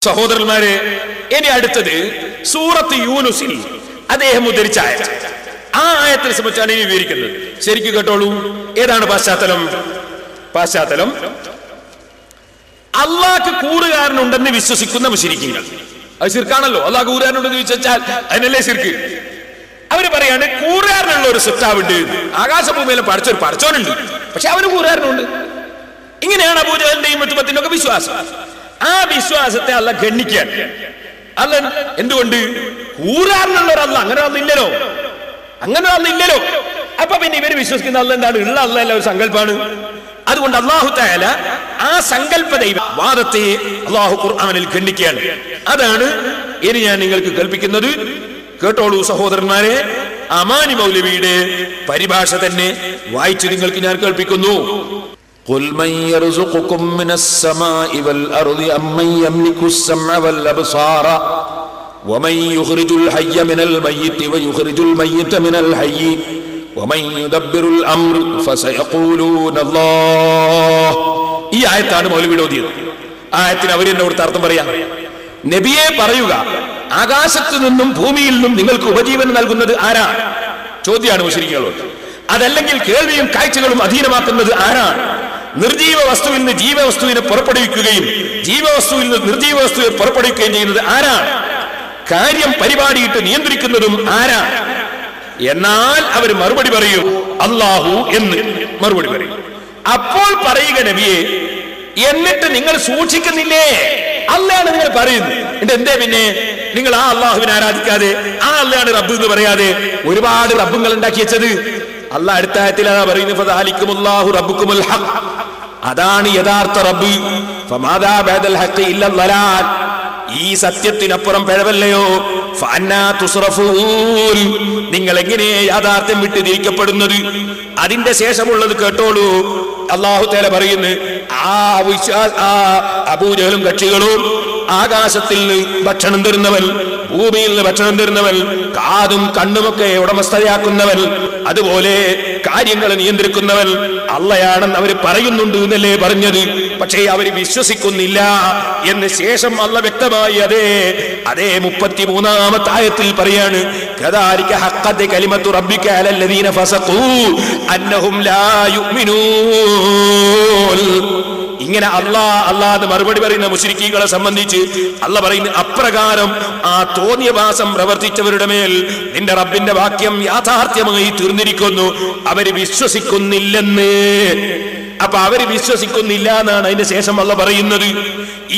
സഹോദരന്മാരെ, ഇനി അടുത്തത് സൂറത്ത് യൂനുസിൽ അദ്ദേഹം ഉദ്ധരിച്ച ആയത്ത്. ആ ആയത്തിനെ സംബന്ധിച്ചാണ് ഇനി വിവരിക്കുന്നത്. ശരിക്കും കേട്ടോളൂ. ഏതാണ് പശ്ചാത്തലം? അള്ളാഹ്ക്ക് കൂറുകാരനുണ്ടെന്ന് വിശ്വസിക്കുന്ന മുശ്രിക്കുകൾ. അത് ശിർക്കാണല്ലോ. അള്ളാഹ് കൂറുകാരനുണ്ടെന്ന് വിശ്വസിച്ചാൽ അതിനല്ലേ ശിർക്ക്. അവര് പറയാണ് കൂറുകാരനുള്ള ഒരു സൃഷ്ടാവുണ്ട്, ആകാശഭൂമിയിലും പഠിച്ചൊരു പഠിച്ചോനുണ്ട്, പക്ഷെ അവന് കൂറുകാരനുണ്ട്. ഇങ്ങനെയാണ് അബൂജഹലിന്റെയും മുത്തുബത്തിന്റെയും ഒക്കെ വിശ്വാസം. ആ വിശ്വാസത്തെ അല്ല ഗണ്ണിക്കാൻ. അല്ല എന്തുകൊണ്ട്? കൂറുകാരനുള്ള ഒരു അല്ല, അങ്ങനെ ഒന്നില്ലല്ലോ. അപ്പൊ പിന്നെ ഇവര് വിശ്വസിക്കുന്ന അല്ല എന്താണ്? ഉള്ള അല്ല ഒരു സങ്കല്പാണ്. അതുകൊണ്ട് അല്ലാഹു തആല ആ സങ്കല്പ ദൈവവാദത്തെ അല്ലാഹു ഖുർആനിൽ ഖണ്ഡിക്കുകയാണ്. അതാണ് ഇനി ഞാൻ നിങ്ങൾക്ക് കേൾപ്പിക്കുന്നത്. കേട്ടോളൂ സഹോദരന്മാരെ. അമാനി മൗലവിയുടെ പരിഭാഷ തന്നെ വായിച്ചു നിങ്ങൾക്ക് ഞാൻ കേൾപ്പിക്കുന്നു. قل من يرزقكم من السماء والأرض أمن يملك السمع والأبصار ومن يخرج الحي من الميت ويخرج الميت من الحي ومن يدبر الأمر فسيقولون الله. ഈ ആയത്താണ് മൗലവിയുടെ ഓതിയത്. ആയത്തിന് അവർ എന്നെ കൊടുത്ത അർത്ഥം പറയാം. നബിയെ പറയുക, ആകാശത്തു നിന്നും ഭൂമിയിൽ നിന്നും നിങ്ങൾക്ക് ഉപജീവനം നൽകുന്നത് ആരാണ്? ചോദ്യമാണ് മുശ്രിക്കുകളോട്. അതല്ലെങ്കിൽ കേൾവിയും കാഴ്ചകളും അധീനമാക്കുന്നത് ആരാണ്? നിർജീവ വസ്തുവിൽ നിന്ന് ജീവവസ്തുവിനെ പുറപ്പെടുവിക്കുകയും ജീവവസ്തുവിൽ നിന്ന് നിർജീവ വസ്തുവിനെ പുറപ്പെടുവിക്കുകയും ചെയ്യുന്നത് ആരാണ്? കാര്യം പരിപാടിയിട്ട് നിയന്ത്രിക്കുന്നതും ആരാണ്? എന്നാൽ അവർ മറുപടി പറയും അല്ലാഹു എന്ന് മറുപടി പറയും. അപ്പോൾ പറയുക നബിയെ, എന്നിട്ട് നിങ്ങൾ സൂക്ഷിക്കുന്നില്ലേ? അള്ളയാണ് നിങ്ങൾ പറയുന്നത്. എന്തേ പിന്നെ നിങ്ങൾ ആ അള്ളാഹുവിനെ ആരാധിക്കാതെ ആ അള്ളയാണ് റബ്ബ് എന്ന് പറയാതെ ഒരുപാട് റബ്ബുകൾ ഉണ്ടാക്കി വെച്ചത്? അള്ളാഹ് അടുത്ത ആയത്തിൽ അതാ പറയുന്നത്, ഫദാലിക്കുമുല്ലാഹു റബ്ബുക്കുമുൽ ഹഖ്. അതാണ് യഥാർത്ഥ റബ്ബ്. ഫമാദാ ബഅദൽ ഹഖ് ഇല്ല ളലാൽ. ഈ സത്യത്തിനപ്പുറം പിഴവല്ലയോ? ഫഅന്നാ തുസ്റഫൂൻ. നിങ്ങൾ എങ്ങനെ യാഥാർത്ഥ്യം വിട്ട് തിരിക്കപ്പെടുന്നത്? അതിന്റെ ശേഷമുള്ളത് കേട്ടോളൂ. അല്ലാഹു തആല പറയുന്നു, ആ അബൂജഹലും കക്ഷികളും ആകാശത്തിൽ നിന്ന് ഭക്ഷണം തരുന്നവൻ, ഭൂമിയിൽ നിന്ന് ഭക്ഷണം തരുന്നവൻ, കാതും കണ്ണുമൊക്കെ ഉടമസ്ഥതയാക്കുന്നവൻ, അതുപോലെ കാര്യങ്ങൾ നിയന്ത്രിക്കുന്നവൻ അള്ളയാണെന്ന് അവർ പറയുന്നുണ്ട് എന്നല്ലേ പറഞ്ഞത്. പക്ഷേ അവർ വിശ്വസിക്കുന്നില്ല എന്ന് ശേഷം അള്ള വ്യക്തമായി അതേ 33-ാമത്തെ ആയത്തിൽ പറയാണ്, കദാലിക ഹഖ്ഖത് കലിമത്തു റബ്ബിക അലല്ലദീന ഫസഖൂ അന്നഹും ലാ യുഅ്മിനൂൻ. ഇങ്ങനെ അല്ലാഹ് മറുപടി പറയുന്ന മുശ്രിക്കീകളെ സംബന്ധിച്ച് അല്ലാഹ് പറയുന്നു, അപ്രകാരം ആ തോന്നിയവാസം പ്രവർത്തിച്ചവരുടെ മേൽ നിന്റെ റബ്ബിന്റെ വാക്യം യാഥാർത്ഥ്യമായി തീർന്നിരിക്കുന്നു. അവര് വിശ്വസിക്കുന്നില്ലെന്ന്. അപ്പൊ അവര് വിശ്വസിക്കുന്നില്ല എന്നാണ് അതിന്റെ ശേഷം അല്ലാഹ് പറയുന്നത്.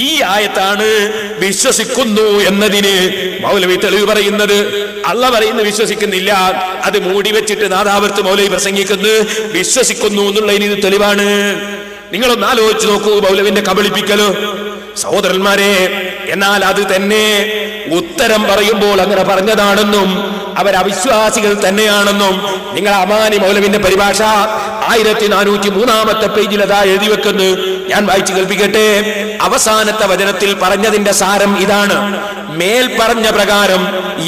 ഈ ആയത്താണ് വിശ്വസിക്കുന്നു എന്നതിന് മൗലവി തെളിവ് പറയുന്നത്. അല്ലാഹ് പറയുന്നത് വിശ്വസിക്കുന്നില്ല, അത് മൂടി വെച്ചിട്ട് നാദാവർത്ത് മൗലവി പ്രസംഗിക്കുന്നു വിശ്വസിക്കുന്നു എന്നുള്ളതിന് ഇത് തെളിവാണ്. നിങ്ങളൊന്ന് ആലോചിച്ച് നോക്കൂ മൗലവിന്റെ കബളിപ്പിക്കലോ സഹോദരന്മാരെ. എന്നാൽ അത് തന്നെ ഉത്തരം പറയുമ്പോൾ അങ്ങനെ പറഞ്ഞതാണെന്നും അവർ അവിശ്വാസികൾ തന്നെയാണെന്നും നിങ്ങൾ അമാനി മൗലവിന്റെ പരിഭാഷ 1403-ാമത്തെ പേജിൽ അതാ എഴുതി വെക്കുന്നു. ഞാൻ വായിച്ചു കേൾപ്പിക്കട്ടെ. അവസാനത്തെ വചനത്തിൽ പറഞ്ഞതിന്റെ സാരം ഇതാണ്: മേൽ പറഞ്ഞ പ്രകാരം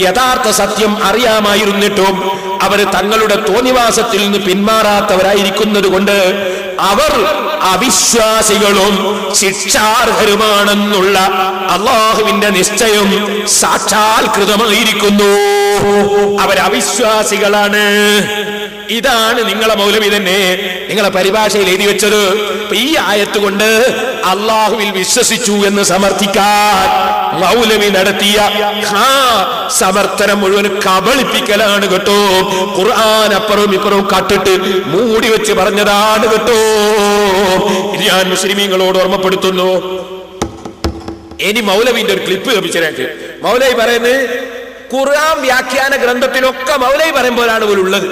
യഥാർത്ഥ സത്യം അറിയാമായിരുന്നിട്ടും അവർ തങ്ങളുടെ തോന്നിവാസത്തിൽ നിന്ന് പിന്മാറാത്തവരായിരിക്കുന്നത് കൊണ്ട് അവർ അവിശ്വാസികളും ശിക്ഷാർഹരുമാണെന്നുള്ള അല്ലാഹുവിന്റെ നിശ്ചയം സാക്ഷാത്കൃതമായിരിക്കുന്നു. അവരവിശ്വാസികളാണ്. ഇതാണ് നിങ്ങളെ മൗലവി തന്നെ നിങ്ങളെ പരിഭാഷയിൽ എഴുതി വെച്ചത്. ഈ ആയത്ത് കൊണ്ട് അള്ളാഹുവിൽ വിശ്വസിച്ചു എന്ന് സമർത്ഥിക്കാൻ മൗലവി നടത്തിയ സമർത്ഥനം മുഴുവൻ കബളിപ്പിക്കലാണ് കേട്ടോ. ഖുർആൻ അപ്പുറവും ഇപ്പുറവും കട്ടിട്ട് മൂടി വെച്ച് പറഞ്ഞതാണ് കേട്ടോ. ഞാൻ മുസ്ലിമീങ്ങളോട് ഓർമ്മപ്പെടുത്തുന്നു. ഇനി മൗലവിന്റെ ഒരു ക്ലിപ്പ് ലഭിച്ചേക്ക്. മൗലവി പറയുന്നത് ഖുർആൻ വ്യാഖ്യാന ഗ്രന്ഥത്തിലൊക്കെ മൗലവി പറയും പോലാണ് പോലും ഉള്ളത്.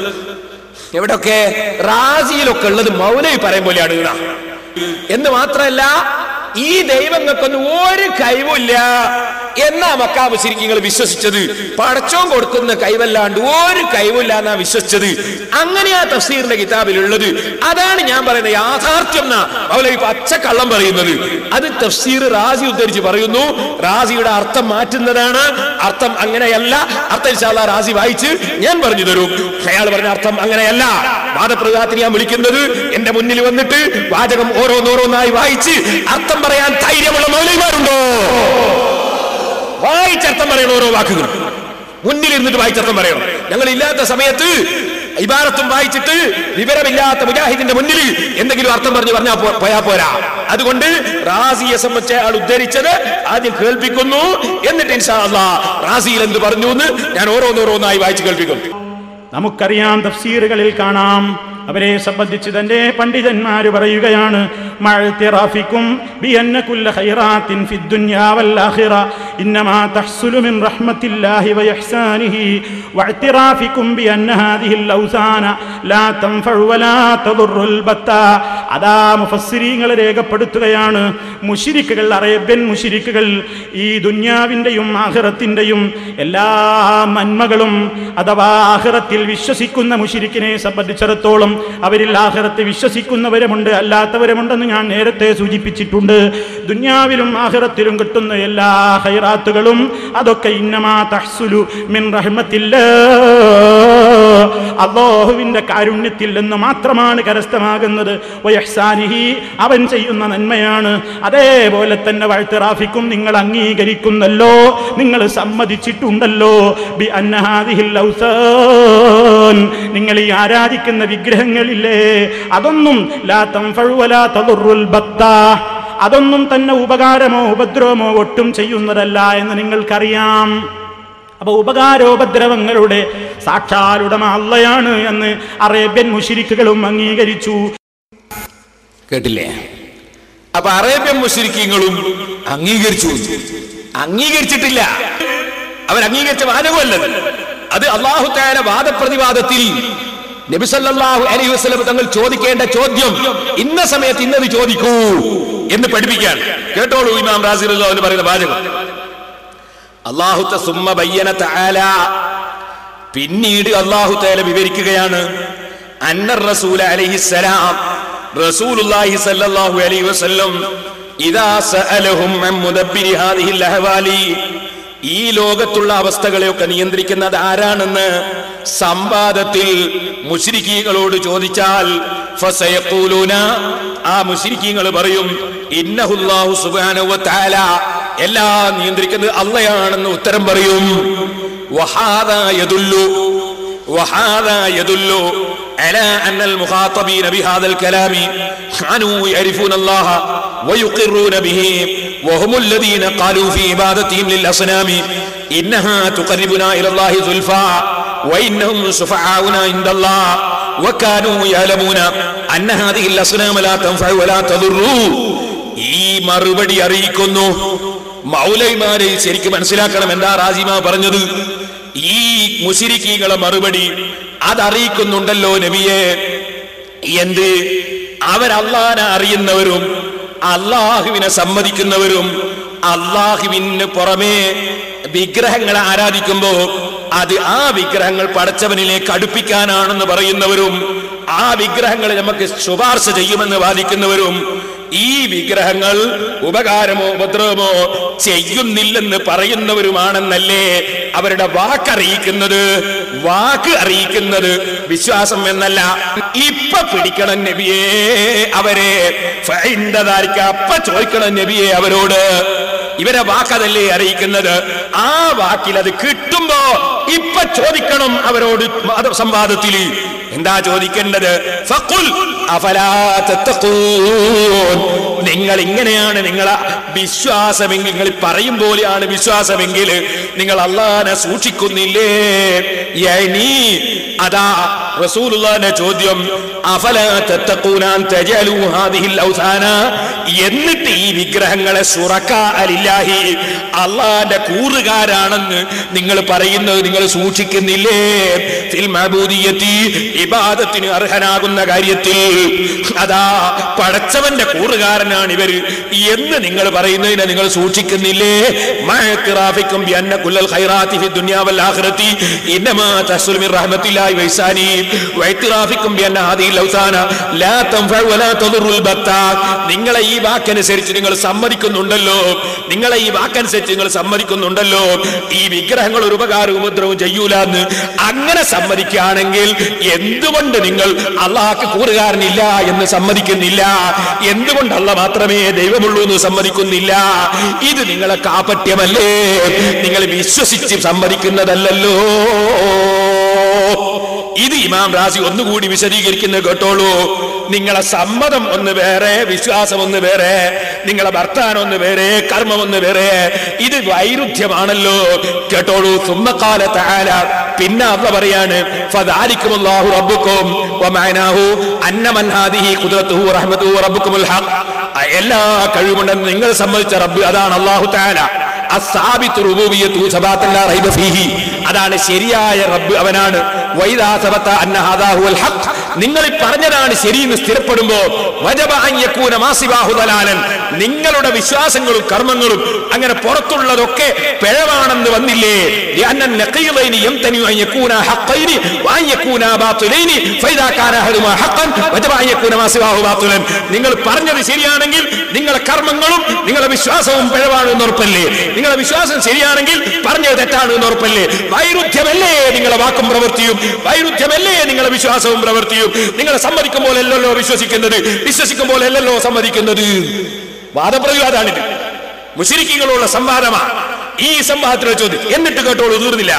എവിടൊക്കെ? റാസിയിലൊക്കെ ഉള്ളത് മൗലവി പറയും പോലെയാണ് എന്ന് മാത്രമല്ല, ഈ ദൈവങ്ങൾക്കൊന്നും ഒരു കഴിവില്ല എന്നാ മക്കാ മുശ്രിക്കുകൾ വിശ്വസിച്ചത്. പടച്ചോൻ കൊടുക്കുന്ന കഴിവല്ലാണ്ട് ഒരു കഴിവില്ല എന്നാ വിശ്വസിച്ചത്. അങ്ങനെയാ തഫ്സീറിന്റെ കിതാബിലുള്ളത്. അതാണ് ഞാൻ പറയുന്നത് യാഥാർത്ഥ്യം എന്നാ മൗലവി പച്ചക്കള്ളം പറയുന്നത്. അത് തഫ്സീർ റാസി ഉദ്ധരിച്ച് പറയുന്നു. റാസിയുടെ അർത്ഥം മാറ്റുന്നതാണ്. അർത്ഥം അങ്ങനെയല്ല. അർത്ഥം ഇൻഷാ അല്ലാഹ് റാസി വായിച്ച് ഞാൻ പറഞ്ഞു തരും. അയാൾ പറഞ്ഞ അർത്ഥം അങ്ങനെയല്ല. വാദപ്രതിവാദത്തിന് ഞാൻ വിളിക്കുന്നത് എന്റെ മുന്നിൽ വന്നിട്ട് വാചകം ഓരോന്നോരോന്നായി വായിച്ച് അർത്ഥം പറയാൻ ധൈര്യമുള്ള മൗലവിമാരുണ്ടോ? വായിച്ചർത്ഥം പറയണം. ഓരോ വാക്കുകൾ മുന്നിലിരുന്നിട്ട് വായിച്ചർത്ഥം പറയണം. ഞങ്ങൾ ഇല്ലാത്ത സമയത്ത് ഇബാറത്തും വായിച്ചിട്ട് വിവരമില്ലാത്ത മുജാഹിദിന്റെ മുന്നിൽ എന്തെങ്കിലും അർത്ഥം പറഞ്ഞാൽ പോയാ പോരാ. അതുകൊണ്ട് റാസിയെ സംബന്ധിച്ച് അയാൾ ഉദ്ധരിച്ചത് ആദ്യം കേൾപ്പിക്കുന്നു, എന്നിട്ട് ഇൻഷാ അല്ലാഹ് റാസിയിൽ എന്ത് പറഞ്ഞു എന്ന് ഞാൻ ഓരോന്നോരോന്നായി വായിച്ച് കേൾപ്പിക്കും. നമുക്കറിയാം, തഫ്സീറുകളിൽ കാണാം, അവരെ സംബന്ധിച്ച് തന്നെ പണ്ഡിതന്മാര് പറയുകയാണ്, മഅ്തിറാഫിക്കും ബിഅന്ന കുല്ല ഖൈറാത്തിൻ ഫിദ്ദുനിയാ വൽ ആഖിറ ഇന്നമാ തഹ്സുലു മിൻ റഹ്മത്തില്ലാഹി വഇഹ്സാനിഹി വഅ്തിറാഫിക്കും ബിഅന്ന ഹാദിഹിൽ ഔസാന ലാ തൻഫഉ വലാ തദുറുൽ ബത്താ. അതാ മുഫസ്സിരീങ്ങൾ രേഖപ്പെടുത്തുകയാണ്, മുശ്രിക്കുകൾ, അറേബ്യൻ മുശ്രിക്കുകൾ ഈ ദുനിയാവിന്റെയും ആഖിറത്തിന്റെയും എല്ലാ നന്മകളും അഥവാ ആഖിറത്തിൽ വിശ്വസിക്കുന്ന മുശ്രിക്കിനെ സംബന്ധിച്ചിടത്തോളം അവരിൽ ആഖിറത്ത് വിശ്വസിക്കുന്നവരുമുണ്ട്, അല്ലാത്തവരുമുണ്ടെന്ന് ഞാൻ നേരത്തെ സൂചിപ്പിച്ചിട്ടുണ്ട്. ദുനിയാവിലും ആഖിറത്തിലും കിട്ടുന്ന എല്ലാ ഖൈറാത്തുകളും അതൊക്കെ ഇന്നമാ തഹ്സുലു മിൻ റഹ്മത്തില്ലാഹ്, അല്ലാഹുവിന്റെ കാരുണ്യത്തിൽ നിന്ന് മാത്രമാണ് കരസ്ഥമാകുന്നത്. വയഹ്സാനിഹി, അവൻ ചെയ്യുന്ന നന്മയാണ്. അതേപോലെ തന്നെ വഅ്തിറാഫിക്കും, നിങ്ങൾ അംഗീകരിക്കുന്നല്ലോ, നിങ്ങൾ സമ്മതിച്ചിട്ടുണ്ടല്ലോ, ബി അന്ന ഹാദിഹിൽ ഔസാൻ, നിങ്ങൾ ഈ ആരാധിക്കുന്ന വിഗ്രഹങ്ങളില്ലേ, അതൊന്നും ലാ തൻഫഉ വലാ തദുറുൽ ബത്താ, അതൊന്നും തന്നെ ഉപകാരമോ ഉപദ്രവമോ ഒട്ടും ചെയ്യുന്നതല്ല എന്ന് നിങ്ങൾക്കറിയാം. അപ്പൊ ഉപകാരോപദ്രവങ്ങളുടെ സാക്ഷാലുടമ അള്ളയാണ് എന്ന് അറേബ്യൻ മുശ്രിക്കുകളും അംഗീകരിച്ചു. കേട്ടില്ലേ? അപ്പൊ അറേബ്യൻ മുശ്രിക്കുകളും അംഗീകരിച്ചിട്ടില്ല. അവരംഗീകരിച്ച വാദമല്ലത്. അത് അല്ലാഹു തആല വാദപ്രതിവാദത്തിൽ നബി സല്ലല്ലാഹു അലൈഹി വസല്ലം തങ്ങൾ ചോദിക്കേണ്ട ചോദ്യം ഇന്ന സമയത്ത് ഇന്നത് ചോദിക്കൂ എന്ന് പഠിപ്പിക്കാൻ. കേട്ടോളൂ ഇമാം റാസി റളിയല്ലാഹു അൻഹു പറയുന്ന വാചകം. അല്ലാഹു തസുമ്മ ബയ്യന തആല, പിന്നീട് അല്ലാഹു തആല വിവരിക്കുകയാണ്, അന്ന റസൂല അലൈഹിസ്സലാം, റസൂലുള്ളാഹി സല്ലല്ലാഹു അലൈഹി വസല്ലം ഇദാ സഅലഹും അൻ മുദബ്ബിരി ഹാദിഹിൽ അഹ്വാലി, ഈ ലോകത്തുള്ള അവസ്ഥകളെയൊക്കെ നിയന്ത്രിക്കുന്നത് ആരാണെന്ന് സംവാദത്തിൽ മുശ്രിക്കീങ്ങളോട് ചോദിച്ചാൽ ഫസയഖൂലൂന, ആ മുശ്രിക്കീങ്ങൾ പറയും, ഇന്നഹുല്ലാഹു സുബ്ഹാനഹു വ തആല, എല്ലാം നിയന്ത്രിക്കുന്നത് അല്ലാഹയാണെന്ന് ഉത്തരം പറയും. വഹാദാ യദുല്ലു على أن المخاطبين بهذا الكلام كانوا يعرفون الله ويقرون به، وهم الذين قالوا في عبادتهم للأصنام إنها تقربنا إلى الله زلفى وإنهم شفعاؤنا عند الله وكانوا يعلمون أن هذه الأصنام لا تنفع ولا تضر. ഈ മറുപടി അറിയിക്കുന്നു. മൗലൈമാരെ ശരിക്കും മനസ്സിലാക്കണം എന്താ റാസിമാ പറഞ്ഞത്. ഈ മുശ്രിക്കീങ്ങളെ മറുപടി അതറിയിക്കുന്നുണ്ടല്ലോ നബിയെ. എന്ത്? അവരല്ലാഹനെ അറിയുന്നവരും അല്ലാഹുവിനെ സമ്മതിക്കുന്നവരും അല്ലാഹുവിന് പുറമേ വിഗ്രഹങ്ങളെ ആരാധിക്കുമ്പോ അത് ആ വിഗ്രഹങ്ങൾ പടച്ചവനിലേക്ക് അടുപ്പിക്കാനാണെന്ന് പറയുന്നവരും ആ വിഗ്രഹങ്ങൾ നമുക്ക് ശുപാർശ ചെയ്യുമെന്ന് വാദിക്കുന്നവരും ഈ വിഗ്രഹങ്ങൾ ഉപകാരമോ ഉപദ്രവമോ ചെയ്യുന്നില്ലെന്ന് പറയുന്നവരുമാണെന്നല്ലേ അവരുടെ വാക്ക് അറിയിക്കുന്നത് വിശ്വാസം എന്നല്ല. ഇപ്പൊ പിടിക്കണം നബിയെ അവരെ, അപ്പ ചോദിക്കണം നബിയെ അവരോട്. ഇവരെ വാക്കതല്ലേ അറിയിക്കുന്നത്, ആ വാക്കിൽ അത് കിട്ടുമ്പോ ഇപ്പൊ ചോദിക്കണം അവരോട് സംവാദത്തിൽ. എന്താ ചോദിക്കേണ്ടത്? ഫഖുൽ അഫലാ തത്തഖൂൻ, നിങ്ങൾ ഇങ്ങനെയാണ് നിങ്ങളെ വിശ്വാസമെങ്കിൽ, നിങ്ങൾ പറയും പോലെയാണ് വിശ്വാസമെങ്കിൽ നിങ്ങൾ അല്ലാഹനെ സൂക്ഷിക്കുന്നില്ലേ? യഅനി, അതാ റസൂലുള്ളാഹിന്റെ ചോദ്യം, അഫലാ തത്തഖൂന അൻ തജഅലൂ ഹാദിഹിൽ ഔസാന, എന്നിട്ട് ഈ വിഗ്രഹങ്ങളെ ശുറകാ ലില്ലാഹി, അല്ലാഹുവിന്റെ കൂറുകാരാണെന്ന് നിങ്ങൾ പറയുന്നത് നിങ്ങൾ സൂക്ഷിക്കുന്നില്ലേ? ഫിൽ മഅബൂദിയത്തി, ഇബാദത്തിന് അർഹനാകുന്ന കാര്യത്തിൽ അതാ പടച്ചവന്റെ കൂറുകാരനാണ് ഇവർ എന്ന് നിങ്ങൾ പറയുന്നതിനെ നിങ്ങൾ സൂക്ഷിക്കുന്നില്ലേ? മഅ്തിറാഫിക്കും ബിഅന്ന കുല്ലൽ ഖൈറാത്തി ഫി ദുനിയാ വൽ ആഖിറതി ഇന്നമാ തഹ്സുലു മിൻ റഹ്മത്തില്ലാഹി വഇഹ്സാനി വഇ്തിറാഫിക്കും ബിഅന്ന ഹാദിഹിൽ നിങ്ങളെ ഈ വാക്കനുസരിച്ച് നിങ്ങൾ സമ്മതിക്കുന്നുണ്ടല്ലോ, ഈ വിഗ്രഹങ്ങൾ ഒരു ഉപകാരവും ഉപദ്രവവും ചെയ്യൂലെന്ന്. അങ്ങനെ സമ്മതിക്കുകയാണെങ്കിൽ എന്തുകൊണ്ട് നിങ്ങൾ അള്ളാഹ്ക്ക് കൂറുകാരനില്ല എന്ന് സമ്മതിക്കുന്നില്ല? എന്തുകൊണ്ട് അള്ളാഹ് മാത്രമേ ദൈവമുള്ളൂ എന്ന് സമ്മതിക്കുന്നില്ല? ഇത് നിങ്ങളെ കാപട്യമല്ലേ? നിങ്ങൾ വിശ്വസിച്ച് സമ്മതിക്കുന്നതല്ലല്ലോ. ഇത് ഇമാം റാസി ഒന്നുകൂടി വിശദീകരിക്കുന്നത് കേട്ടോളൂ. നിങ്ങളെ സമ്മതം ഒന്ന് വേറെ, വിശ്വാസം ഒന്ന് വേറെ, നിങ്ങളെ വർത്താനം ഒന്ന് വേറെ, കർമ്മം ഒന്ന് വേറെ. ഇത് വൈരുദ്ധ്യമാണല്ലോ. കേട്ടോളൂ. സുമ്മഖാല തആല, പിന്നെ അല്ലാഹു പറയാണ്, ഫദാലികുമുല്ലാഹു റബ്ബുക്കും വമഅനാഹു അന്ന മൻ ഹാദിഹി ഖുദ്റത്തുഹു വറഹ്മതുഹു റബ്ബുകുമുൽ ഹഖ്. എല്ലാ കഴിവുണ്ടെന്ന് നിങ്ങൾ സമ്മതിച്ച റബ്ബ് അതാണ് അല്ലാഹു തആല. അസ്സാബിത്തു റുബൂബിയ്യത്തു സബാതൻ ലാ റൈബ ഫീഹി, അതാണ് ശരിയായ റബ്ബ്, അവനാണ്. വൈദാ സബത അന്ന ഹാദാ ഹുവൽ ഹഖ്, നിങ്ങൾ പറഞ്ഞതാണ് ശരിയെന്ന് സ്ഥിരപ്പെടുമ്പോൾ വജബ അൻ യകൂന മാ സിവാഹു ദലാലൻ, നിങ്ങളുടെ വിശ്വാസങ്ങളും കർമ്മങ്ങളും അങ്ങനെ പുറത്തുള്ളതൊക്കെ പിഴവാണെന്ന് വന്നില്ലേ? ലിഅന്ന നഖീലൈനി യംതനി അൻ യകൂന ഹഖൈനി വഅൻ യകൂന ബാതിലൈനി ഫൈദാ കാന ഹദുമാ ഹഖൻ വജബ അൻ യകൂന മാ സിവാഹു ബാതിലൻ. നിങ്ങൾ പറഞ്ഞത് ശരിയാണെങ്കിൽ നിങ്ങളുടെ കർമ്മങ്ങളും നിങ്ങളുടെ വിശ്വാസവും പിഴവാണെന്ന് ഉറപ്പല്ലേ? നിങ്ങളുടെ വിശ്വാസം ശരിയാണെങ്കിൽ പറഞ്ഞത് തെറ്റാണ് എന്ന് ഉറപ്പല്ലേ? വൈരുദ്ധ്യമല്ലേ നിങ്ങളുടെ വാക്കും പ്രവൃത്തിയും? വൈരുദ്ധ്യമല്ലേ നിങ്ങളുടെ വിശ്വാസവും പ്രവൃത്തിയും? നിങ്ങളെ സമ്മതിക്കുമ്പോൾ അല്ലല്ലോ വിശ്വസിക്കുന്നത്, വിശ്വസിക്കുമ്പോൾ അല്ലല്ലോ സമ്മതിക്കുന്നത്. വാദപ്രതിവാദമാണിത്, മുശ്രിക്കുകളുള്ള സംവാദമാണ്. ഈ സംവാദത്തിലെ ചോദ്യം എന്നിട്ട് കേട്ടോളൂ, തീർന്നില്ല.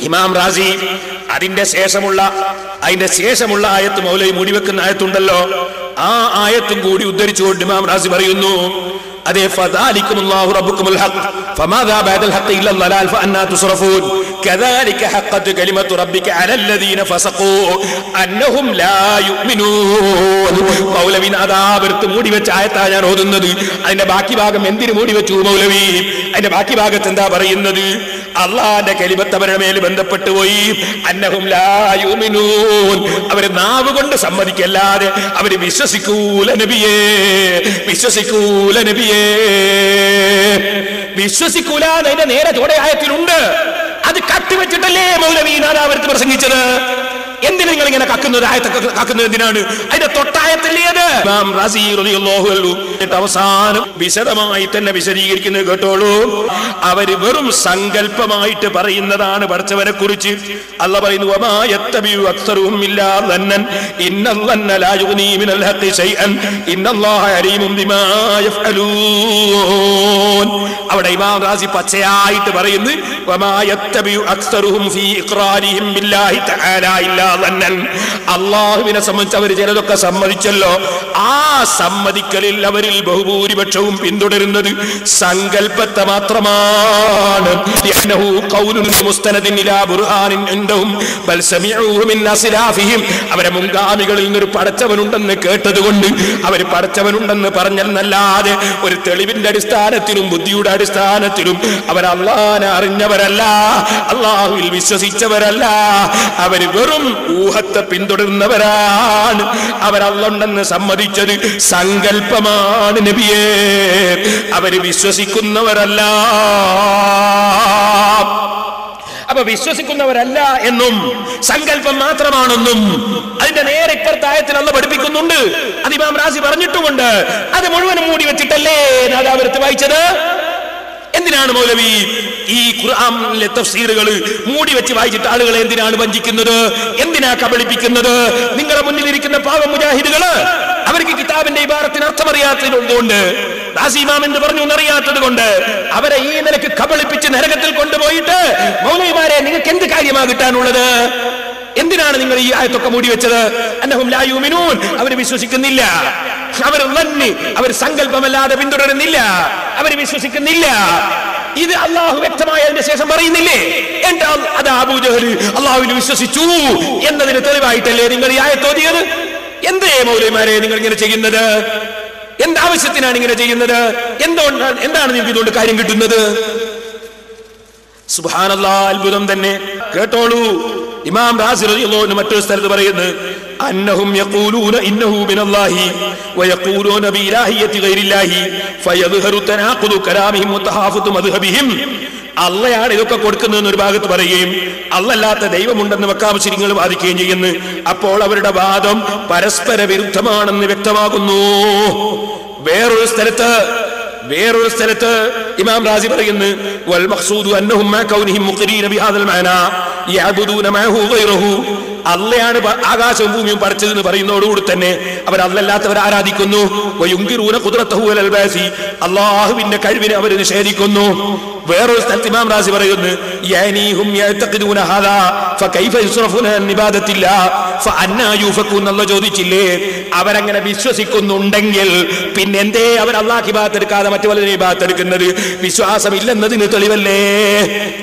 ഇമാം റാസി അതിന്റെ ശേഷമുള്ള ആയത്ത്, മൗലവി മൂടിവെക്കുന്ന ആയത്തുണ്ടല്ലോ, ആ ആയത്തും കൂടി ഉദ്ധരിച്ചുകൊണ്ട് ഇമാം റാസി പറയുന്നു, അതെ, ഫദാലികുമുല്ലാഹു റബ്ബുകുമുൽ ഹഖ് ഫമാദാ ബഅദൽ ഹഖ് ഇല്ല ളലാൽ ഫഅന്നാ തുസ്റഫൂൻ കദാലിക ഹഖ്ഖത് കലിമതു റബ്ബിക അലല്ലദീന ഫസഖൂ അന്നഹും ലാ യുഅ്മിനൂൻ. മൗലവി അതാവർത്ത് മൂടി വെച്ച ആയത്താണ് ഞാൻ ഓതുന്നത്. അതിന്റെ ബാക്കി ഭാഗം എന്തിനു മൂടി വെച്ചു മൗലവി? അതിന്റെ ബാക്കി ഭാഗത്ത് എന്താ പറയുന്നത്? അള്ളാന്റെ കലിമത്ത് അവരുടെ മേൽ ബന്ധപ്പെട്ടു പോയി. അന്നഹും ലാ യുഅ്മിനൂൻ, അവര് നാവ് കൊണ്ട് സമ്മതിക്കല്ലാതെ അവര് വിശ്വസിക്കൂല നബിയേ, വിശ്വസിക്കൂല നബിയേ, വിശ്വസിക്കൂല. അതിന്റെ നേരെ ചോടെ ആയത്തിലുണ്ട്. അത് കട്ടുവെച്ചിട്ടല്ലേ മൗലവി നാദാവരത്ത് പ്രസംഗിച്ചത്? എന്തിനാ നിങ്ങൾ ഇങ്ങനെ കക്കുന്നത്? ആയത്തൊക്കെ കക്കുന്നത് എന്തിനാണ്? അതിന്റെ തൊട്ടായത്തല്ലേ അത്? ഇമാം റാസി റളിയല്ലാഹു അൻഹു അവസാനം വിശദമായി തന്നെ വിശദീകരിക്കുന്നത് കേട്ടോളൂ. അവര് വെറും സങ്കല്പമായിട്ട് പറയുന്നതാണ് പടച്ചവനെ കുറിച്ച്. അല്ലാഹു പറയുന്നു, വമാ യത്തബിഉ അക്സറുഹും ഇല്ലാ ദന്നൻ ഇന്നല്ലന്ന ലാ യുഗ്നി മിനൽ ഹഖി ശൈഅൻ ഇന്നല്ലാഹ അലീമുൻ ബിമാ യഫ്അലൂൻ. അവിടെ ഇമാം റാസി പച്ചയായിട്ട് പറയുന്നു, വമാ യത്തബിഉ അക്സറുഹും ഫീ ഇഖ്റാരിഹിം ബില്ലാഹി തആല ഇല്ലാ ദന്നൻ. അല്ലാഹുവിനെ സംബന്ധിച്ച് അവർ ചിലതൊക്കെ സമ്മതിച്ചല്ലോ, ആ സമ്മതിക്കലിൽ അവരിൽ ബഹുഭൂരിപക്ഷവും പിന്തുടരുന്നത് സങ്കല്പത്തെ മാത്രമാണ്. യഹ്നഹു ഖൗലുൻ മുസ്തനദിൻ ഇലാ ബുർഹാനിൻ ഇൻദഹും ബൽ സമിഉഹു മിൻ അസ്ലാഫിഹിം. അവരെ മുൻഗാമികളിൽ നിന്നൊരു പടച്ചവനുണ്ടെന്ന് കേട്ടതുകൊണ്ട് അവർ പടച്ചവനുണ്ടെന്ന് പറഞ്ഞെന്നല്ലാതെ ഒരു തെളിവിന്റെ അടിസ്ഥാനത്തിലും ബുദ്ധിയുടെ അടിസ്ഥാനത്തിലും അവർ അല്ലാഹനെ അറിഞ്ഞവരല്ല, അല്ലാഹുവിൽ വിശ്വസിച്ചവരല്ല. അവർ വെറും ഊഹത്തെ പിന്തുടരുന്നവരാണ്. അവരല്ലുണ്ടെന്ന് സമ്മതിച്ചത് സങ്കല്പമാണ് നബിയേ, അവര് വിശ്വസിക്കുന്നവരല്ല. അപ്പൊ വിശ്വസിക്കുന്നവരല്ല എന്നും സങ്കല്പം മാത്രമാണെന്നും അതിന്റെ നേരെ ഇപ്പുറത്തെ ആയത്തിൽ അല്ലാഹു പഠിപ്പിക്കുന്നുണ്ട്. അത് ഇമാം റാസി പറഞ്ഞിട്ടുമുണ്ട്. അത് മുഴുവനും മൂടി വെച്ചിട്ടല്ലേ നാദാവരത്ത് വായിച്ചത്? എന്തിനാണ് മൗലവി ഈ ഖുർആനിലെ തഫ്സീറുകൾ മൂടി വെച്ച് വായിച്ചിട്ട് ആളുകളെ എന്തിനാണ് വഞ്ചിക്കുന്നത്? എന്തിനാ കബളിപ്പിക്കുന്നത്? നിങ്ങളുടെ മുന്നിലിരിക്കുന്ന പാവ മുജാഹിദുകള് അവർക്ക് കിതാബിന്റെ ഇബാറത്തിന് അർത്ഥമറിയാത്തതുകൊണ്ട്, റാസി ഇമാം എന്ന് പറഞ്ഞു എന്നറിയാത്തത് കൊണ്ട് അവരെ ഈ നിലക്ക് കബളിപ്പിച്ച് നരകത്തിൽ കൊണ്ടുപോയിട്ട് മൗലവിമാരെ നിങ്ങൾക്ക് എന്ത് കാര്യമാ കിട്ടാനുള്ളത്? എന്തിനാണ് നിങ്ങൾ ഈ ആയത്തൊക്കെ മൂടി വെച്ചത്? അന്നഹും ലാ യുമിനൂൻ, അവർ വിശ്വസിക്കുന്നില്ല. അവർ സങ്കല്പമല്ലാതെ പിന്തുടരുന്നില്ല, അവർ വിശ്വസിക്കുന്നില്ല. ഇത് അള്ളാഹു വ്യക്തമായ അതിന്റെ ശേഷം പറയുന്നില്ലേ? എന്താ അത് അബൂജഹൽ അള്ളാഹുവിൽ വിശ്വസിച്ചു എന്നതിന് തെളിവായിട്ടല്ലേ നിങ്ങൾ ഈ ആയത്ത് ഓതിയത്? എന്തേ മൗലവിമാരെ നിങ്ങൾ ഇങ്ങനെ ചെയ്യുന്നത്? എന്താവശ്യത്തിനാണ് ഇങ്ങനെ ചെയ്യുന്നത്? എന്താണ് നിങ്ങൾക്ക് ഇതുകൊണ്ട് കാര്യം കിട്ടുന്നത്? സുബ്ഹാനല്ലാഹ്, അത്ഭുതം തന്നെ. കേട്ടോളൂ, ഇമാം റാസി റളിയല്ലാഹു അൻഹു മറ്റൊരു സ്ഥലത്ത് പറയുന്നു, അന്നഹും യഖൂലൂന ഇന്നഹു മിനല്ലാഹി വയഖൂലൂന ബിഇലാഹിയത്തി ഗൈരില്ലാഹി ഫയദ്ഹറു തനാഖുദു കലാമിഹിം വതഹാഫുതു മദ്ഹബിഹിം. അള്ളയാണ് ഇതൊക്കെ കൊടുക്കുന്നതെന്ന് ഒരു ഭാഗത്ത് പറയുകയും അള്ളല്ലാത്ത ദൈവമുണ്ടെന്ന് മക്കാമുശ്രിക്കുകൾ വാദിക്കുകയും ചെയ്യുന്നു. അപ്പോൾ അവരുടെ വാദം പരസ്പര വിരുദ്ധമാണെന്ന് വ്യക്തമാകുന്നു. വേറൊരു സ്ഥലത്ത് ഇമാം റാസി പറയുന്നു വൽ മഖ്സൂദു അന്നഹും മാ കൗനിഹിം മുഖരീന ബിഹാദൽ മഅനാ യഅബുദൂന മഅഹു ഗൈറഹു. അള്ളയാണ് ആകാശവും ഭൂമിയും പടച്ചതെന്ന് പറയുന്നതോടുകൂടി തന്നെ അവർ അള്ളല്ലാത്തവരെ ആരാധിക്കുന്നു. വയുങ്കിറൂന ഖുദ്റതഹു അലൽ ബാസി, അല്ലാഹുവിന്റെ കഴിവിനെ അവർ നിഷേധിക്കുന്നു. വേറൊരു സ്ഥലത്ത് ഇമാം റാസി പറയുന്നു യഅനീഹും യഅതഖിദൂന ഹാദാ ഫകൈഫ യുസ്റഫൂന അൻ ഇബാദത്തില്ലാഹ് ഫഅന്നാ യുഫകൂൻ. അല്ലാഹു ചോദിച്ചില്ലേ, അവരങ്ങനെ വിശ്വസിക്കുന്നുണ്ടെങ്കിൽ പിന്നെ എന്തേ അവർ അല്ലാഹു ഇബാദത്ത് എടുക്കാതെ മറ്റു പലതിനെ ഇബാദത്ത് എടുക്കുന്നത്? വിശ്വാസമില്ലെന്നതിന് തെളിവല്ലേ?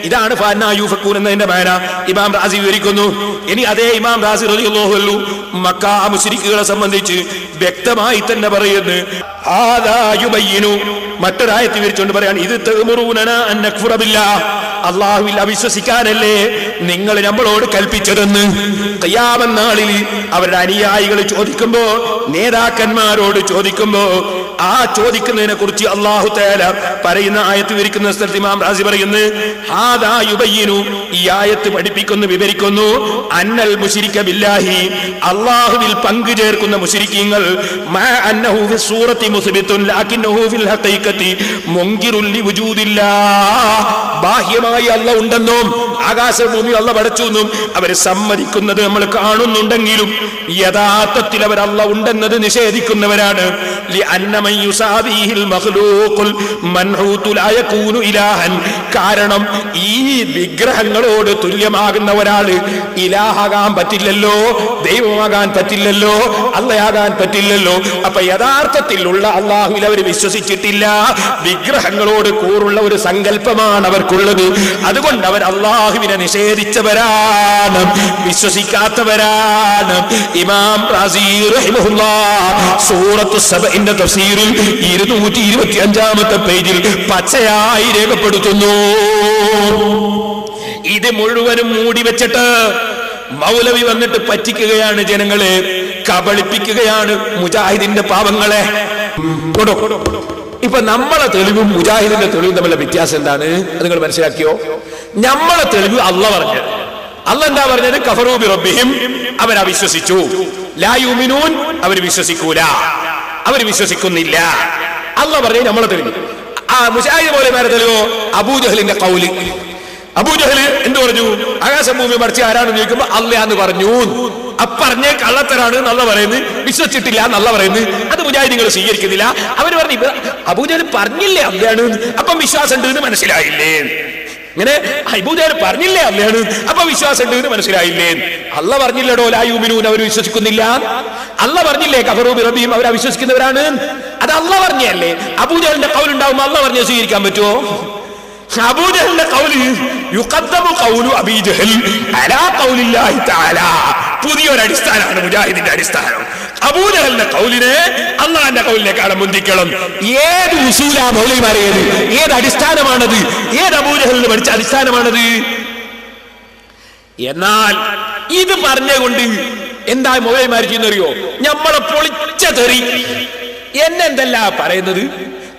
ഇതാണ് ഫഅന്നാ യുഫകൂൻ എന്നതിന്റെ മാന ഇമാം റാസി വിവരിക്കുന്നു. ഇനി അതേ ഇമാം റാസി റളിയല്ലാഹു അൻഹു മക്ക മുശ്രിക്കുകളെ സംബന്ധിച്ച് വ്യക്തമായി തന്നെ പറയുന്നു ഹാദാ യുബയ്യിനു. മറ്റൊരായത്ത് വിവരിച്ചുകൊണ്ട് പറയാണ് ഇത് തഅ്മുറൂനനാ അൻ നക്ഫുറ ബില്ലാഹ്, അല്ലാഹുവിൽ അവിശ്വസിക്കാനല്ലേ നിങ്ങൾ നമ്മളോട് കൽപ്പിച്ചതെന്ന്. ഖിയാമത്ത് നാളിൽ അവരുടെ അനുയായികൾ ചോദിക്കുമ്പോ, നേതാക്കന്മാരോട് ചോദിക്കുമ്പോ, ആ ചോദിക്കുന്നതിനെ കുറിച്ച് അല്ലാഹു തആല പറയുന്ന ആയത്ത് വിവരിക്കുന്ന സ്ഥലത്ത് ഇമാം റാസി പറയുന്നു ഹാദാ യുബയ്യിനു, ഈ ആയത്ത് പഠിപ്പിക്കുന്നു, വിവരിക്കുന്നു അന്നൽ മുശ്രിക ബില്ലാഹി, അല്ലാഹുവിൽ പങ്കു ചേർക്കുന്ന മുശ്രിക്കീങ്ങൾ മാ അന്നഹു ഫി സൂറത്തി മുസ്ബിതുൻ ലകിന്നഹു ഫിൽ ഹഖീഖത്തി മുൻകിറുൻ ലിവുജൂദില്ലാഹ്, ബാഹ്യമായി അല്ലാഹു ഉണ്ടെന്നും ആകാശഭൂമി അല്ലാഹു പടച്ചു എന്നും അവർ സമ്മതിക്കുന്നത് നമ്മൾ കാണുന്നുണ്ടെങ്കിലും യഥാർത്ഥത്തിൽ അവർ അല്ലാഹു ഉണ്ടെന്നത് നിഷേധിക്കുന്നവരാണ്. ലിഅന്നമൻ യുസാബിഹിൽ മഖ്ലൂഖുൽ മൻഹൂതു ലാ യകൂനു ഇലാഹൻ, കാരണം ഈ വിഗ്രഹങ്ങളോട് തുല്യമാകുന്ന ഒരാള് ഇലാഹാകാൻ പറ്റില്ലല്ലോ, ദൈവമാകാൻ പറ്റില്ലല്ലോ, അള്ളയാകാൻ പറ്റില്ലല്ലോ. അപ്പൊ യഥാർത്ഥത്തിലുള്ള അള്ളാഹുവിൽ അവർ വിശ്വസിച്ചിട്ടില്ല, വിഗ്രഹങ്ങളോട് കൂറുള്ള ഒരു സങ്കല്പമാണ് അവർക്കുള്ളത്. അതുകൊണ്ട് അവർ അള്ളാഹുവിനെ നിഷേധിച്ചവരാണ്, വിശ്വസിക്കാത്തവരാണ്. ഇമാം റാസി റഹിമഹുല്ലാഹ് സൂറത്തു സബഇന്റെ തഫ്സീറിൽ 225-ാമത്തെ പേജിൽ പച്ചയായി രേഖപ്പെടുത്തുന്നു. ഇത് മുഴുവനും മൂടി വെച്ചിട്ട് മൗലവി വന്നിട്ട് പറ്റിക്കുകയാണ്, ജനങ്ങളെ കബളിപ്പിക്കുകയാണ്, മുജാഹിദിന്റെ പാവങ്ങളെ. ഇപ്പൊ നമ്മളെ തെളിവും മുജാഹിദിന്റെ തെളിവും തമ്മിലുള്ള വ്യത്യാസം എന്താണ് അത് നിങ്ങൾ മനസ്സിലാക്കിയോ? നമ്മളെ തെളിവ് അല്ലാഹ് പറഞ്ഞത്. അല്ലാഹ് എന്താ പറഞ്ഞത്? കഫറൂ ബി റബ്ബിഹിം, അവർ അവിശ്വസിച്ചു. ലാ യുമിനൂൻ, അവർ വിശ്വസിക്കൂല, അവർ വിശ്വസിക്കുന്നില്ല. അല്ലാഹ് പറഞ്ഞത് നമ്മളെ തെളിവ്. ആ മുജാഹിദ് മൗലവിമാരെ തെളിവോ? അബൂജഹലിന്റെ ഖൗല്. അബൂജഹൽ എന്ത് പറഞ്ഞു? ആകാശം ഭൂമി മറിച്ച് ആരാണെന്ന് ചോദിക്കുമ്പോ അല്ലാഹ് പറഞ്ഞു. അപ്പറഞ്ഞ കള്ളത്തരാണ് നല്ല പറയുന്നത്, വിശ്വസിച്ചിട്ടില്ല എന്നല്ല പറയുന്നത്. അത് മുജാഹിദുകൾ സ്വീകരിക്കുന്നില്ല. അവർ പറഞ്ഞു അബൂജഹൽ പറഞ്ഞില്ലേ അല്ലാഹ്, അപ്പം വിശ്വാസം ഉണ്ട് എന്ന് മനസ്സിലായില്ലേ? ഇങ്ങനെ അബൂജഹൽ പറഞ്ഞില്ലേ അല്ലാഹ്, അപ്പൊ വിശ്വാസം ഉണ്ട് എന്ന് മനസ്സിലായില്ലേ? അല്ലാഹ് പറഞ്ഞില്ലടോ ലാ യുമിനൂൻ, അവർ വിശ്വസിക്കുന്നില്ല. അല്ലാഹ് പറഞ്ഞില്ലേ കഫറൂ ബി റബ്ബിഹിം, അവർ അവിശ്വസിക്കുന്നവരാണ്. അത് അല്ലാഹ് പറഞ്ഞല്ലേ. അബൂജഹലിന്റെ ഖൗൽ ഉണ്ടാവുമ്പോൾ അല്ലാഹ് പറഞ്ഞ സ്വീകരിക്കാൻ പറ്റുമോ? അബൂജഹലിന്റെ ഖൗല് യുഖദ്ദമു ഖൗലു അബീ ജഹൽ അലാ ഖൗലില്ലാഹി തആല. പുതിയൊരു അടിസ്ഥാനമാണ് മുജാഹിദിന്റെ അടിസ്ഥാനം. അബൂജഹലിന്റെ ഖൗലിനെ അല്ലാഹുവിന്റെ ഖൗലിനേക്കാളും മുന്തിക്കണം. ഏത് ഉസൂലാ മൗലവിമാരെ, ഏത് അടിസ്ഥാനമാണത്? ഏത് അബൂജഹലിന് പഠിച്ച അടിസ്ഥാനമാണത്? എന്നാൽ ഇത് പറഞ്ഞുകൊണ്ട് എന്താ മൗലവിമാർ ചെയ്യുന്നറിയോ? നമ്മളെ പൊളിച്ച തെറി എന്നെന്തല്ല പറയുന്നത്,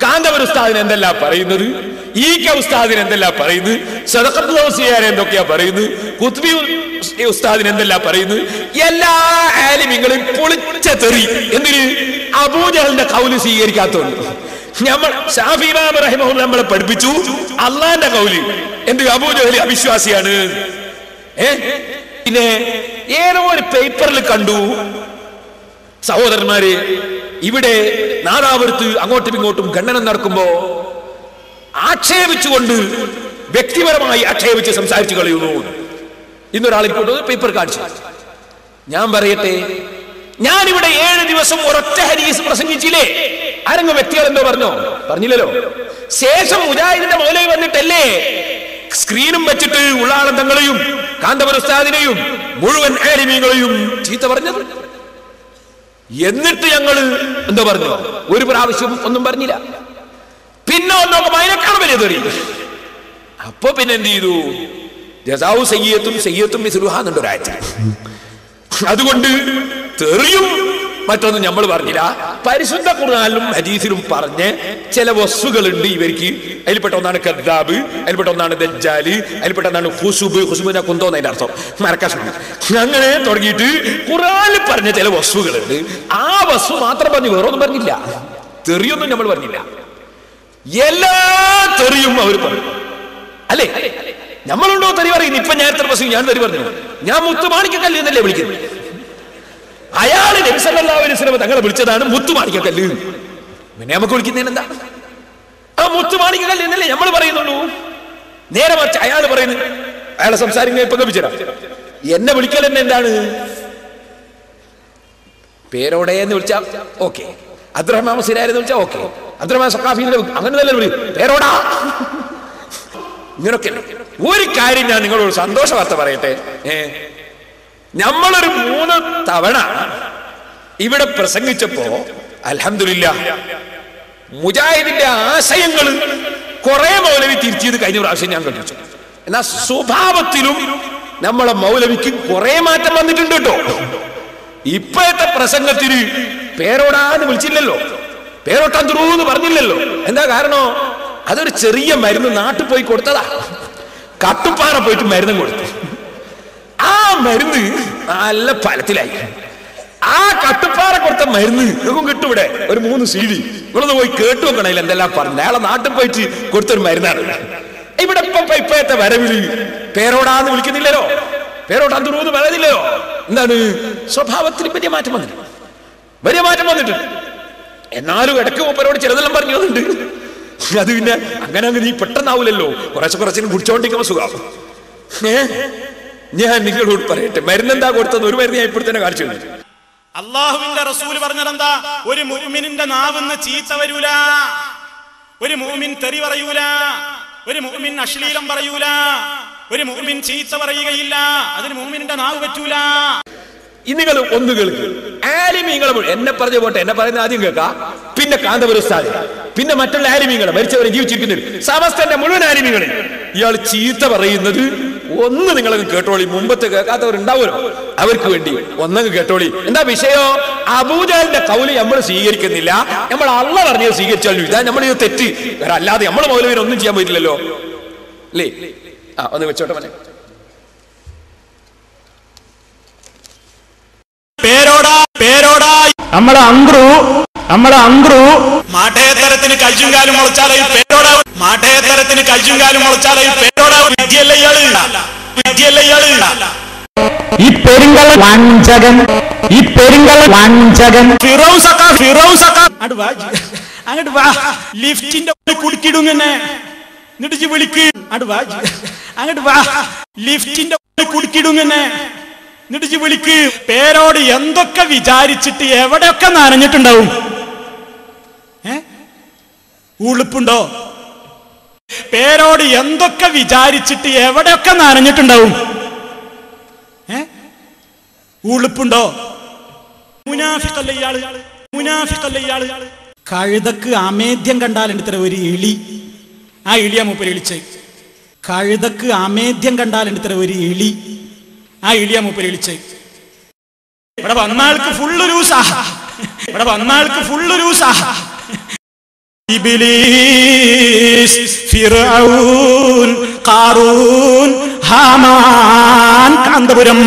കാന്തപുര ഉസ്താദിന് എന്തല്ല പറയുന്നത്, ഈക്ക ഉസ്താദിന് എന്തല്ല പറയുന്നത്, സദഖത്തുൽ ഔസിയാരെ എന്തൊക്കെയാ പറയുന്നത്, ഖുത്ബി ഉസ്താദിന് എന്തല്ല പറയുന്നത്, എല്ലാ ആലിമീങ്ങളും പൊളിച്ച തെറി. എന്തിന്? അബൂജഹലിന്റെ ഖൗല് സ്വീകരിക്കാത്തതുകൊണ്ട്. നമ്മൾ ശാഫി ഇമാം റഹിമഹുല്ലാഹ് നമ്മളെ പഠിപ്പിച്ചു അള്ളാന്റെ ഖൗല് എന്ത്? അബൂജഹൽ അവിശ്വാസിയാണ്. പിന്നെ ഏതോ ഒരു പേപ്പറിൽ കണ്ടു, സഹോദരന്മാരെ, ഇവിടെ നാദാപുരത്ത് അങ്ങോട്ടും ഇങ്ങോട്ടും ഖണ്ഡനം നടക്കുമ്പോ ആക്ഷേപിച്ചുകൊണ്ട് വ്യക്തിപരമായി ആക്ഷേപിച്ച് സംസാരിച്ചു കളയുന്നു. ഇന്നൊരാളിൽ കൊണ്ട് പേപ്പർ കാണിച്ചു. ഞാൻ പറയട്ടെ, ഞാനിവിടെ 7 ദിവസം ഒരൊറ്റ ഹദീസ് പ്രസംഗിച്ചില്ലേ? ആരെങ്കിലും വ്യക്തികൾ എന്തോ പറഞ്ഞോ? പറഞ്ഞില്ലല്ലോ. ശേഷം മുജാഹിദിന്റെ മൗലവി വന്നിട്ടല്ലേ സ്ക്രീനും വെച്ചിട്ട് ഉള്ളാളം തങ്ങളെയും കാന്തപുര ഉസ്താദിനെയും മുഴുവൻ ആലിമീങ്ങളെയും ചീത്ത പറഞ്ഞത്. എന്നിട്ട് ഞങ്ങള് എന്തോ പറഞ്ഞു? ഒരു പ്രാവശ്യം ഒന്നും പറഞ്ഞില്ല. പിന്നെ ഒന്നോക്കം അതിനേക്കാൾ വലിയ തെറി. അപ്പൊ പിന്നെ എന്ത് ചെയ്തു? ജസാഉ സയ്യിഅത്തും സയ്യിഅത്തും മിസ്ലുഹാ എന്നുണ്ട് ഒരാഴ്ച. അതുകൊണ്ട് തെറിയും മറ്റൊന്നും നമ്മൾ പറഞ്ഞില്ല. പരിശുദ്ധ ഖുർആനിലും ഹദീസിലും പറഞ്ഞ ചില വസ്തുക്കളുണ്ട് ഇവർക്ക്. അതിൽപ്പെട്ട ഒന്നാണ് കദ്ദാബ്, അതിൽപ്പെട്ട ഒന്നാണ് ദജ്ജാല്, അതിൽപ്പെട്ട ഒന്നാണ് ഹുസുബ്. ഹുസുബിനെ കൊന്തോന്നതിന്റെ അർത്ഥം മരക്കഷ്ണം. അങ്ങനെ തുടങ്ങിയിട്ട് ഖുർആനിൽ പറഞ്ഞ ചില വസ്തുക്കളുണ്ട്. ആ വസ്തു മാത്രം പറഞ്ഞു, വേറൊന്നും പറഞ്ഞില്ല. തെറിയൊന്നും നമ്മൾ പറഞ്ഞില്ല. എല്ലാ തെറിയും അവർ പറഞ്ഞു. അല്ലേ? നമ്മളുണ്ടോ തെറി പറയുന്നു? ഇപ്പൊ ഞാൻ എത്ര പ്രശ്നം ഞാൻ തെറി പറഞ്ഞു? ഞാൻ മുത്തുമാണിക്കക്കല്ല് എന്നല്ലേ വിളിക്കുന്നത്? അയാള് നബി സല്ലല്ലാഹു അലൈഹി വസല്ലം തങ്ങളെ വിളിച്ചതാണ് മുത്തുമാണിക്കക്കല്ല്. പിന്നെ നമുക്ക് വിളിക്കുന്നതിന് എന്താ? ആ മുത്തുമാണിക്കക്കല്ല് എന്നല്ലേ നമ്മൾ പറയുന്നുള്ളൂ. നേരെ മറിച്ച് അയാൾ പറയുന്നു, അയാളെ സംസാരിക്കുന്ന ഇപ്പൊ കവിച്ചരാ, എന്നെ വിളിക്കൽ തന്നെ എന്താണ്? പേരോടെ എന്ന് വിളിച്ചാ ഓക്കെ, അബ്ദുറഹ്മാൻ മുസ്ലിയാരെന്ന് വിളിച്ചാ ഓക്കെ, അബ്ദുറഹ്മാൻ സഖാഫി അങ്ങനെ തന്നെ വിളിക്കും, പേരോടാ. ഇങ്ങനൊക്കെ ഒരു കാര്യം ഞാൻ നിങ്ങളോട് സന്തോഷ വാർത്ത പറയട്ടെ. നമ്മളൊരു 3 തവണ ഇവിടെ പ്രസംഗിച്ചപ്പോ അൽഹംദുലില്ലാഹ് മുജാഹിദിന്റെ ആശയങ്ങൾ കുറെ മൗലവി തിരിച്ചത് കഴിഞ്ഞ പ്രാവശ്യം ഞാൻ കണ്ടിച്ചു. എന്നാൽ സ്വഭാവത്തിലും നമ്മളെ മൗലവിക്ക് കുറെ മാറ്റം വന്നിട്ടുണ്ട് കേട്ടോ. ഇപ്പോഴത്തെ പ്രസംഗത്തിന് പേരോടാന്ന് വിളിച്ചില്ലല്ലോ, പേരോട്ടാൻ തുറൂന്ന് പറഞ്ഞില്ലല്ലോ. എന്താ കാരണം? അതൊരു ചെറിയ മരുന്ന് നാട്ടിൽ പോയി കൊടുത്തതാ. കട്ടുപ്പാറ പോയിട്ട് മരുന്നും കൊടുത്തു. ആ മരുന്ന് നല്ല ഫലത്തിലായി. ആ കട്ടുപ്പാറ കൊടുത്ത മരുന്ന് നിങ്ങൾക്കും കിട്ടും. ഇവിടെ ഒരു 3 CD നിങ്ങളൊന്ന് പോയി കേട്ടു നോക്കണേ എന്തെല്ലാം പറഞ്ഞു. അയാളെ നാട്ടിൽ പോയിട്ട് കൊടുത്തൊരു മരുന്നാണ്. ഇവിടെ ഇപ്പോഴത്തെ വരവില് പേരോടാന്ന് വിളിക്കുന്നില്ലല്ലോ, പേരോട്ടാൻ തുറൂന്ന് പറയുന്നില്ലല്ലോ. എന്താണ്? സ്വഭാവത്തിൽ വലിയ മാറ്റം വന്നിട്ടുണ്ട്, വലിയ മാറ്റം വന്നിട്ടുണ്ട്. എന്നാലും ഇടയ്ക്ക് മൂപ്പരോട് ചിലതെല്ലാം പറഞ്ഞു വന്നിട്ടുണ്ട്. അത് പിന്നെ അങ്ങനെ നീ പെട്ടെന്നാവൂലല്ലോ, കുറച്ചിനും കുടിച്ചോണ്ടിരിക്കുമ്പോ സുഖം. ഞാൻ നിങ്ങളോട് പറയട്ടെ, മരുന്നെന്താ കൊടുത്തത്? ഒരു മരുന്ന് ഞാൻ ഇപ്പോൾ തന്നെ കാണിച്ചു തന്നു. അള്ളാഹുവിന്റെ റസൂൽ പറഞ്ഞതെന്താ? ഒരു മുഅ്മിനിന്റെ നാവിന്ന് ചീത്ത വരൂല, ഒരു മുഅ്മിൻ തെറി പറയൂല, ഒരു മുഅ്മിൻ അശ്ലീലം പറയൂല, ഒരു മുഅ്മിൻ ചീത്ത പറയുകയില്ല. അതിന് മുഅ്മിനിന്റെ നാവ് പറ്റൂല. നിങ്ങൾ ഒന്ന് കേൾക്ക്. ആലിമീങ്ങളെ എന്നെ പറഞ്ഞു പോട്ടെ, എന്നെ പറയുന്ന ആദ്യം കേൾക്കാ, പിന്നെ കാന്തപുര ഉസ്താദ്, പിന്നെ മറ്റുള്ള ആലിമീങ്ങളെ മരിച്ചവരെ ജീവിച്ചിരിക്കുന്നവർ, സമസ്തന്റെ മുഴുവൻ ആലിമീങ്ങളെ ഇയാൾ ചീത്ത പറയുന്നത് ഒന്ന് നിങ്ങളൊക്കെ കേട്ടോളി. മുമ്പത്തെ കേൾക്കാത്തവരുണ്ടാവുമല്ലോ, അവർക്ക് വേണ്ടി ഒന്നങ്ങ് കേട്ടോളി. എന്താ വിഷയം? അബൂജഹലിന്റെ കൗല് നമ്മൾ സ്വീകരിക്കുന്നില്ല, നമ്മൾ അള്ളാഹ് പറഞ്ഞത് സ്വീകരിച്ചാലും ഇതാ നമ്മൾ ഇത് തെറ്റ്. വേറെ അല്ലാതെ നമ്മൾ മൗലവിനെ ഒന്നും ചെയ്യാൻ പറ്റില്ലല്ലോ അല്ലേ? ഒന്ന് വെച്ചോട്ടെ മനെ. നമ്മളെ അങ്ക്രു മാഠേത്തരത്തിന് കജ്ജും കാലും മുളച്ചാലേ പേരോടാ. മാഠേത്തരത്തിന് കജ്ജും കാലും മുളച്ചാലേ പേരോടാ. വിദ്യയല്ല ഇയാള്, വിദ്യയല്ല ഇയാള്. ഈ പെരിങ്കൾ വഞ്ചകൻ, ഈ പെരിങ്കൾ വഞ്ചകൻ. അങ്ങോട്ട് വാ, ലിഫ്റ്റിന്റെ കുടുക്കിടും എന്നെ. എന്നിട്ട് വിളിക്ക്. അങ്ങോട്ട് വാ, ലിഫ്റ്റിന്റെ കുടുക്കിടും എന്നെ. എന്നിട്ട് വിളിക്ക്. പേരോട് എന്തൊക്കെ വിചാരിച്ചിട്ട് എവിടെയൊക്കെ നനഞ്ഞിട്ടുണ്ടാവും. ഉളുപ്പുണ്ടോ? പേരോട് എന്തൊക്കെ വിചാരിച്ചിട്ട് എവിടെയൊക്കെ നനഞ്ഞിട്ടുണ്ടാവും. ഉളുപ്പുണ്ടോ? മുനാഫിഖല്ലേ ഇയാള്, മുനാഫിഖല്ലേ ഇയാള്. കഴുതക്ക് അമേദ്യം കണ്ടാലുണ്ട് ഇത്ര ഒരു ഇളി. ആ ഇളിയാ മൂപ്പര് വിളിച്ച്. കഴുതക്ക് അമേദ്യം കണ്ടാലുണ്ട് ഇത്ര ഒരു ഇളി. ആ ഇളിയാ മൂപ്പര് വിളിച്ച്. ഇവിടെ വന്നാൾക്ക് ഫുള്ള് ലൂസാ, ഇവിടെ വന്നാൾക്ക് ഫുള്ള് ലൂസാ. Iblis, Firaun, Qarun, Haman, Kanthapuram.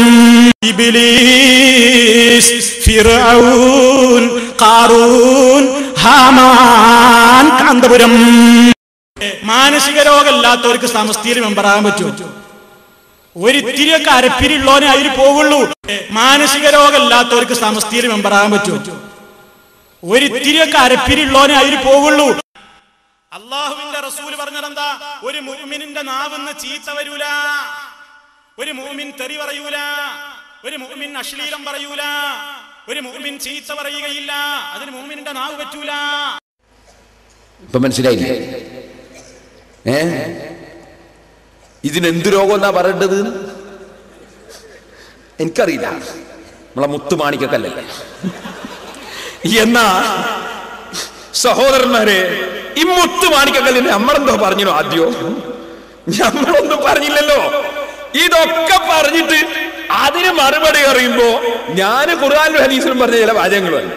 Iblis, Firaun, Qarun, Haman, Kanthapuram. മാനസിക രോഗമില്ലാത്തവർക്ക് സമസ്തയിൽ മെമ്പറാകാൻ പറ്റുമോ? ഒരിത്തിരിയൊക്കെ അരപ്പിരിയുള്ളവനെ അതിൽ പോവുള്ളൂ. മാനസിക രോഗമില്ലാത്തവർക്ക് സമസ്തയിൽ മെമ്പറാകാൻ പറ്റുമോ? ഒരിത്തിരിയൊക്കെ അരപ്പിരിയുള്ളവനെ അതിൽ പോവുള്ളൂ. അള്ളാഹുവിന്റെ റസൂൽ പറഞ്ഞതെന്താ? ഒരു മുഅ്മിനിന്റെ നാവിന്ന് ചീത്ത വരൂല, ഒരു മുഅ്മിൻ തെറി പറയൂല, ഒരു മുഅ്മിൻ അശ്ലീലം പറയൂല, ഒരു മുഅ്മിൻ ചീത്ത പറയുകയില്ല. അതിന് മുഅ്മിനിന്റെ നാവ് പറ്റൂല. ഇപ്പൊ മനസ്സിലായില്ലേ? ഇതിനെന്ത് രോഗം എന്നാ പറയേണ്ടത് എനിക്കറിയില്ല. നമ്മളെ മുത്തുമാണിക്കല്ലേ. എന്നാ സഹോദരന്മാരെ, ഈ മുത്തുമാണിക്കല്ലിന് നമ്മളെന്തോ പറഞ്ഞോ? ആദ്യോ നമ്മളൊന്നും പറഞ്ഞില്ലല്ലോ. ഇതൊക്കെ പറഞ്ഞിട്ട് അതിന് മറുപടി അറിയുമ്പോ ഞാൻ ഖുർആനിലും ഹദീസിലും പറഞ്ഞ ചില വാചകങ്ങളാണ്.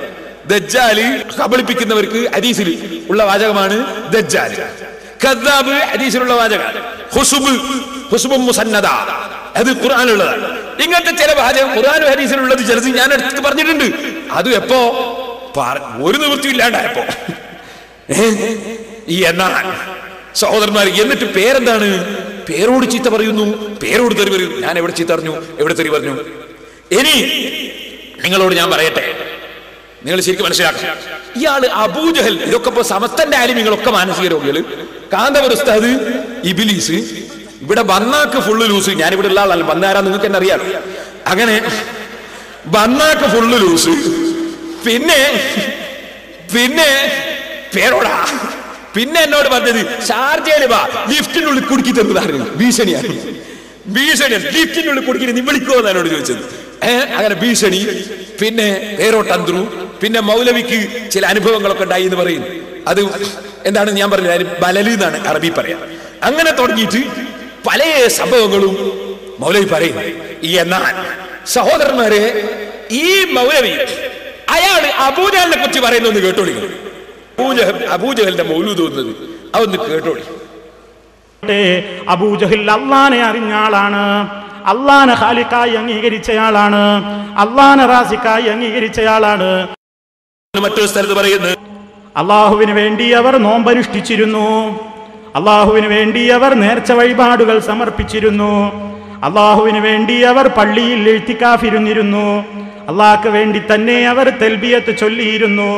ദജ്ജാല് കബളിപ്പിക്കുന്നവർക്ക് ഹദീസിൽ ഉള്ള വാചകമാണ് ദജ്ജാൽ. കദ്ദാബ് ഹദീസിലുള്ള വാചകമാണ്. ഖുസ്ബും മുസന്നദ അത് ഖുർആനിലുള്ളതാണ്. ഇങ്ങനത്തെ ചില വാചകം ഖുർആനും ഹദീസിലുള്ളത് ചിലത് ഞാൻ എടുത്ത് പറഞ്ഞിട്ടുണ്ട്. അത് എപ്പോ ഒരു നിവൃത്തി ഇല്ലാണ്ടായപ്പോ. ഈ എന്നാൽ സഹോദരന്മാർ, എന്നിട്ട് പേരെന്താണ്? പേരോട് ചീത്ത പറയുന്നു, പേരോട് തെറി പറയുന്നു. ഞാൻ എവിടെ ചീത്ത പറഞ്ഞു, എവിടെ തെറി പറഞ്ഞു? ഇനി നിങ്ങളോട് ഞാൻ പറയട്ടെ, നിങ്ങൾ ശരിക്കും മനസ്സിലാക്കണം. ഇയാള് അബൂജഹൽ, ഇതൊക്കെ ഇപ്പൊ സമസ്തന്റെ ആലിമീങ്ങളൊക്കെ മാനസിക രോഗികള്. കാന്തപുര ഉസ്താദ് ഇബ്ലീസ്, ഇവിടെ ബന്നാക്ക് ഫുള്ള് ലൂസ്. ഞാനിവിടെ ഉള്ള ആളല്ല, ബന്നാരാ നിങ്ങൾക്ക് എന്നെ അറിയാം. അങ്ങനെ ബന്നാക്ക് ഫുള്ള് ലൂസ്. പിന്നെ പേരോടാ. പിന്നെ എന്നോട് പറഞ്ഞത് ഷാർജയില് വാ, ലിഫ്റ്റിനുള്ളിൽ കുടുക്കി തരുന്നതാണ്. ഭീഷണിയാണ്. ലിഫ്റ്റിനുള്ളിൽ കുടുക്കി നീ വിളിക്കുമോ എന്നോട് ചോദിച്ചത്. അങ്ങനെ ഭീഷണി. പിന്നെ പേരോട്ടന്ത്രു. പിന്നെ മൗലവിക്ക് ചില അനുഭവങ്ങളൊക്കെ ഉണ്ടായി എന്ന് പറയും. അത് എന്താണെന്ന് ഞാൻ പറഞ്ഞത്, ബലല് എന്നാണ് അറബി പറയാം. അങ്ങനെ തുടങ്ങിയിട്ട് പല സംഭവങ്ങളും മൗലവി പറയും. എന്നാൽ സഹോദരന്മാരെ, ഈ മൗലവി അയാള് അബൂജഹലിനെ കുറിച്ച് പറയുന്നൊന്ന് കേട്ടോളി. അബൂജഹലിന്റെ മൗലൂദ് വന്നത് അതൊന്ന് കേട്ടോളി. അബൂജഹൽ അള്ളാനെ അറിഞ്ഞ ആളാണ്, അള്ളാനെ ഖാലിഖായി അംഗീകരിച്ചയാളാണ്, അള്ളാനെ റാസിഖായി അംഗീകരിച്ചയാളാണ്. മറ്റൊരു സ്ഥലത്ത് പറയുന്നത്, അള്ളാഹുവിന് വേണ്ടി അവർ നോമ്പനുഷ്ഠിച്ചിരുന്നു, അള്ളാഹുവിന് വേണ്ടി അവർ നേർച്ച വഴിപാടുകൾ സമർപ്പിച്ചിരുന്നു, അള്ളാഹുവിന് വേണ്ടി അവർ പള്ളിയിൽ ഇഴ്തികാഫിരുന്നിരുന്നു, അള്ളാഹ്ക്ക് വേണ്ടി തന്നെ അവർ തൽബിയത്ത് ചൊല്ലിയിരുന്നു,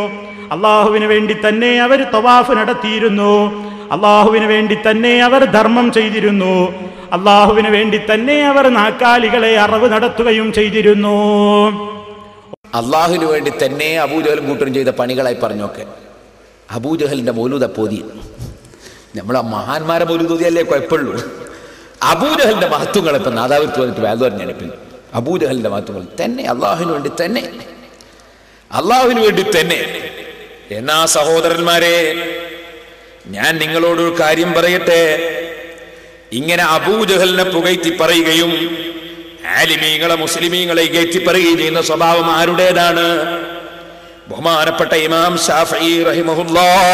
അള്ളാഹുവിന് വേണ്ടി തന്നെ അവർ തവാഫ് നടത്തിയിരുന്നു, അള്ളാഹുവിന് വേണ്ടി തന്നെ അവർ ധർമ്മം ചെയ്തിരുന്നു, അള്ളാഹുവിന് വേണ്ടി തന്നെ അവർ നാക്കാലികളെ അറവ് നടത്തുകയും ചെയ്തിരുന്നു. അള്ളാഹുവിന് വേണ്ടി തന്നെ അബൂജഹലും കൂട്ടരും ചെയ്ത പണികളായി പറഞ്ഞൊക്കെ അബൂജഹലിന്റെ മൗലൂദ പോതി. നമ്മളെ മഹാന്മാരെ മൗലൂദോതിയല്ലേ കുഴപ്പമുള്ളൂ. അബൂജഹലിന്റെ മഹത്വങ്ങൾ ഇപ്പം നാദാവിത്ത് വന്നിട്ട് വേദ പറഞ്ഞാണിപ്പം. അബൂജഹലിന്റെ മഹത്വങ്ങൾ തന്നെ അള്ളാഹുവിന് വേണ്ടി തന്നെ, അള്ളാഹുവിന് വേണ്ടി തന്നെ. എന്നാ സഹോദരന്മാരെ, ഞാൻ നിങ്ങളോടൊരു കാര്യം പറയട്ടെ. ഇങ്ങനെ അബൂജഹലിനെ പുകഴ്ത്തി പറയുകയും ആലിമീങ്ങളെ മുസ്ലിമീങ്ങളെ ഇകഴ്ത്തി പറയുകയും ചെയ്യുന്ന സ്വഭാവം ആരുടേതാണ്? ബഹുമാനപ്പെട്ട ഇമാം ശാഫഈ റഹിമഹുല്ലാഹ്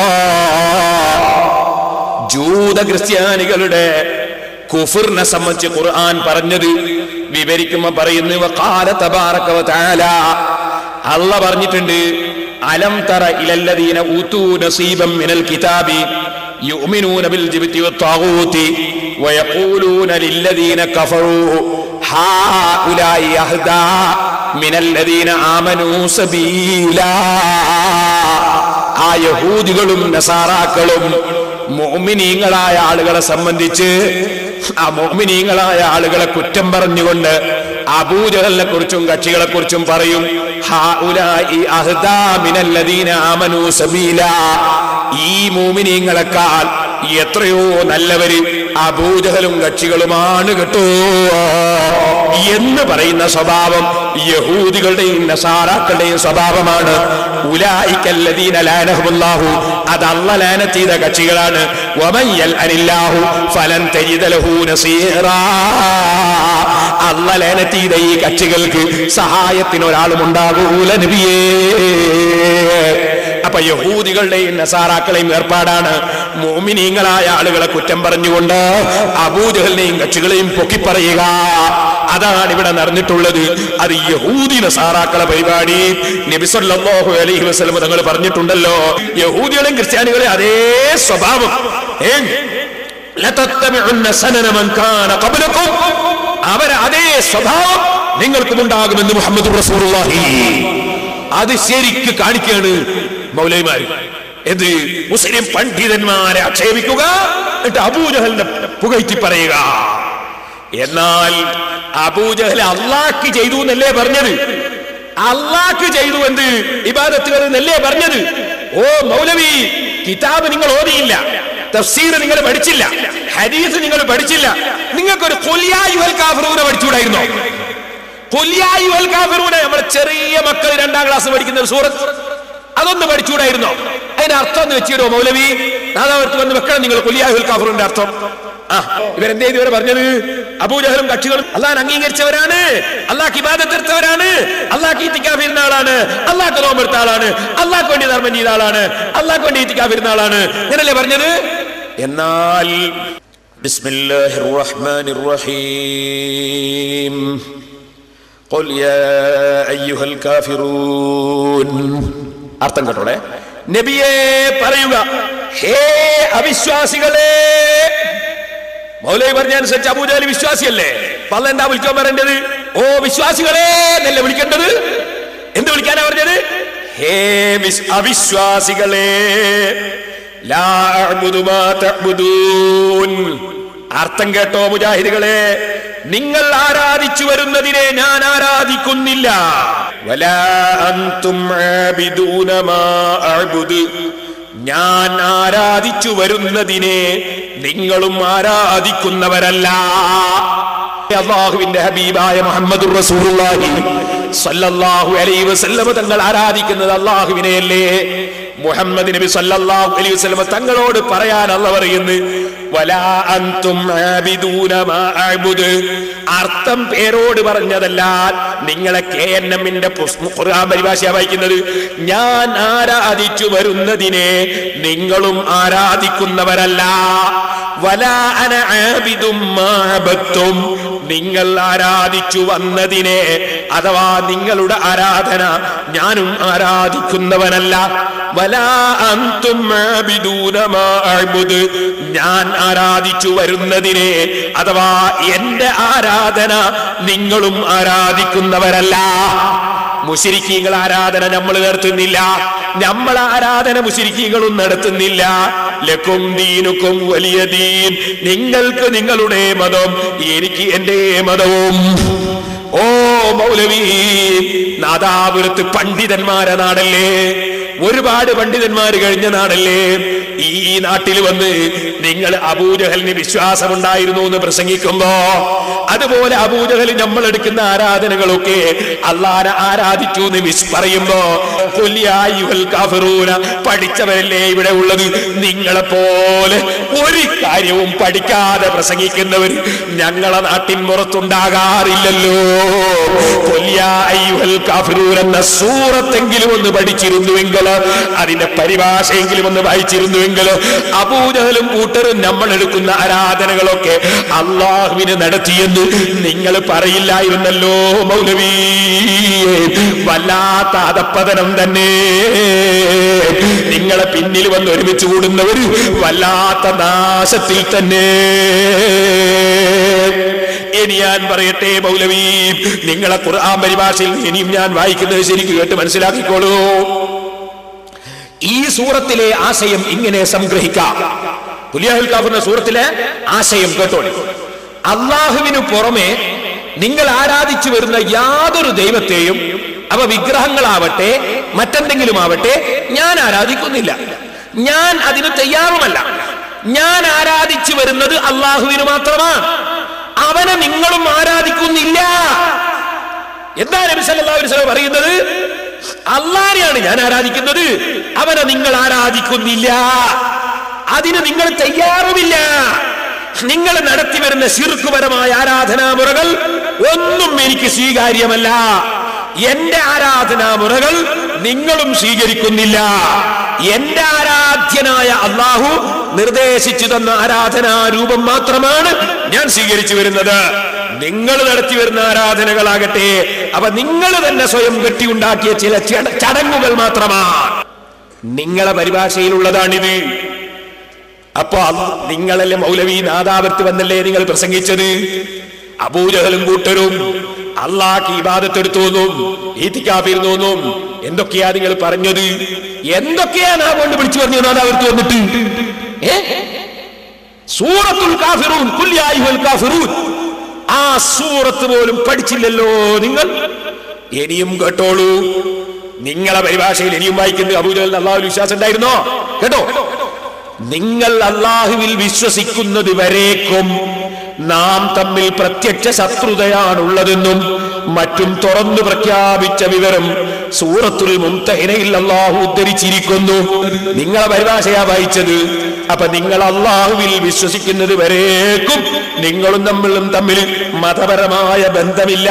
ജൂത ക്രിസ്ത്യാനികളുടെ കുഫറിനെ സംബന്ധിച്ച് ഖുർആൻ പറഞ്ഞത് വിവരിക്കുമ്പോൾ പറയുന്നു, വഖാല തബാറക വതആല, അല്ലാഹ് പറഞ്ഞിട്ടുണ്ട്, അലം തറ ഇലല്ലദീന ഊതൂ നസീബൻ മിനൽ കിതാബി യുഅ്മിനൂന ബിൽ ജിബ്തി വത്താഗൂതി വയഖൂലൂന ലില്ലദീന കഫറൂ ഹാഉലായി അഹ്ദാ മിനല്ലദീന ആമനൂ സബീലാ. ആ യഹൂദികളും നസാറാക്കളും മുഅ്മിനീങ്ങളായ ആളുകളെ സംബന്ധിച്ച് ആ മുഅ്മിനീങ്ങളായ ആളുകളെ കുറ്റം പറഞ്ഞുകൊണ്ട് അബൂജഹലിനെ കുറിച്ചും കക്ഷികളെ കുറിച്ചും പറയും, ഹാഉലായി അഹ്ദാ മിനല്ലദീന ആമനൂ സബീലാ. ഈ മുഅ്മിനീങ്ങളെക്കാൾ എത്രയോ നല്ലവര് അബൂജഹലും കക്ഷികളുമാണ് കേട്ടോ എന്ന് പറയുന്ന സ്വഭാവം യഹൂദികളുടെയും നസാറാക്കളുടെയും സ്വഭാവമാണ്. ഉലൈകല്ലദീന ലഅനഹുല്ലാഹു, അത് അല്ലാഹ് ലഅനത്ത് ചെയ്ത കക്ഷികളാണ്. വമൻ യൽഅനില്ലാഹു ഫലൻ തജിദ ലഹു നസീറാ. അല്ലാഹ് ലഅനത്ത് ചെയ്ത ഈ കക്ഷികൾക്ക് സഹായത്തിന് ഒരാളും ഉണ്ടാകൂല നബിയേ. അപ്പൊ യഹൂദികളുടെയും നസാറാക്കളെയും ഏർപ്പാടാണ് മുഅ്മിനീങ്ങളായ ആളുകളെ കുറ്റം പറഞ്ഞുകൊണ്ട് അബൂജഹലിനെയും കക്ഷികളെയും പൊക്കിപ്പറയുക. അതാണ് ഇവിടെ നടന്നിട്ടുള്ളത്. അത് യഹൂദി നസാറാക്കളെ പരിപാടി. നബി സല്ലല്ലാഹു അലൈഹി വസല്ലം തങ്ങൾ പറഞ്ഞിട്ടുണ്ടല്ലോ, യഹൂദികളെയും ക്രിസ്ത്യാനികളെ അതേ സ്വഭാവം ലതത്തബിഉന്ന സനന മൻ കാന ഖബ്ലകും, അവരെ അതേ സ്വഭാവം നിങ്ങൾക്കും ഉണ്ടാകുമെന്ന് മുഹമ്മദ് റസൂലുള്ളാഹി. അത് ശരിക്ക് കാണിക്കുകയാണ് മൗലവിമാര്. എന്ത്? മുസ്ലിം പണ്ഡിതന്മാരെ ആക്ഷേപിക്കുക, എന്നിട്ട് അബൂജഹലിനെ പുകഴ്ത്തി പറയുക. എന്നാൽ അബൂജഹൽ അള്ളാഹ്ക്ക് ചെയ്തു എന്നല്ലേ പറഞ്ഞത്? അള്ളാഹ്ക്ക് ചെയ്തു എന്ത് ഇബാദത്തുകൾ എന്നല്ലേ പറഞ്ഞത്? ഓ മൗലവി, കിതാബ് നിങ്ങൾ ഓതിയില്ല, തഫ്സീർ നിങ്ങൾ പഠിച്ചില്ല, ഹദീസ് നിങ്ങൾ പഠിച്ചില്ല, നിങ്ങൾക്കൊരു ഖുൽ യാ അയ്യുഹൽ കാഫിറൂന പഠിച്ചുകൂടായിരുന്നോ? ഖുൽ യാ അയ്യുഹൽ കാഫിറൂന, നമ്മുടെ ചെറിയ മക്കൾ 2ാം ക്ലാസ് പഠിക്കുന്ന ഒരു സൂറത്ത്, അതൊന്ന് പഠിച്ചുകൂടായിരുന്നോ? അതിന്റെ അർത്ഥം എന്ന് വെച്ചിടോ മൗലവി? നാദാവർക്ക് വന്ന് വെക്കണം നിങ്ങൾ ഖുൽ യാ അയ്യുഹൽ കാഫിറൂന്റെ അർത്ഥം. ഇവരെന്തേ ഇതുവരെ പറഞ്ഞത്? അബൂജഹലും കക്ഷികളും അള്ളാഹ് അംഗീകരിച്ചവരാണ്, അള്ളാഹ് ഇബാദത്ത് എടുത്തവരാണ്, അള്ളാഹ് ഇത്തിക്കാഫ് ഇരുന്ന ആളാണ്, അള്ളാഹ് നോമ്പ് എടുത്ത ആളാണ്, അള്ളാഹ് വേണ്ടി ധർമ്മം ചെയ്ത ആളാണ്, അള്ളാഹ് വേണ്ടി ഇത്തിക്കാഫ് ഇരുന്ന ആളാണ്, ഇങ്ങനല്ലേ പറഞ്ഞത്? എന്നാൽ ബിസ്മില്ലാഹിർ റഹ്മാനിർ റഹീം ഖുൽ യാ അയ്യുഹൽ കാഫിറൂൻ. അർത്ഥം കേട്ടോളെ. നബിയെ പറയുക, ഹേ അവിശ്വാസികളെ. മൗലവി പറഞ്ഞനുസരിച്ച് അബൂജഹൽ വിശ്വാസിയല്ലേ? അല്ലാഹ് എന്താ വിളിക്കാൻ പറയേണ്ടത്? ഓ വിശ്വാസികളെ എന്നല്ലേ വിളിക്കേണ്ടത്? എന്ത് വിളിക്കാനാ പറഞ്ഞത്? ഹേ അവിശ്വാസികളെ. ലാ അഅ്ബുദു മാ തഅ്ബുദൂൻ. അർത്ഥം കേട്ടോ മുജാഹിദുകളെ? നിങ്ങൾ ആരാധിച്ചു വരുന്നതിനെ ഞാൻ ആരാധിക്കുന്നില്ല. വലാ അൻതും ആബിദൂന മാ അഅ്ബുദു. ഞാൻ ആരാധിച്ചു വരുന്നതിനെ നിങ്ങളും ആരാധിക്കുന്നവരല്ല. അല്ലാഹുവിന്റെ ഹബീബായ മുഹമ്മദുർ റസൂലുള്ളാഹി സ്വല്ലല്ലാഹു അലൈഹി വസല്ലം തങ്ങൾ ആരാധിക്കുന്നത് അല്ലാഹുവിനെയല്ലേ? മുഹമ്മദ് നബി സല്ലല്ലാഹു അലൈഹി വസല്ലം തങ്ങളോട് പറയാൻ അല്ലാഹു പറയുന്നു, വലാ അൻതും ആബിദൂന മാ അഅ്ബുദു. അർത്ഥം പേരോട് പറഞ്ഞതല്ല. നിങ്ങളെ KNM-ന്റെ ഖുർആൻ പരിഭാഷ വായിക്കുന്നത്, ഞാൻ ആരാധിച്ചു വരുന്നതിനെ നിങ്ങളും ആരാധിക്കുന്നവരല്ല. വലാ അന ആബിദും മാ അബദ്തും. നിങ്ങൾ ആരാധിച്ചു വന്നതിനെ അഥവാ നിങ്ങളുടെ ആരാധന ഞാനും ആരാധിക്കുന്നവനല്ല. വലാ അൻതും ആബിദൂന മാ അഅ്ബുദു. ഞാൻ ആരാധിച്ചു വരുന്നതിനെ അഥവാ എന്റെ ആരാധന നിങ്ങളും ആരാധിക്കുന്നവരല്ല. മുശ്രിക്കീങ്ങൾ ആരാധന നമ്മൾ നടത്തുന്നില്ല, നമ്മൾ ആരാധന മുശ്രിക്കീങ്ങളും നടത്തുന്നില്ല. ലക്കും ദീനുക്കും വലിയ ദീൻ. നിങ്ങൾക്ക് നിങ്ങളുടെ മതം, എനിക്ക് എന്റെ മതവും. ഓ മൗലവി, നാദാപുരത്ത് പണ്ഡിതന്മാരെ നാടല്ലേ, ഒരുപാട് പണ്ഡിതന്മാര് കഴിഞ്ഞ നാടല്ലേ. ഈ നാട്ടിൽ വന്ന് നിങ്ങൾ അബൂജഹലിന് വിശ്വാസമുണ്ടായിരുന്നു എന്ന് പ്രസംഗിക്കുമ്പോ, അതുപോലെ അബൂജഹൽ നമ്മൾ എടുക്കുന്ന ആരാധനകളൊക്കെ അള്ളാഹനെ ആരാധിച്ചു എന്ന് പറയുമ്പോ, പഠിച്ചവരല്ലേ ഇവിടെ ഉള്ളത്? നിങ്ങളെപ്പോലെ ഒരു കാര്യവും പഠിക്കാതെ പ്രസംഗിക്കുന്നവർ ഞങ്ങളെ നാട്ടിൻ പുറത്തുണ്ടാകാറില്ലല്ലോ. എന്ന സൂറത്തെങ്കിലും ഒന്ന് പഠിച്ചിരുന്നുവെങ്കിൽ, അതിന്റെ പരിഭാഷയെങ്കിലും ഒന്ന് വായിച്ചിരുന്നുവെങ്കിൽ, അബൂജഹലും കൂട്ടരും നമ്മൾ എടുക്കുന്ന ആരാധനകളൊക്കെ അള്ളാഹുവിന് നടത്തിയെന്ന് നിങ്ങൾ പറയില്ലായിരുന്നല്ലോ മൗലവി. വല്ലാത്ത അധപ്പതനം തന്നെ. നിങ്ങളെ പിന്നിൽ വന്ന് ഒരുമിച്ച് കൂടുന്നവർ വല്ലാത്ത നാശത്തിൽ തന്നെ. ഇനി ഞാൻ പറയട്ടെ മൗലവി, നിങ്ങളെ ഖുർആൻ പരിഭാഷയിൽ ഇനിയും ഞാൻ വായിക്കുന്നത് ശരിക്കും കേട്ട് മനസ്സിലാക്കിക്കോളൂ. ഈ സൂറത്തിലെ ആശയം ഇങ്ങനെ സംഗ്രഹിക്കാം. ഖുൽ കാഫിർ സൂറത്തിലെ ആശയം കേട്ടോളൂ. അള്ളാഹുവിനു പുറമെ നിങ്ങൾ ആരാധിച്ചു വരുന്ന യാതൊരു ദൈവത്തെയും, അവ വിഗ്രഹങ്ങളാവട്ടെ മറ്റെന്തെങ്കിലും ആവട്ടെ, ഞാൻ ആരാധിക്കുന്നില്ല. ഞാൻ അതിന് തയ്യാറുമല്ല. ഞാൻ ആരാധിച്ചു വരുന്നത് അള്ളാഹുവിന് മാത്രമാണ്. അവനെ നിങ്ങളും ആരാധിക്കുന്നില്ല. എന്താ നബി സല്ലല്ലാഹു അലൈഹി വസല്ലം പറയുന്നത്? അള്ളാഹനെയാണ് ഞാൻ ആരാധിക്കുന്നത്, അവനെ നിങ്ങൾ ആരാധിക്കുന്നില്ല. അതിന് നിങ്ങൾ തയ്യാറുമില്ല. നിങ്ങൾ നടത്തി വരുന്ന ശിർക്കുപരമായ ആരാധനാമുറകൾ ഒന്നും എനിക്ക് സ്വീകാര്യമല്ല. എന്റെ ആരാധനാമുറകൾ നിങ്ങളും സ്വീകരിക്കുന്നില്ല. എന്റെ ആരാധ്യനായ അള്ളാഹു നിർദ്ദേശിച്ചു തന്ന ആരാധനാരൂപം മാത്രമാണ് ഞാൻ സ്വീകരിച്ചു വരുന്നത്. നിങ്ങൾ നടത്തി വരുന്ന ആരാധനകളാകട്ടെ, അവ നിങ്ങൾ തന്നെ സ്വയം കെട്ടിയുണ്ടാക്കിയ ചില ചടങ്ങുകൾ മാത്രമാണ്. നിങ്ങളെ പരിഭാഷയിലുള്ളതാണിത്. അപ്പൊ നിങ്ങളല്ലേ മൗലവി നാദാപുരത്ത് വന്നല്ലേ നിങ്ങൾ പ്രസംഗിച്ചത്? അബൂജഹലും കൂട്ടരും അള്ളാഹ്ക്ക് ഇബാദത്ത് എടുത്തോന്നും ഈത്തിക്കാഫിരുന്നോന്നും എന്തൊക്കെയാ നിങ്ങൾ പറഞ്ഞത്? എന്തൊക്കെയാ നാ കൊണ്ട് വിളിച്ചു പറഞ്ഞു നാദാപുരത്ത് വന്നിട്ട്? സൂറത്തുൽ കാഫിറൂൻ, ഖുൽ യാ അയ്യുഹൽ കാഫിറൂൻ, ആ സൂറത്ത് പോലും പഠിച്ചില്ലല്ലോ നിങ്ങൾ. ഇനിയും കേട്ടോളൂ, നിങ്ങളെ പരിഭാഷയിൽ ഇനിയും വായിക്കുന്നത് അബൂജഹലിന് അള്ളാഹുവിൽ വിശ്വാസം ഉണ്ടായിരുന്നോ? കേട്ടോ, നിങ്ങൾ അള്ളാഹുവിൽ വിശ്വസിക്കുന്നത് വരേക്കും നാം തമ്മിൽ പ്രത്യക്ഷ ശത്രുതയാണുള്ളതെന്നും മറ്റും തുറന്നു പ്രഖ്യാപിച്ച വിവരം സൂറത്തുൽ മുംതഹിനയിൽ അല്ലാഹു ഉദ്ധരിച്ചിരിക്കുന്നു. നിങ്ങളെ പരിഭാഷയാ വായിച്ചത്. അപ്പൊ നിങ്ങൾ അള്ളാഹുവിൽ വിശ്വസിക്കുന്നത് വരേക്കും നിങ്ങളും തമ്മിൽ മതപരമായ ബന്ധമില്ല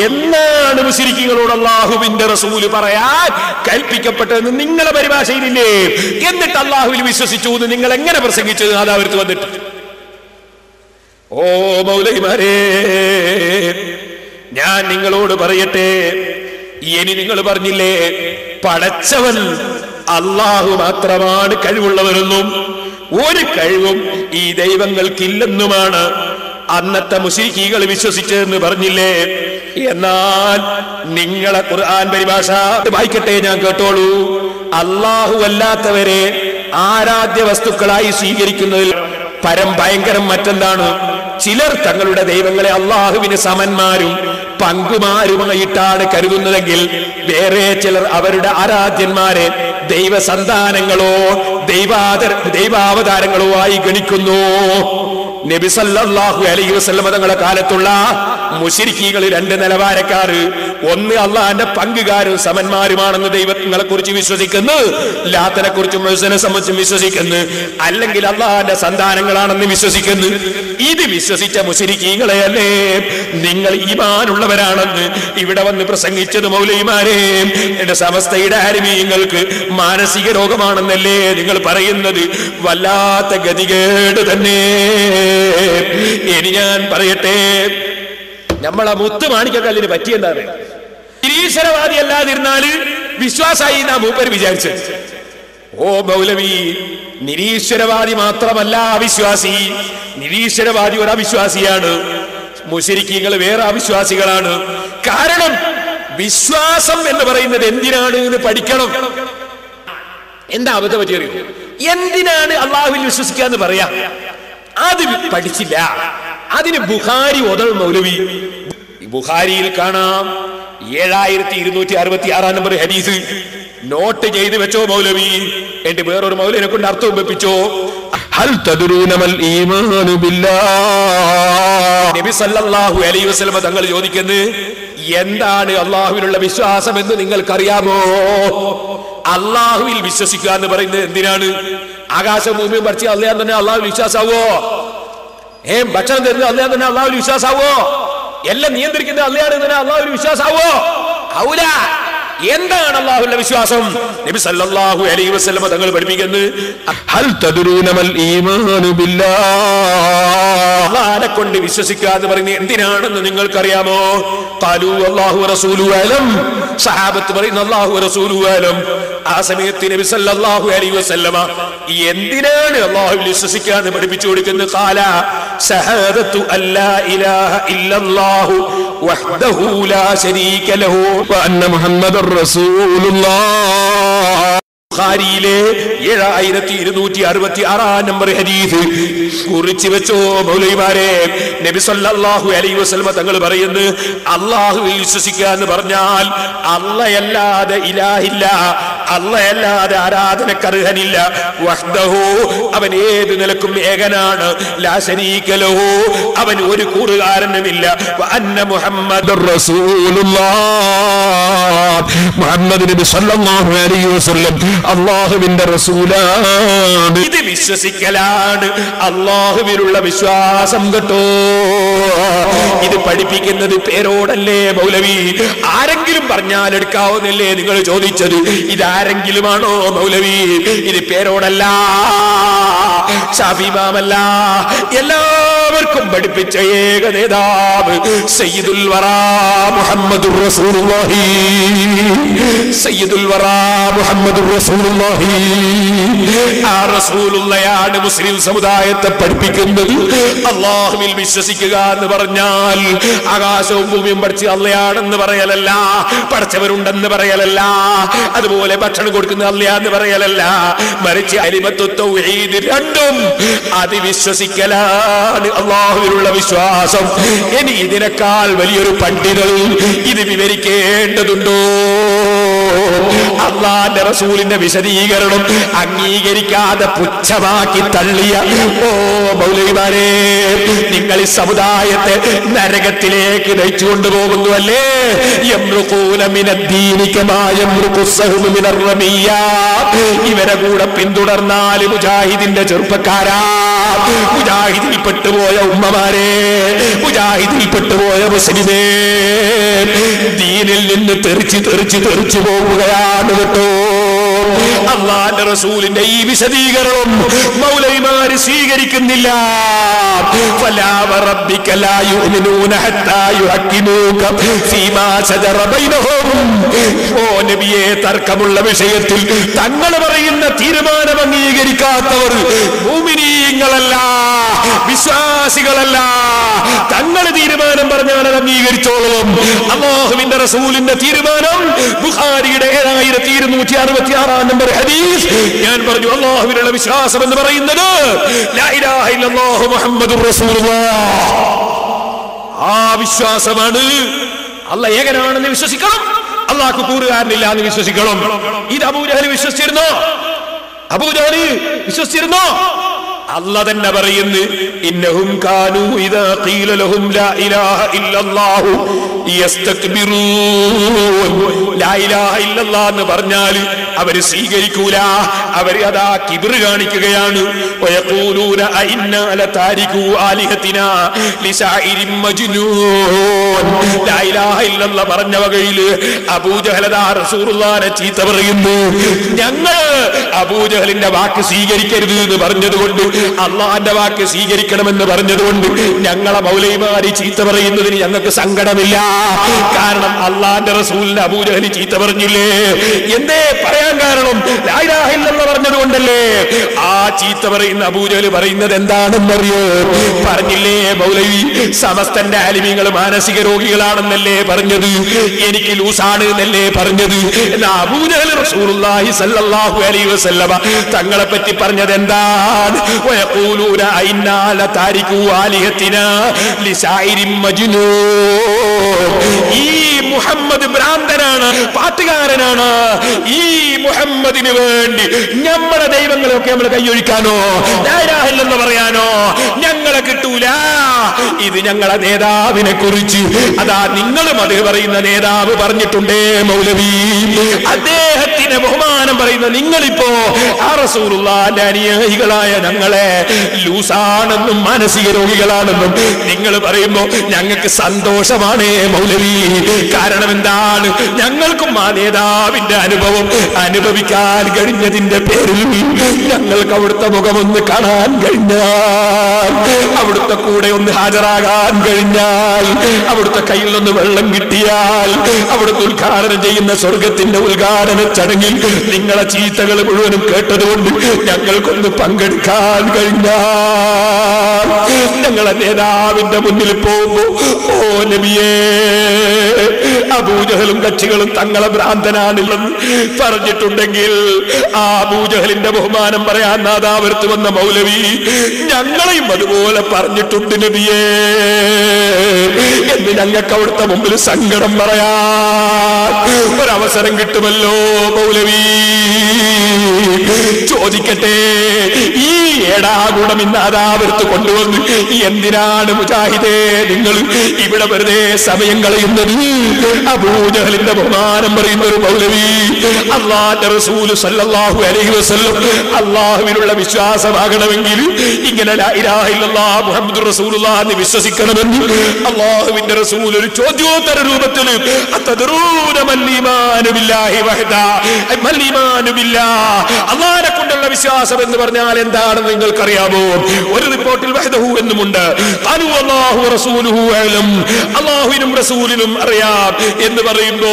എന്നാണ് മുശ്രിക്കുകളോട് അള്ളാഹുവിന്റെ റസൂല് പറയാൻ കൽപ്പിക്കപ്പെട്ടതെന്ന് നിങ്ങളെ പരിഭാഷയിലില്ലേ? എന്നിട്ട് അള്ളാഹുവിൽ വിശ്വസിച്ചു എന്ന് നിങ്ങൾ എങ്ങനെ പ്രസംഗിച്ചത്? അത് അവർക്ക് വന്നിട്ട് ഓ മൗലവിമാരെ, ഞാൻ നിങ്ങളോട് പറയട്ടെ, ഇനി നിങ്ങൾ പറഞ്ഞില്ലേ പടച്ചവൻ അള്ളാഹു മാത്രമാണ് കഴിവുള്ളവരെന്നും ഒരു കഴിവും ഈ ദൈവങ്ങൾക്കില്ലെന്നുമാണ് അന്നത്തെ മുശ്രിക്കുകൾ വിശ്വസിച്ചതെന്ന് പറഞ്ഞില്ലേ? എന്നാൽ നിങ്ങളെ ഖുർആൻ പരിഭാഷ വായിക്കട്ടെ, ഞാൻ കേട്ടോളൂ. അള്ളാഹു അല്ലാത്തവരെ ആരാധ്യ വസ്തുക്കളായി സ്വീകരിക്കുന്നതിൽ ഭയങ്കരം മറ്റെന്താണ്? ചിലർ തങ്ങളുടെ ദൈവങ്ങളെ അള്ളാഹുവിന് സമന്മാരും പങ്കുമാരുമായിട്ടാണ് കരുതുന്നതെങ്കിൽ ചിലർ അവരുടെ ആരാധ്യന്മാരെ ദൈവസന്താനങ്ങളോ ദൈവാവതാരങ്ങളോ ആയി ഗണിക്കുന്നു. നബി സല്ലല്ലാഹു അലൈഹി വസല്ലം തങ്ങളുടെ കാലത്തുള്ള മുശ്രിക്കുകൾ രണ്ട് നിലവാരക്കാർ. ഒന്ന് അള്ളാഹിന്റെ പങ്കുകാരും സമന്മാരുമാണെന്ന് ദൈവങ്ങളെ കുറിച്ച് വിശ്വസിക്കുന്നു, ലാത്തനെ കുറിച്ചും മുഅ്സിനെ സംബന്ധിച്ചും വിശ്വസിക്കുന്നു, അല്ലെങ്കിൽ അള്ളാഹിന്റെ സന്താനങ്ങളാണെന്ന് വിശ്വസിക്കുന്നു. ഇത് വിശ്വസിച്ച മുശ്രിക്കുകളെയല്ലേ നിങ്ങൾ ഈമാനുള്ളവരാണെന്ന് ഇവിടെ വന്ന് പ്രസംഗിച്ചത്? മൗലവിമാരെ, എന്റെ സമസ്തയുടെ ആലിമീങ്ങൾക്ക് മാനസിക രോഗമാണെന്നല്ലേ നിങ്ങൾ പറയുന്നത്? വല്ലാത്ത ഗതികേട് തന്നെ. ഇനി ഞാൻ പറയട്ടെ, നമ്മളെ മുത്ത് മാണിക്കക്കല്ലിന് പറ്റിയെന്താണ്? നിരീശ്വരവാദി അല്ലാതിരുന്നാല് വിശ്വാസായി നാം മൂപ്പർ വിചാരിച്ചത്. ഓ മൗലവി, നിരീശ്വരവാദി മാത്രമല്ല അവിശ്വാസി. നിരീശ്വരവാദി ഒരു അവിശ്വാസിയാണ്, മുശ്രിക്കുകൾ വേറെ അവിശ്വാസികളാണ്. കാരണം വിശ്വാസം എന്ന് പറയുന്നത് എന്തിനാണ് എന്ന് പഠിക്കണം. എന്താ അബദ്ധം പറ്റിയറിയോ? എന്തിനാണ് അള്ളാഹുവിൽ വിശ്വസിക്കുക എന്ന് പറയാ? അത് പഠിച്ചില്ല. അതിന് ബുഖാരി ഓതൽ മൗലവി. ബുഖാരിയിൽ കാണാം 7266 നമ്പർ ഹദീസ്. നോട്ട് ചെയ്ത് വെച്ചോ മൗലവി. എന്റെ വേറൊരു മൗലവിനെ കൊണ്ട് അർത്ഥം വെപ്പിച്ചോ. ഹൽ തദ്റൂന മൽ ഈമാനു ബില്ലാഹ്. നബി സല്ലല്ലാഹു അലൈഹി വസല്ലം തങ്ങൾ ചോദിക്കുന്നു, എന്താണ് അള്ളാഹുവിലുള്ള വിശ്വാസം എന്ന് നിങ്ങൾക്കറിയാമോ? അള്ളാഹുവിൽ വിശ്വസിക്കുക എന്ന് പറയുന്നത് എന്തിനാണ്? ആകാശം ഭൂമിയും പഠിച്ച് അള്ളയാൻ തന്നെ അള്ളാഹുവിൽ വിശ്വാസാവോ? ഭക്ഷണം തരുന്നത് അള്ളയാൻ തന്നെ അള്ളാഹുവിൽ വിശ്വാസാവോ? എല്ലാം നിയന്ത്രിക്കുന്നത് അള്ളയാണ് തന്നെ അള്ളാഹുവിൽ വിശ്വാസാവോ? ഔല. എന്താണ് അള്ളാഹുവിന്റെ വിശ്വാസം? നബി സല്ലല്ലാഹു അലൈഹി വസല്ലം തങ്ങൾ പഠിപ്പിക്കുന്നത്, ഹൽ തദ്റൂന മൽ ഈമാനു ബില്ലാഹ്. അള്ളാഹനെ കൊണ്ട് വിശ്വസിക്കുക എന്ന് പറയുന്നത് എന്തിനാണെന്ന് നിങ്ങൾക്കറിയാമോ? ഖാലൂ അല്ലാഹു വറസൂലുഹു അലം. സഹാബത്ത് പറയുന്നു അല്ലാഹു വറസൂലുഹു അലം. ആ സമയത്ത് നബി സല്ലല്ലാഹു അലൈഹി വസല്ലമ എന്തിനാണ് അള്ളാഹുവിൽ വിശ്വസിക്കുക എന്ന് പഠിപ്പിച്ചു കൊടുക്കുന്നത്? ഖാല ശഹാദത്തു അല്ലാ ഇലാഹ ഇല്ലല്ലാഹു വഹ്ദഹു ലാ ശരീക ലഹു വ അന്ന മുഹമ്മദുർ റസൂലുള്ളാഹ്. ബുഖാരിയിലെ 7266 നമ്പർ ഹദീസ് കുറിച്ച് വെച്ചോ മൗലവിമാരെ. നബി സല്ലല്ലാഹു അലൈഹി വസല്ലം തങ്ങൾ പറയുന്നു, അല്ലാഹുവിൽ വിശ്വസിക്കുക എന്ന് പറഞ്ഞാൽ അല്ലാഹയല്ലാതെ ഇലാഹില്ല, അല്ലാഹയല്ലാതെ ആരാധനക്കർഹനില്ല. വഹ്ദഹു, അവൻ ഏത് നിലക്കും ഏകനാണ്. ലാ ശരീക ലഹു, അവൻ ഒരു കൂറുകാരനുമില്ല. വ അന്ന മുഹമ്മദുർ റസൂലുള്ളാഹ്. മുഹമ്മദ് നബി സല്ലല്ലാഹു അലൈഹി വസല്ലം അള്ളാഹുവിന്റെ റസൂലാണ്. ഇത് വിശ്വസിക്കലാണ് അള്ളാഹുവിലുള്ള വിശ്വാസം കേട്ടോ. ഇത് പഠിപ്പിക്കുന്നത് പേരോടല്ലേ മൗലവി? ആരെങ്കിലും പറഞ്ഞാൽ എടുക്കാവുന്നില്ലേ നിങ്ങൾ ചോദിച്ചത്? ഇതാരെങ്കിലുമാണോ മൗലവി? ഇത് പേരോടല്ല, ശാഫി ഇമാമല്ല, എല്ലാവർക്കും പഠിപ്പിച്ച ഏക നേതാവ് സയ്യിദുൽ വറാ മുഹമ്മദുർ റസൂലുള്ളാഹി. സയ്യിദുൽ വറാ മുഹമ്മദുർ റസൂലുള്ളാഹി. ആ റസൂലുള്ളയാണ് മുസ്ലിം സമുദായത്തെ പഠിപ്പിക്കുന്നത്. അള്ളാഹുവിൽ വിശ്വസിക്കുക എന്ന് പറഞ്ഞാൽ ആകാശവും ഭൂമിയും പഠിച്ച് അള്ളയാണെന്ന് പറയലല്ല, പഠിച്ചവരുണ്ടെന്ന് പറയലല്ല, അതുപോലെ ഭക്ഷണം കൊടുക്കുന്ന അള്ളയാന്ന് പറയലല്ല, മറിച്ച് അലിമത്തു തൗഹീദ് രണ്ടും അത് വിശ്വസിക്കലാണ് അള്ളാഹുവിലുള്ള വിശ്വാസം. ഇനി ഇതിനേക്കാൾ വലിയൊരു പണ്ഡിതൻ ഇത് വിവരിക്കേണ്ടതുണ്ടോ? അള്ളാന്റെ റസൂലിന്റെ വിശദീകരണം അംഗീകരിക്കാതെ പുച്ഛമാക്കി തള്ളിയ മൗലവിമാരെ, നിങ്ങൾ ഈ സമുദായത്തെ നരകത്തിലേക്ക് നയിച്ചു കൊണ്ടുപോകുന്നു അല്ലേ? ഇവരെ കൂടെ പിന്തുടർന്നാൽ മുജാഹിദിന്റെ ചെറുപ്പക്കാരാ, മുജാഹിദിൽ പെട്ടുപോയ ഉമ്മമാരെ, മുജാഹിദിൽ പെട്ടുപോയ മുസ്ലിമേ, ദീനിൽ നിന്ന് തെറിച്ചു പോവുകയാണ് കേട്ടോ. അള്ളാന്റെ റസൂലിന്റെ ഈ വിശദീകരണം മൗലവിമാര് സ്വീകരിക്കുന്നില്ല. ഫലാ വറബ്ബിക ലാ യുഅ്മിനൂന ഹത്താ യുഹക്കിമൂക ഫീമാ ശജറ ബൈനഹും. ഓ നബിയെ, തർക്കമുള്ള വിഷയത്തിൽ തങ്ങൾ പറയുന്ന തീരുമാനം അംഗീകരിക്കാത്തവർ മുഅ്മിനീങ്ങളല്ല, വിശ്വാസികളല്ല. തങ്ങൾ തീരുമാനം പറഞ്ഞാൽ അത് അംഗീകരിച്ചോളും. അല്ലാഹുവിന്റെ റസൂലിന്റെ തീരുമാനം ബുഖാരിയുടെ 7266 നമ്പർ ഹദീസ്. ഞാൻ പറഞ്ഞു, അല്ലാഹുവിനുള്ള വിശ്വാസം എന്ന് പറയുന്നത് ലാ ഇലാഹ ഇല്ലല്ലാഹു മുഹമ്മദുർ റസൂലുള്ളാഹ്. ആ വിശ്വാസമാണ്. അല്ലാഹ് ഏകനാണെന്ന് വിശ്വസിക്കണം, അല്ലാഹു കൂറുകാരനില്ല എന്ന് വിശ്വസിക്കണം. ഇത് അബൂജഹൽ വിശ്വസിച്ചിരുന്നോ? അബൂജഹൽ വിശ്വസിച്ചിരുന്നോ? അല്ലാഹ് തന്നെ പറയുന്നു, ഇന്നഹും കാനൂ ഇദാ ഖീല ലഹും ലാ ഇലാഹ ഇല്ലല്ലാഹു യസ്തക്ബിറൂൻ. ലാ ഇലാഹ ഇല്ലല്ലാഹ് എന്ന് പറഞ്ഞാൽ അവര് സ്വീകരിക്കൂല, അവര് അതാ കിബ്ർ കാണിക്കുകയാണ്. വയഖൂലൂന അഇന്നാ ലതാരികു ആലിഹതിനാ ലിശാഇരിൻ മജ്നൂൻ. ലാ ഇലാഹ ഇല്ലല്ലാഹ് പറഞ്ഞ വകയിൽ അബൂജഹൽ റസൂലുള്ളാഹിനെ ചീത്ത പറയുന്നു. ഞങ്ങൾ അബൂജഹലിന്റെ വാക്ക് സ്വീകരിക്കരുത് എന്ന് പറഞ്ഞതുകൊണ്ട്, അള്ളാന്റെ വാക്ക് സ്വീകരിക്കണമെന്ന് പറഞ്ഞതുകൊണ്ട് ഞങ്ങളെ മൗലവിമാരി ചീത്ത പറയുന്നതിന് ഞങ്ങൾക്ക് സങ്കടമില്ല. കാരണം അള്ളാന്റെ റസൂലിനെ അബൂജഹൽ ചീത്ത പറഞ്ഞില്ലേ? എന്തേ പറയാൻ കാരണം? ലാ ഇലാഹ ഇല്ലല്ലാഹ് പറഞ്ഞതുകൊണ്ടല്ലേ. ആ ചീത്ത പറയുന്ന അബൂജഹൽ പറയുന്നത് എന്താണെന്നറിയോ? പറഞ്ഞില്ലേ മൗലവി, സമസ്തന്റെ ആലിമീങ്ങൾ മാനസിക രോഗികളാണെന്നല്ലേ പറഞ്ഞത്, എനിക്ക് ലൂസാണ് എന്നല്ലേ പറഞ്ഞത്. എന്നാ അബൂജഹൽ റസൂലുള്ളാഹി സ്വല്ലല്ലാഹു അലൈഹി വസല്ലമ തങ്ങളെ പറ്റി പറഞ്ഞത് എന്താണ്? ويقولون إنا لتاركو آلهتنا لشاعر مجنون. ഈ മുഹമ്മദ് ഭ്രാന്തനാണ്, പാട്ടുകാരനാണ്. ഈ മുഹമ്മദിന് വേണ്ടി നമ്മുടെ ദൈവങ്ങളെയൊക്കെ നമ്മൾ കൈയൊഴിക്കാനോ ലാ ഇലാഹ ഇല്ലല്ലാഹ് പറയാനോ ഞങ്ങളെ കിട്ടൂല. ഇത് ഞങ്ങളെ നേതാവിനെ കുറിച്ച് അതാ നിങ്ങളും അത് പറയുന്ന നേതാവ് പറഞ്ഞിട്ടുണ്ടേ മൗലവി. അദ്ദേഹത്തിന് ബഹുമാനം പറയുന്ന നിങ്ങളിപ്പോ ആ റസൂലുള്ളാഹിന്റെ അനുയായികളായ ഞങ്ങളെ ലൂസാണെന്നും മാനസിക രോഗികളാണെന്നും നിങ്ങൾ പറയുമ്പോ ഞങ്ങൾക്ക് സന്തോഷമാണ് മൗലവി. കാരണം എന്താണ്? ഞങ്ങൾക്കും ആ നേതാവിന്റെ അനുഭവം അനുഭവിക്കാൻ കഴിഞ്ഞതിന്റെ പേരിൽ ഞങ്ങൾക്ക് അവിടുത്തെ മുഖമൊന്ന് കാണാൻ കഴിഞ്ഞാൽ, അവിടുത്തെ കൂടെ ഒന്ന് ഹാജരാകാൻ കഴിഞ്ഞാൽ, അവിടുത്തെ കയ്യിൽ നിന്ന് വെള്ളം കിട്ടിയാൽ, അവിടുത്തെ ഉദ്ഘാടനം ചെയ്യുന്ന സ്വർഗത്തിന്റെ ഉദ്ഘാടന ചടങ്ങിൽ നിങ്ങളെ ചീത്തകൾ മുഴുവനും കേട്ടതുകൊണ്ട് ഞങ്ങൾക്കൊന്ന് പങ്കെടുക്കാൻ കഴിഞ്ഞാൽ, ഞങ്ങളെ നേതാവിന്റെ മുന്നിൽ പോകുമ്പോ ഓ നബിയേ, അബൂജഹലും കക്ഷികളും തങ്ങളെ ഭ്രാന്തനാണില്ലെന്ന് പറഞ്ഞിട്ടുണ്ടെങ്കിൽ ആ അബൂജഹലിന്റെ ബഹുമാനം പറയാൻ നാദാവരത്ത് വന്ന മൗലവി ഞങ്ങളെയും അതുപോലെ പറഞ്ഞിട്ടുണ്ട് നബിയേ എന്ന് ഞങ്ങൾക്ക് അവിടുത്തെ മുമ്പിൽ സങ്കടം പറയാൻ ഒരവസരം കിട്ടുമല്ലോ മൗലവി. ചോദിക്കട്ടെ, ഈ ഏടാകൂടം ഇന്ന് നാദാവരത്ത് കൊണ്ടുവന്ന് എന്തിനാണ് മുജാഹിദേ നിങ്ങൾ ഇവിടെ വെറുതെ സമയം കളയുന്നത്? അബൂജഹലിന്റെ ബഹുമാനം പറയുന്ന ഒരു മൗലവി അല്ലാഹുവിന്റെ റസൂൽ സല്ലല്ലാഹു അലൈഹി വസല്ലം അല്ലാഹുവിനുള്ള വിശ്വാസമാകണമെങ്കിൽ ഇങ്ങനെ ലാ ഇലാഹ ഇല്ലല്ലാഹ് മുഹമ്മദുർ റസൂലുള്ളാഹി എന്ന് വിശ്വസിക്കണമെന്ന് അല്ലാഹുവിന്റെ റസൂൽ ഒരു ചോദ്യോത്തര രൂപത്തിൽ അതദറൂന മൽ ഈമാനു ബില്ലാഹി വഹദാ മൽ ഈമാനു ബില്ലാഹ് അല്ലാഹുവിനെ കൊണ്ടുള്ള വിശ്വാസം എന്ന് പറഞ്ഞാൽ എന്താണെന്ന് നിങ്ങൾക്കറിയാമോ? ഒരു റിപ്പോർട്ടിൽ വഹദഹു എന്നുമുണ്ട്. ഖാലു അല്ലാഹു റസൂലുഹു അലം, അല്ലാഹുവിനും റസൂലിനും അറിയാം എന്ന് പറയുമ്പോ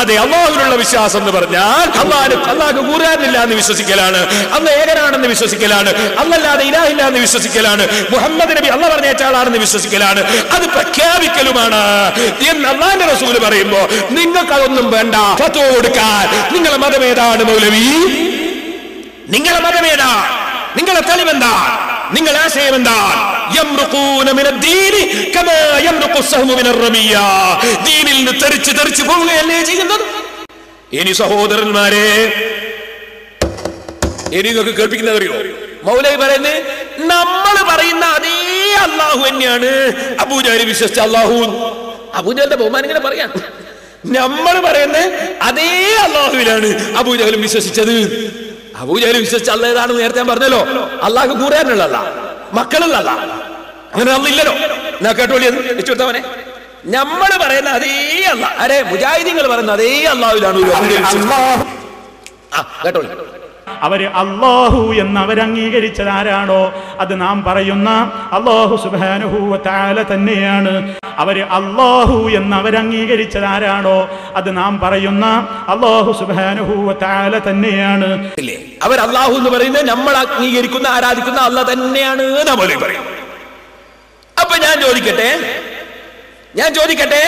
അതെ, അല്ലാഹുവിനുള്ള വിശ്വാസം എന്ന് പറഞ്ഞാൽ അല്ലാഹു ഖുർആനില്ല എന്ന് വിശ്വസിക്കലാണ്, അല്ലാഹ് ഏകനാണെന്ന് വിശ്വസിക്കലാണ്, അല്ലാഹുവില്ലാതെ ഇലാഹില്ല എന്ന് വിശ്വസിക്കലാണ്, മുഹമ്മദ് നബി അല്ലാഹ് പറഞ്ഞ ആളാണെന്ന് വിശ്വസിക്കലാണ്, അത് പ്രഖ്യാപിക്കലുമാണ് എന്ന് അല്ലാഹുവിന്റെ റസൂൽ പറയുമ്പോ നിങ്ങൾക്ക് അതൊന്നും വേണ്ട. ഫത്വ കൊടുക്കാൻ നിങ്ങളെ മതമേതാണ് മൗലവി? നിങ്ങളെ മതമേതാ? നിങ്ങളെ തെളിവെന്താ? നിങ്ങളെ ആശയം എന്താ? ദീനിൽ നിന്ന് തെറിച്ച് പോവുകയല്ലേ ചെയ്യുന്നത്? ഇനി സഹോദരന്മാരെ, ഇനി നിങ്ങൾക്ക് കേൾപ്പിക്കുന്നതറിയോ? മൗലവി പറയുന്നത് നമ്മൾ പറയുന്ന അതേ അള്ളാഹു തന്നെയാണ് അബൂജഹൽ വിശ്വസിച്ച അള്ളാഹു. അബൂജഹലിന്റെ ബഹുമാനം ഇങ്ങനെ പറയാം. നമ്മൾ പറയുന്നത് അതേ അള്ളാഹുവിലാണ് അബൂജഹലും വിശ്വസിച്ചത്. അബൂജഹൽ വിശ്വസിച്ച അള്ളാഹ് ഏതാണെന്ന് നേരത്തെ ഞാൻ പറഞ്ഞല്ലോ. അള്ളാഹ് കൂറാനുള്ള അല്ല, മക്കളുള്ള അല്ല, അങ്ങനെ അള്ളില്ലല്ലോ. എന്നാ കേട്ടോളിയത് വെച്ചുകൊടുത്തവനെ. നമ്മൾ പറയുന്ന അതേ അള്ളാഹ്, അരെ മുജാഹിദീങ്ങൾ പറയുന്ന അതേ അള്ളാഹുവിലാണ് കേട്ടോളി. അവര് അല്ലാഹു എന്ന് അവരംഗീകരിച്ചതാരാണോ അത് നാം പറയുന്ന അല്ലാഹു സുബ്ഹാനഹു വ തആല തന്നെയാണ്. അവര് അല്ലാഹു എന്ന് അവരംഗീകരിച്ചതാരാണോ അത് നാം പറയുന്ന അല്ലാഹു സുബ്ഹാനഹു വ തആല തന്നെയാണ്. അവർ അല്ലാഹു എന്ന് പറയുന്നത് നമ്മൾ അംഗീകരിക്കുന്ന ആരാധിക്കുന്ന അല്ലാഹ് തന്നെയാണ് നമ്മൾ പറയും. അപ്പൊ ഞാൻ ചോദിക്കട്ടെ,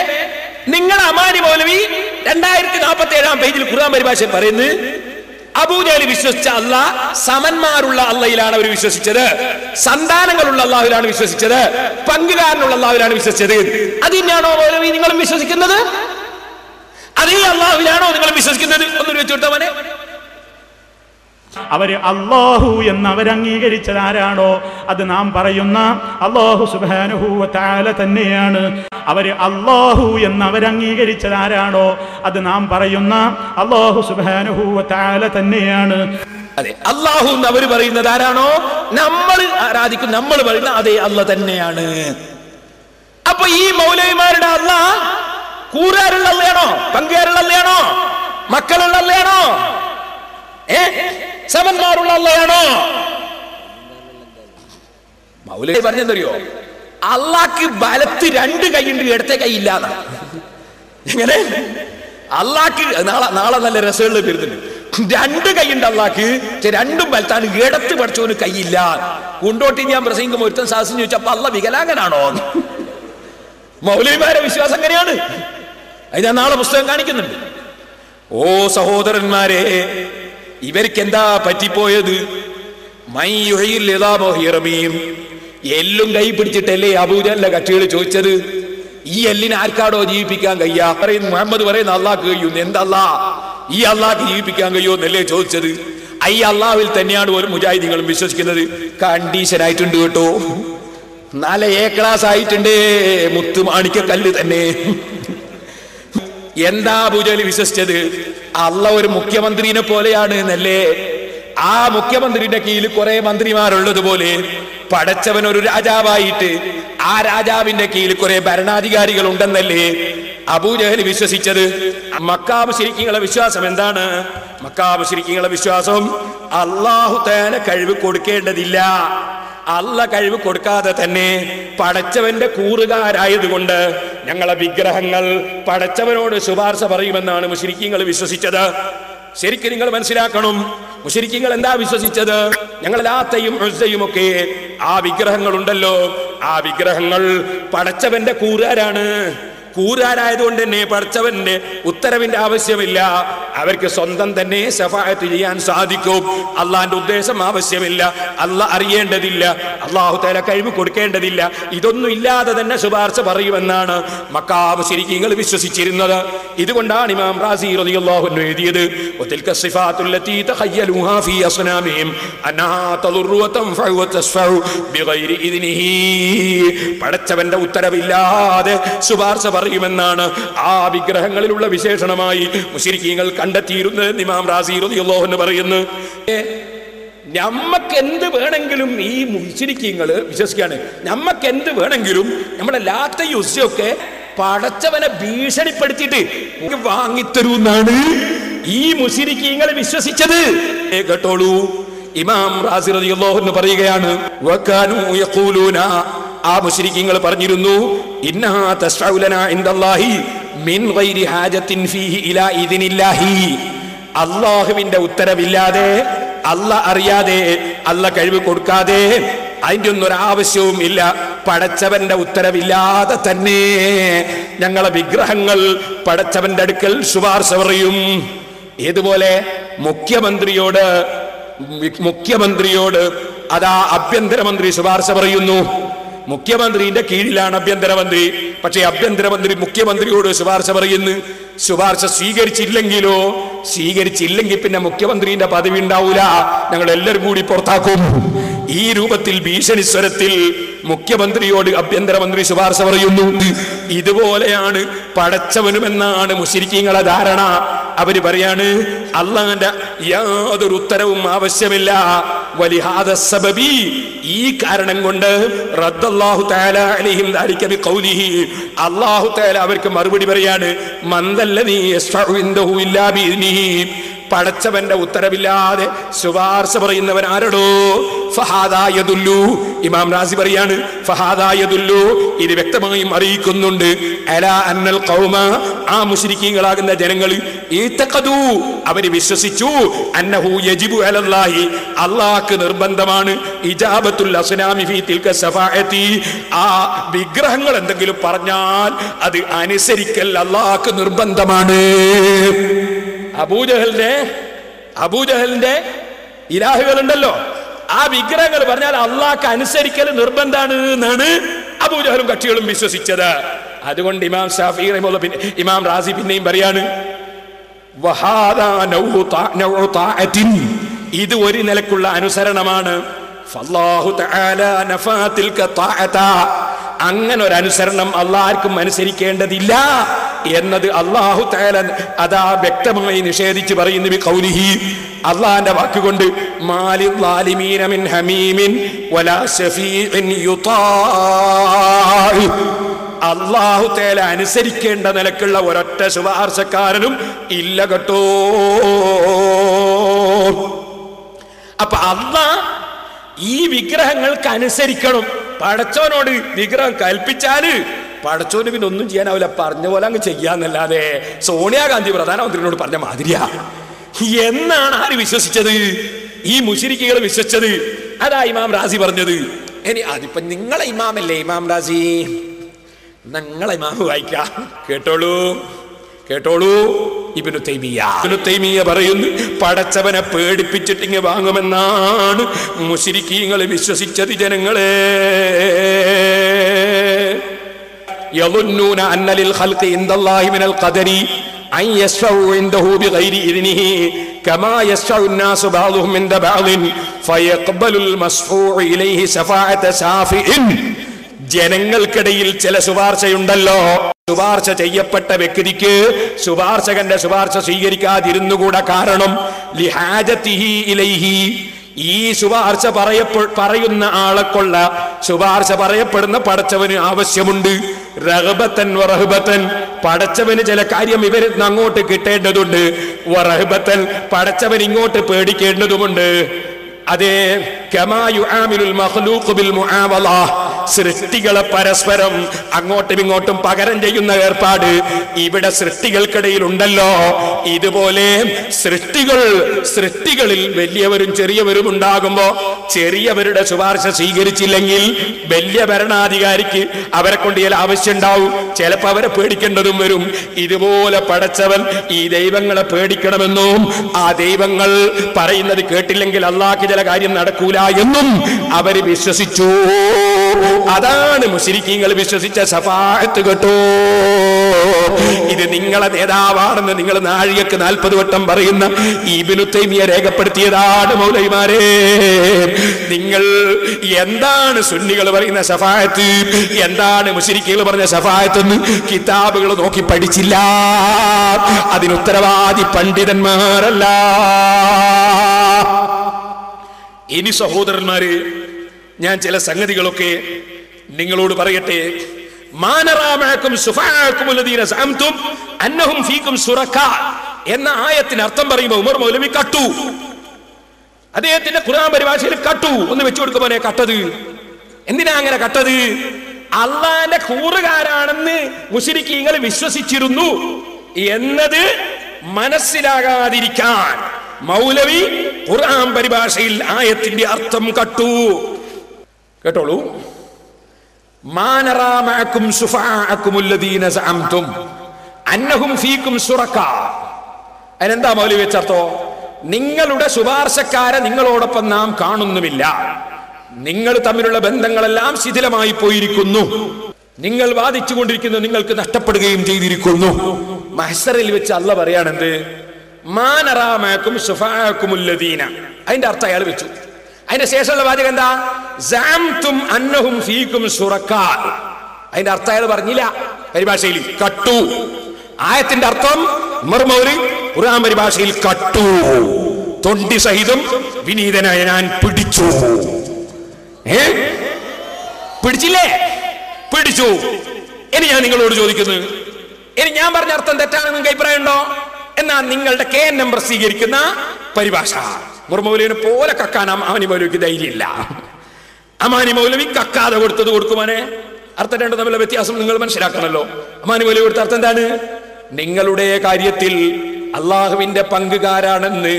നിങ്ങൾ അമാനി മൗലവി 2047 പേജിൽ ഖുർആൻ പരിഭാഷ പറയുന്നത് അബൂജഹൽ വിശ്വസിച്ച അല്ലാഹ് സമന്മാരുള്ള അള്ളയിലാണ് അവർ വിശ്വസിച്ചത്, സന്താനങ്ങളുള്ള അള്ളാഹുവിലാണ് വിശ്വസിച്ചത്, പങ്കുകാരനുള്ള അള്ളാഹുവിലാണ് വിശ്വസിച്ചത്. അതിനാണോ മൗലവി നിങ്ങളും വിശ്വസിക്കുന്നത്? അതേ അള്ളാഹുവിലാണോ നിങ്ങൾ വിശ്വസിക്കുന്നത്? ഒന്നൊരു വെച്ചുകൊടുത്തവനെ. അവര് അല്ലാഹു എന്ന് അവരംഗീകരിച്ചതാരാണോ അത് നാം പറയുന്ന അല്ലാഹു സുബ്ഹാനഹു വ തആല തന്നെയാണ്. അവര് അല്ലാഹു എന്ന് അവരംഗീകരിച്ചതാരാണോ അത് നാം പറയുന്ന അല്ലാഹു സുബ്ഹാനഹു വ തആല തന്നെയാണ്. അതെ, അല്ലാഹു എന്ന് അവർ പറയുന്നത് ആരാണോ നമ്മൾ ആരാധിക്കും, നമ്മൾ പറയുന്ന അതേ അല്ലാഹ് തന്നെയാണ്. അപ്പൊ ഈ മൗലവിമാരുടെ അല്ലാഹ് കൂറുകാരുള്ള അല്ലാഹയാണോ, പങ്കുകാരുള്ള അല്ലാഹയാണോ, മക്കളുള്ള അല്ലാഹയാണോ, സമന്മാരുള്ള അല്ലാഹയാണോ? മൗലവി പറഞ്ഞെന്തറിയോ? അള്ളാഹ്ക്ക് ബലത്ത് 2 കൈയുണ്ട്, ഇടത്തെ കൈയില്ല. എങ്ങനെ? അള്ളാഹ്ക്ക് നാളെ നല്ല രസമുള്ള പേരുന്നുണ്ട്. 2 കൈയുണ്ട് അള്ളാഹ്ക്ക്, 2ഉം ബലത്താണ്, ഇടത്ത് പഠിച്ചവന് കൈയില്ല. കൊണ്ടോട്ടി ഞാൻ പ്രസംഗിക്കുമ്പോൾ ഒരുത്തൻ സാഹസം ചോദിച്ചപ്പോ അള്ളാഹ് വികലാംഗനാണോ? മൗലവിമാരെ വിശ്വാസം എങ്ങനെയാണ്? അത് ഞാൻ നാളെ പുസ്തകം കാണിക്കുന്നുണ്ട്. ഓ സഹോദരന്മാരെ, ഇവർക്ക് എന്താ പറ്റിപ്പോയത്? എല്ലും കൈ പിടിച്ചിട്ടല്ലേ അബൂജഹലിന്റെ കക്ഷികൾ ചോദിച്ചത്? ഈ എല്ലിനെ ആർക്കാടോ ജീവിപ്പിക്കാൻ കഴിയാ? പറയുന്നു മുഹമ്മദ് പറയുന്ന അള്ളാഹ്ക്ക് കഴിയുന്നു. എന്തല്ലാ ഈ അള്ളാഹ്ക്ക് ജീവിപ്പിക്കാൻ കഴിയുമോ എന്നല്ലേ ചോദിച്ചത്? ഈ അള്ളാഹുവിൽ തന്നെയാണ് ഒരു മുജാഹിദീങ്ങളും വിശ്വസിക്കുന്നത്. കണ്ടീഷനായിട്ടുണ്ട് കേട്ടോ, 4 A ക്ലാസ് ആയിട്ടുണ്ട്, മുത്ത് മാണിക്കക്കല്ല് തന്നെ. എന്താ അബൂജഹൽ വിശ്വസിച്ചത്? അള്ളാഹ് ഒരു മുഖ്യമന്ത്രിനെ പോലെയാണ് എന്നല്ലേ? ആ മുഖ്യമന്ത്രിയുടെ കീഴിൽ കുറെ മന്ത്രിമാരുള്ളതുപോലെ പടച്ചവൻ ഒരു രാജാവായിട്ട് ആ രാജാവിന്റെ കീഴിൽ കുറെ ഭരണാധികാരികൾ ഉണ്ടെന്നല്ലേ അബൂജഹൽ വിശ്വസിച്ചത്? മക്കാ മുശ്രിക്കീങ്ങളുടെ വിശ്വാസം എന്താണ്? മക്കാ മുശ്രിക്കീങ്ങളുടെ വിശ്വാസം അല്ലാഹു തആല കഴിവ് കൊടുക്കേണ്ടതില്ല, അല്ലാഹ് കഴിവ് കൊടുക്കാതെ തന്നെ പടച്ചവന്റെ കൂറുകാരായതുകൊണ്ട് ഞങ്ങളെ വിഗ്രഹങ്ങൾ പടച്ചവനോട് ശുപാർശ പറയുമെന്നാണ് മുശ്രിക്കീങ്ങൾ വിശ്വസിച്ചത്. ശരിക്കും നിങ്ങൾ മനസ്സിലാക്കണം, മുശ്രിക്കീങ്ങൾ എന്താ വിശ്വസിച്ചത്? ഞങ്ങൾ ലാത്തയും ഉസ്സയും ഒക്കെ ആ വിഗ്രഹങ്ങൾ ഉണ്ടല്ലോ, ആ വിഗ്രഹങ്ങൾ പടച്ചവന്റെ കൂറുകാരാണ്. കൂറുകാരായതുകൊണ്ട് തന്നെ പടച്ചവന്റെ ഉത്തരവിന്റെ ആവശ്യമില്ല, അവർക്ക് സ്വന്തം തന്നെ ശഫാഅത്ത് ചെയ്യാൻ സാധിക്കും. അള്ളാന്റെ ഉദ്ദേശം ആവശ്യമില്ല, അള്ളാഹ് അറിയേണ്ടതില്ല, അല്ലാഹു തആല കഴിവ് കൊടുക്കേണ്ടതില്ല, ഇതൊന്നും ഇല്ലാതെ തന്നെ ശുപാർശ പറയുമെന്നാണ് മക്കാ മുശ്രിക്കീങ്ങൾ വിശ്വസിച്ചിരുന്നത്. ഇതുകൊണ്ടാണ് ഇമാം റാസി റളിയല്ലാഹു അൻഹു എഴുതിയത് വതിൽക സിഫാത്തുല്ലതി തഖയ്യലുഹാ ഫീ അസ്നാമിഹിം അന്നഹാ തദുറു വതൻഫഉ വതസ്ഫഉ ബിഗൈരി ഇദ്നിഹി. പടച്ചവന്റെ ഉത്തരവില്ലാതെ ശുപാർശ പറയുമെന്നാണ് ആ വിഗ്രഹങ്ങളിലുള്ള വിശേഷണമായി മുശ്രിക്കീങ്ങൾ കണ്ടെത്തിയിരുന്നത് ഇമാം റാസി റളിയല്ലാഹു അൻഹു പറയുന്നു. നമ്മക്ക് എന്ത് വേണമെങ്കിലും ഈ മുശ്രിക്കീങ്ങൾ വിശ്വസിക്കാണ്, നമ്മക്ക് എന്ത് വേണമെങ്കിലും നമ്മുടെ ലാത്തയും ഉസ്സയൊക്കെ പടച്ചവനെ ഭീഷണിപ്പെടുത്തിയിട്ട് വാങ്ങിത്തരൂന്നാണ് ഈ മുശ്രിക്കീങ്ങൾ വിശ്വസിച്ചത്. കേട്ടോളൂ, ഇമാം റാസി റളിയല്ലാഹു അൻഹു പറയുകയാണ്, വകാനൂ യഖൂലൂന, ആ മുശ്രിക്കീങ്ങൾ പറഞ്ഞിരുന്നു, ഇന്നഹാ തസ്ഫഉ ലനാ ഇൻദല്ലാഹി മിൻ ഗൈരി ഹാജത്തിൻ ഫീഹി ഇലാ ഇദ്നില്ലാഹി. അല്ലാഹുവിന്റെ ഉത്തരവില്ലാതെ, അല്ലാഹ് അറിയാതെ, അല്ലാഹ് കഴിവ് കൊടുക്കാതെ, അതിന്റെ ഒന്നും ഒരാവശ്യവും ഇല്ല, പടച്ചവന്റെ ഉത്തരവില്ലാതെ തന്നെ ഞങ്ങളെ വിഗ്രഹങ്ങൾ പടച്ചവന്റെ അടുക്കൽ ശുപാർശ പറയും. ഏതുപോലെ മുഖ്യമന്ത്രിയോട് അതാ ആഭ്യന്തരമന്ത്രി ശുപാർശ പറയുന്നു. മുഖ്യമന്ത്രിയുടെ കീഴിലാണ് ആഭ്യന്തരമന്ത്രി. പക്ഷേ ആഭ്യന്തരമന്ത്രി മുഖ്യമന്ത്രിയോട് ശുപാർശ പറയുന്നു. ശുപാർശ സ്വീകരിച്ചില്ലെങ്കിൽ പിന്നെ മുഖ്യമന്ത്രിയുടെ പദവി ഉണ്ടാവൂല, ഞങ്ങൾ എല്ലാവരും കൂടി പുറത്താക്കും. ഈ രൂപത്തിൽ ഭീഷണി സ്വരത്തിൽ മുഖ്യമന്ത്രിയോട് ആഭ്യന്തരമന്ത്രി ശുപാർശ പറയുന്നു. ഇതുപോലെയാണ് പടച്ചവനുമെന്നാണ് മുശ്രിക്കീങ്ങളെ ധാരണ. അവര് പറയാണ് അള്ളാന്റെ യാതൊരു ഉത്തരവും ആവശ്യമില്ല. വലിഹാദ സബബി, ഈ കാരണം കൊണ്ട് റദ്ദല്ലാഹു തആല അലൈഹിം ദാലിക ബിഖൗലിഹി, അല്ലാഹു തആല അവർക്ക് മറുപടി പറയാണ് മന്ദല്ലദീ യസ്ഫഉ ഇൻദഹു ഇല്ലാ ബിഇദ്നിഹി, പടച്ചവന്റെ ഉത്തരവില്ലാതെ ശുപാർശ പറയുന്നവൻ ആരടോ? ഫഹാദാ യദുല്ലു, ഇമാം റാസി പറയാണ് ഫഹാദാ യദുല്ലു, ഇത് വ്യക്തമായും അറിയിക്കുന്നുണ്ട് അലാ അന്നൽ ഖൗമ, ആ മുശ്രിക്കീങ്ങളാകുന്ന ജനങ്ങൾ ഇതഖദു, അവര് വിശ്വസിച്ചു അന്നഹു യജിബു അലല്ലാഹി, അല്ലാഹ്ക്ക് നിർബന്ധമാണ് ഇജാബത്തുൽ അസ്നാമി ഫീ തിൽക സഫാഅതി, ആ വിഗ്രഹങ്ങൾ എന്തെങ്കിലും പറഞ്ഞാൽ അത് അനുസരിക്കൽ അല്ലാഹ്ക്ക് നിർബന്ധമാണ്. അബൂജഹലിന്റെ ഇലാഹുകളുണ്ടല്ലോ, ആ വിഗ്രഹങ്ങൾ പറഞ്ഞാൽ അള്ളാഹ്ക്ക് അനുസരിക്കൽ നിർബന്ധാണ് എന്നാണ് അബൂജഹലും കക്ഷികളും വിശ്വസിച്ചത്. അതുകൊണ്ട് ഇമാം ഷാഫി റഹിമഹുല്ലാഹ്, ഇമാം റാസി പിന്നെയും പറയാണ് വഹാദാ നൗഉ തആഅത്തിൻ, ഇത് ഒരു നിലക്കുള്ള അനുസരണമാണ്. ഫല്ലാഹു തആല നഫാ തിൽക തആഅത, അങ്ങനെ ഒരു അനുസരണം അള്ളാഹ്ക്കും അനുസരിക്കേണ്ടതില്ല എന്നത് അല്ലാഹു തആല അതാ വ്യക്തമായി നിഷേധിച്ച് പറയുന്നു. ബിഖൗലിഹി, അള്ളാഹുവിന്റെ വാക്കുകൊണ്ട് മാലിൽ ളാലിമീന മിൻ ഹമീമിൻ വലാ ശഫീഇൻ യുതാഅ, അല്ലാഹു തആല അനുസരിക്കേണ്ട നിലക്കുള്ള ഒരൊറ്റ ശുപാർശക്കാരനും ഇല്ല കേട്ടോ. അപ്പൊ അല്ലാഹ് ഈ വിഗ്രഹങ്ങൾക്ക് അനുസരിക്കണം. പടച്ചോനോട് വിഗ്രഹം കൽപ്പിച്ചാല് പടച്ചോന് പിന്നെ ഒന്നും ചെയ്യാനാവില്ല, പറഞ്ഞ പോലെ അങ്ങ് ചെയ്യാന്നല്ലാതെ. സോണിയാഗാന്ധി പ്രധാനമന്ത്രിയോട് പറഞ്ഞ മാതിരിയാ എന്നാണ് ആര് വിശ്വസിച്ചത്? ഈ മുശ്രിക്കുകൾ വിശ്വസിച്ചത്. അതാ ഇമാം റാസി പറഞ്ഞത്. ഇനി അതിപ്പോ നിങ്ങളെ ഇമാമല്ലേ ഇമാം റാസി, നിങ്ങളെ ഇമാമ് വായിക്കാം, കേട്ടോളൂ. ഇബ്നു തൈമിയ്യ പറയുന്നു പടച്ചവനെ പേടിപ്പിച്ചിട്ടിങ്ങ് വാങ്ങുമെന്നാണ് മുശ്രിക്കീങ്ങൾ വിശ്വസിച്ചത്. ജനങ്ങളെ യളുന്നൂന അന്ന ലിൽ ഖൽഖി ഇൻദല്ലാഹി മിനൽ ഖദരി അൻ യശ്ഫഉ ഇൻദഹു ബിഗൈരി ഇദ്നിഹി കമാ യശ്ഫഉ الناس بعضهم عند بعض فيقبل المشفوع اليه شفاعة شافع. ജനങ്ങൾക്കിടയിൽ ചില ശുപാർശയുണ്ടല്ലോ, ശുപാർശ ചെയ്യപ്പെട്ട വ്യക്തിക്ക് ശുപാർശകന്റെ ശുപാർശ സ്വീകരിക്കാതിരുന്നുകൂടാ. കാരണം ലിഹാജതിഹി ഇലൈഹി, ഈ ശുപാർശ പറയുന്ന ആളെക്കൊള്ള ശുപാർശ പറയപ്പെടുന്ന പടച്ചവന് ആവശ്യമുണ്ട്. റഗ്ബത്തൻ വറഹ്ബത്തൻ, പടച്ചവന് ചില കാര്യം ഇവരിന്ന് അങ്ങോട്ട് കിട്ടേണ്ടതുണ്ട്. വറഹ്ബത്തൻ, പടച്ചവൻ ഇങ്ങോട്ട് പേടിക്കേണ്ടതുമുണ്ട്. അതേ കമാ യുആമിലുൽ മഖ്ലൂഖ് ബിൽ മുആവള, സൃഷ്ടികളെ പരസ്പരം അങ്ങോട്ടും ഇങ്ങോട്ടും പകരം ചെയ്യുന്ന ഏർപ്പാട് ഇവിടെ സൃഷ്ടികൾക്കിടയിൽ ഉണ്ടല്ലോ. ഇതുപോലെ സൃഷ്ടികളിൽ വലിയവരും ചെറിയവരും ഉണ്ടാകുമ്പോ ചെറിയവരുടെ ശുപാർശ സ്വീകരിച്ചില്ലെങ്കിൽ വലിയ ഭരണാധികാരിക്ക് അവരെ കൊണ്ട് ചില ആവശ്യം ഉണ്ടാവും, ചിലപ്പോ അവരെ പേടിക്കേണ്ടതും വരും. ഇതുപോലെ പടച്ചവൻ ഈ ദൈവങ്ങളെ പേടിക്കണമെന്നും ആ ദൈവങ്ങൾ പറയുന്നത് കേട്ടില്ലെങ്കിൽ അള്ളാഹ്ക്ക് ചില കാര്യം നടക്കൂല എന്നും അവര് വിശ്വസിച്ചു. അതാണ് മുശ്രിക്കീങ്ങൾ വിശ്വസിച്ച ശഫാഅത്ത് കേട്ടോ. ഇത് നിങ്ങളെ നേതാവാണെന്ന് നിങ്ങൾ നാഴികക്ക് 40 വട്ടം പറയുന്ന ഇബ്നു തൈമിയ്യ രേഖപ്പെടുത്തിയതാണ്. മൗലവിമാരെ, നിങ്ങൾ എന്താണ് സുന്നികൾ പറയുന്ന ശഫാഅത്ത്, എന്താണ് മുശ്രിക്കീകൾ പറഞ്ഞ ശഫാഅത്ത് എന്ന് കിതാബുകൾ നോക്കി പഠിച്ചില്ല. അതിന് ഉത്തരവാദി പണ്ഡിതന്മാരല്ല. ഇനി സഹോദരന്മാര്, ഞാൻ ചില സംഗതികളൊക്കെ നിങ്ങളോട് പറയട്ടെ. എന്ന ആയത്തിന് അർത്ഥം പറയുമ്പോൾ ഉമർ മൗലവി കട്ടു, അദ്ദേഹത്തിന്റെ ഖുർആൻ പരിഭാഷയിൽ കട്ടു. ഒന്ന് വെച്ചു കൊടുക്കുമ്പോനെ കട്ടത് എന്തിനാ അങ്ങനെ കട്ടത്? അള്ളാന്റെ കൂറുകാരാണെന്ന് മുശ്രിക്കീങ്ങൾ വിശ്വസിച്ചിരുന്നു എന്നത് മനസ്സിലാകാതിരിക്കാൻ മൗലവി ഖുർആൻ പരിഭാഷയിൽ ആയത്തിന്റെ അർത്ഥം കട്ടു. കേട്ടോളൂ. മാനറാമഅകും ശുഫാഅകുമുല്ലദീന സഅംതും അന്നഹും ഫീകും ശുറകാ. അതിനെന്താ മൗലവി വെച്ചർത്ഥോ? നിങ്ങളുടെ ശുപാർശക്കാരെ നിങ്ങളോടൊപ്പം നാം കാണുന്നുമില്ല. നിങ്ങൾ തമ്മിലുള്ള ബന്ധങ്ങളെല്ലാം ശിഥിലമായി പോയിരിക്കുന്നു. നിങ്ങൾ വാദിച്ചുകൊണ്ടിരിക്കുന്നു, നിങ്ങൾക്ക് നഷ്ടപ്പെടുകയും ചെയ്തിരിക്കുന്നു. മഹ്ശറിൽ വെച്ച് അല്ലാഹ് പറയാണെന്ത്? മാനറാമാക്കും സുഫാഅക്കുമുല്ലദീന. അതിന്റെ അർത്ഥം അയാൾ വെച്ചു. അതിന്റെ ശേഷമുള്ള വാചകം എന്താ? സഅംതും അന്നഹും ഫീകും ശുറക്കാ. അതിന്റെ അർത്ഥം അയാൾ പറഞ്ഞില്ല. പരിഭാഷയിൽ കട്ടു. ആയത്തിന്റെ അർത്ഥം ഉമർ മൗലവി ഖുർആൻ പരിഭാഷയിൽ കട്ടു. തൊണ്ടി സഹിതം വിനീതനായ ഞാൻ പിടിച്ചു. പിടിച്ചില്ലേ? പിടിച്ചു. ഇനി ഞാൻ നിങ്ങളോട് ചോദിക്കുന്നു, ഇനി ഞാൻ പറഞ്ഞ അർത്ഥം തെറ്റാണെന്ന് നിങ്ങൾക്ക് അഭിപ്രായം ഉണ്ടോ? എന്നാ നിങ്ങളുടെ KN നമ്പർ സ്വീകരിക്കുന്ന പരിഭാഷ. മുർമൗലവിനെ പോലെ കക്കാൻ അമാനി മൗലവിക്ക് ധൈര്യമില്ല. അമാനി മൗലവി കക്കാതെ കൊടുത്തത് കൊടുക്കുവാനെ. അർത്ഥം രണ്ടും തമ്മിലുള്ള വ്യത്യാസം നിങ്ങൾ മനസ്സിലാക്കണമല്ലോ. അമാനി മൗലവി കൊടുത്ത അർത്ഥം എന്താണ്? നിങ്ങളുടെ കാര്യത്തിൽ അള്ളാഹുവിന്റെ പങ്കുകാരാണെന്ന്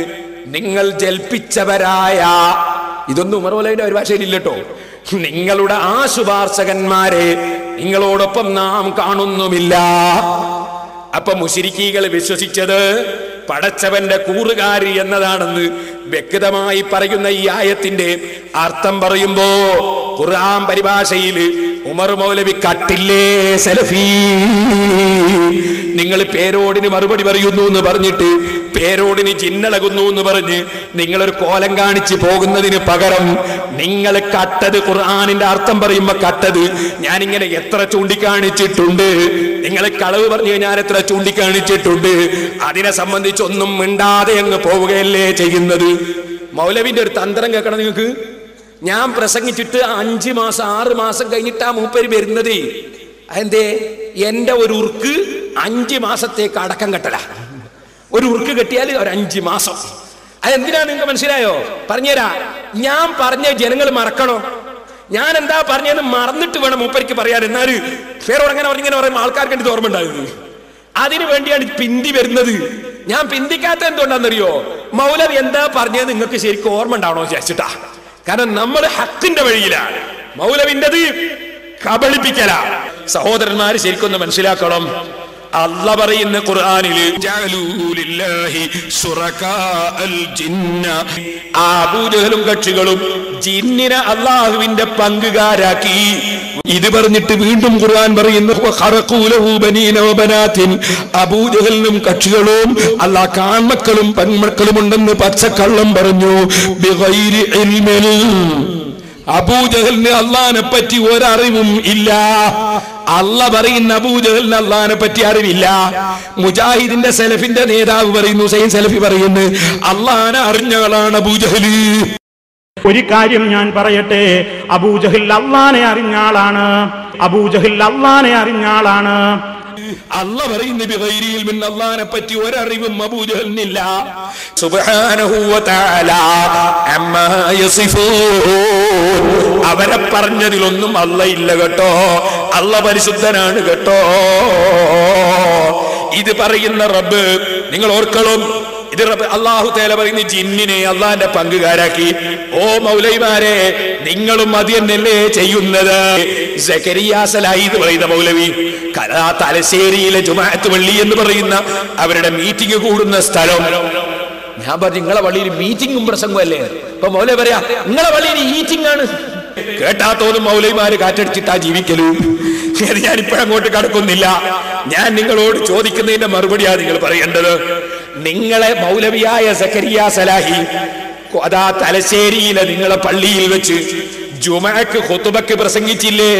നിങ്ങൾ ജൽപ്പിച്ചവരായ, ഇതൊന്നും ഉമർ മൗലവിന്റെ പരിഭാഷയിലില്ലട്ടോ, നിങ്ങളുടെ ആ ശുപാർശകന്മാരെ നിങ്ങളോടൊപ്പം നാം കാണുന്നുമില്ല. അപ്പൊ മുശ്രിക്കീകൾ വിശ്വസിച്ചത് പടച്ചവന്റെ കൂറുകാരി എന്നതാണെന്ന് വ്യക്തമായി പറയുന്ന ഈ ആയത്തിന്റെ അർത്ഥം പറയുമ്പോ ഖുർആൻ പരിഭാഷയിൽ ഉമർ മൗലവി കട്ടില്ലേ സലഫി, നിങ്ങൾ പേരോടിന് മറുപടി പറയുന്നു എന്ന് പറഞ്ഞിട്ട് പേരോടിന് ചിന്നളകുന്നു എന്ന് പറഞ്ഞ് നിങ്ങളൊരു കോലം കാണിച്ച് പോകുന്നതിന് പകരം നിങ്ങൾ കട്ടത്, ഖുർആനിന്റെ അർത്ഥം പറയുമ്പോ കട്ടത് ഞാനിങ്ങനെ എത്ര ചൂണ്ടിക്കാണിച്ചിട്ടുണ്ട്, നിങ്ങൾ കളവ് പറഞ്ഞു ഞാൻ എത്ര ചൂണ്ടിക്കാണിച്ചിട്ടുണ്ട്, അതിനെ സംബന്ധിച്ചൊന്നും മിണ്ടാതെ അങ്ങ് പോവുകയല്ലേ ചെയ്യുന്നത്. മൗലവിന്റെ ഒരു തന്ത്രം കേൾക്കണം നിങ്ങൾക്ക്. ഞാൻ പ്രസംഗിച്ചിട്ട് 5 മാസം 6 മാസം കഴിഞ്ഞിട്ടാ മൂപ്പര് വരുന്നത്. അതെന്തേ? എന്റെ ഒരു ഉർക്ക് 5 മാസത്തേക്ക് അടക്കം കെട്ടല. ഒരു ഉർക്ക് കെട്ടിയാൽ ഒരു 5 മാസം. അതെന്തിനാ നിങ്ങൾക്ക് മനസ്സിലായോ? പറഞ്ഞുതരാ. ഞാൻ പറഞ്ഞ ജനങ്ങൾ മറക്കണോ? ഞാൻ എന്താ പറഞ്ഞതെന്ന് മറന്നിട്ട് വേണം മൂപ്പരിക്ക് പറയാൻ. എന്നാല് ഫേറോട് അങ്ങനെ പറഞ്ഞിങ്ങനെ പറയുമ്പോൾ ആൾക്കാർക്ക് എനിക്ക് ഓർമ്മ ഉണ്ടായിരുന്നു. അതിനു വേണ്ടിയാണ് പിന്തി വരുന്നത്. ഞാൻ പിന്തിക്കാത്ത എന്തുകൊണ്ടാണെന്നറിയോ? മൗലവി എന്താ പറഞ്ഞത് നിങ്ങൾക്ക് ശരിക്കും ഓർമ്മ ഉണ്ടാവണോ വിചാരിച്ചിട്ടാ. കാരണം നമ്മൾ ഹക്കിന്റെ വഴിയിലാണ്. മൗലവിൻ്റെത് കബളിപ്പിക്കല. സഹോദരന്മാര് ശരിക്കൊന്ന് മനസ്സിലാക്കണം. അല്ലാഹ് പറയുന്ന ഖുർആനില് അബൂജഹലും കക്ഷികളും ജിന്നിനെ അള്ളാഹുവിന്റെ പങ്കുകാരാക്കി. ഇത് പറഞ്ഞിട്ട് വീണ്ടും ഖുർആൻ പറയുന്നു അബൂജഹലിനും കക്ഷികളും അല്ലാഹ് കാൺമക്കളും പെൺമക്കളും ഉണ്ടെന്ന് പച്ചക്കള്ളം പറഞ്ഞു. ബിഗൈരി ഇൽമിൻ. അബൂജഹലിന് അള്ളാഹിനെ പറ്റി ഒരറിവും ഇല്ല. അല്ലാഹ് പറയുന്ന അബൂജഹലിന് അള്ളാഹിനെ പറ്റി അറിവില്ല. മുജാഹിദിന്റെ സലഫിന്റെ നേതാവ് പറയുന്നു, ഹുസൈൻ സലഫി പറയുന്നു, അള്ളാഹിനെ അറിഞ്ഞവളാണ് അബൂജഹൽ. ഒരു കാര്യം ഞാൻ പറയട്ടെ, അബൂജഹൽ അള്ളാഹിനെ അറിഞ്ഞ ആളാണ്. അബൂജഹൽ അള്ളാഹിനെ അറിഞ്ഞ ആളാണ്. അല്ലാഹ് പറയുന്നു ബിഗൈരി ഇൽമിൻ, അല്ലാഹനെ പറ്റി ഒരറിവും അബൂജഹലിനില്ല. സുബ്ഹാനഹു വ തആല അമ്മാ യസിഫൂൻ. അവരെ പറഞ്ഞതിലൊന്നും അല്ലാഹ് ഇല്ല കേട്ടോ. അല്ലാഹ് പരിശുദ്ധനാണ് കേട്ടോ. ഇത് പറയുന്ന റബ്ബ് നിങ്ങൾ ഓർക്കണം. ഇത് റബ്ബ് അല്ലാഹു തആല പറയുന്ന ജിന്നിനെ അല്ലാഹുവിന്റെ പങ്കുകാരാക്കി. ഓ മൗലവിമാരെ, നിങ്ങളും അത് തന്നെയല്ലേ ചെയ്യുന്നത്? സക്കരിയ സലാഹി എന്ന് പറയുന്ന മൗലവി തലശ്ശേരിയിലെ ജുമാഅത്ത് പള്ളി എന്ന് പറയുന്ന അവരുടെ മീറ്റിംഗ് കൂടുന്ന സ്ഥലം. ഞാൻ പറഞ്ഞു നിങ്ങളെ പള്ളിയിൽ മീറ്റിംഗും പ്രസംഗവും അല്ലേ? ഇപ്പൊ മൗലവി പറയാ നിങ്ങളെ പള്ളിയിൽ ഈറ്റിംഗ് ആണ്. കേട്ടാത്തോന്നും മൗലവിമാര് കാറ്റടിച്ചിട്ടാ ജീവിക്കലും. ഞാൻ ഇപ്പോഴങ്ങോട്ട് കടക്കുന്നില്ല. ഞാൻ നിങ്ങളോട് ചോദിക്കുന്നതിന്റെ മറുപടിയാണ് നിങ്ങൾ പറയേണ്ടത്. നിങ്ങളെ മൗലവിയായ സക്കരിയ സലാഹി അതാ തലശ്ശേരിയിലെ നിങ്ങളെ പള്ളിയിൽ വെച്ച് ജുമഅക്ക് ഖുതുബക്ക് പ്രസംഗിച്ചില്ലേ?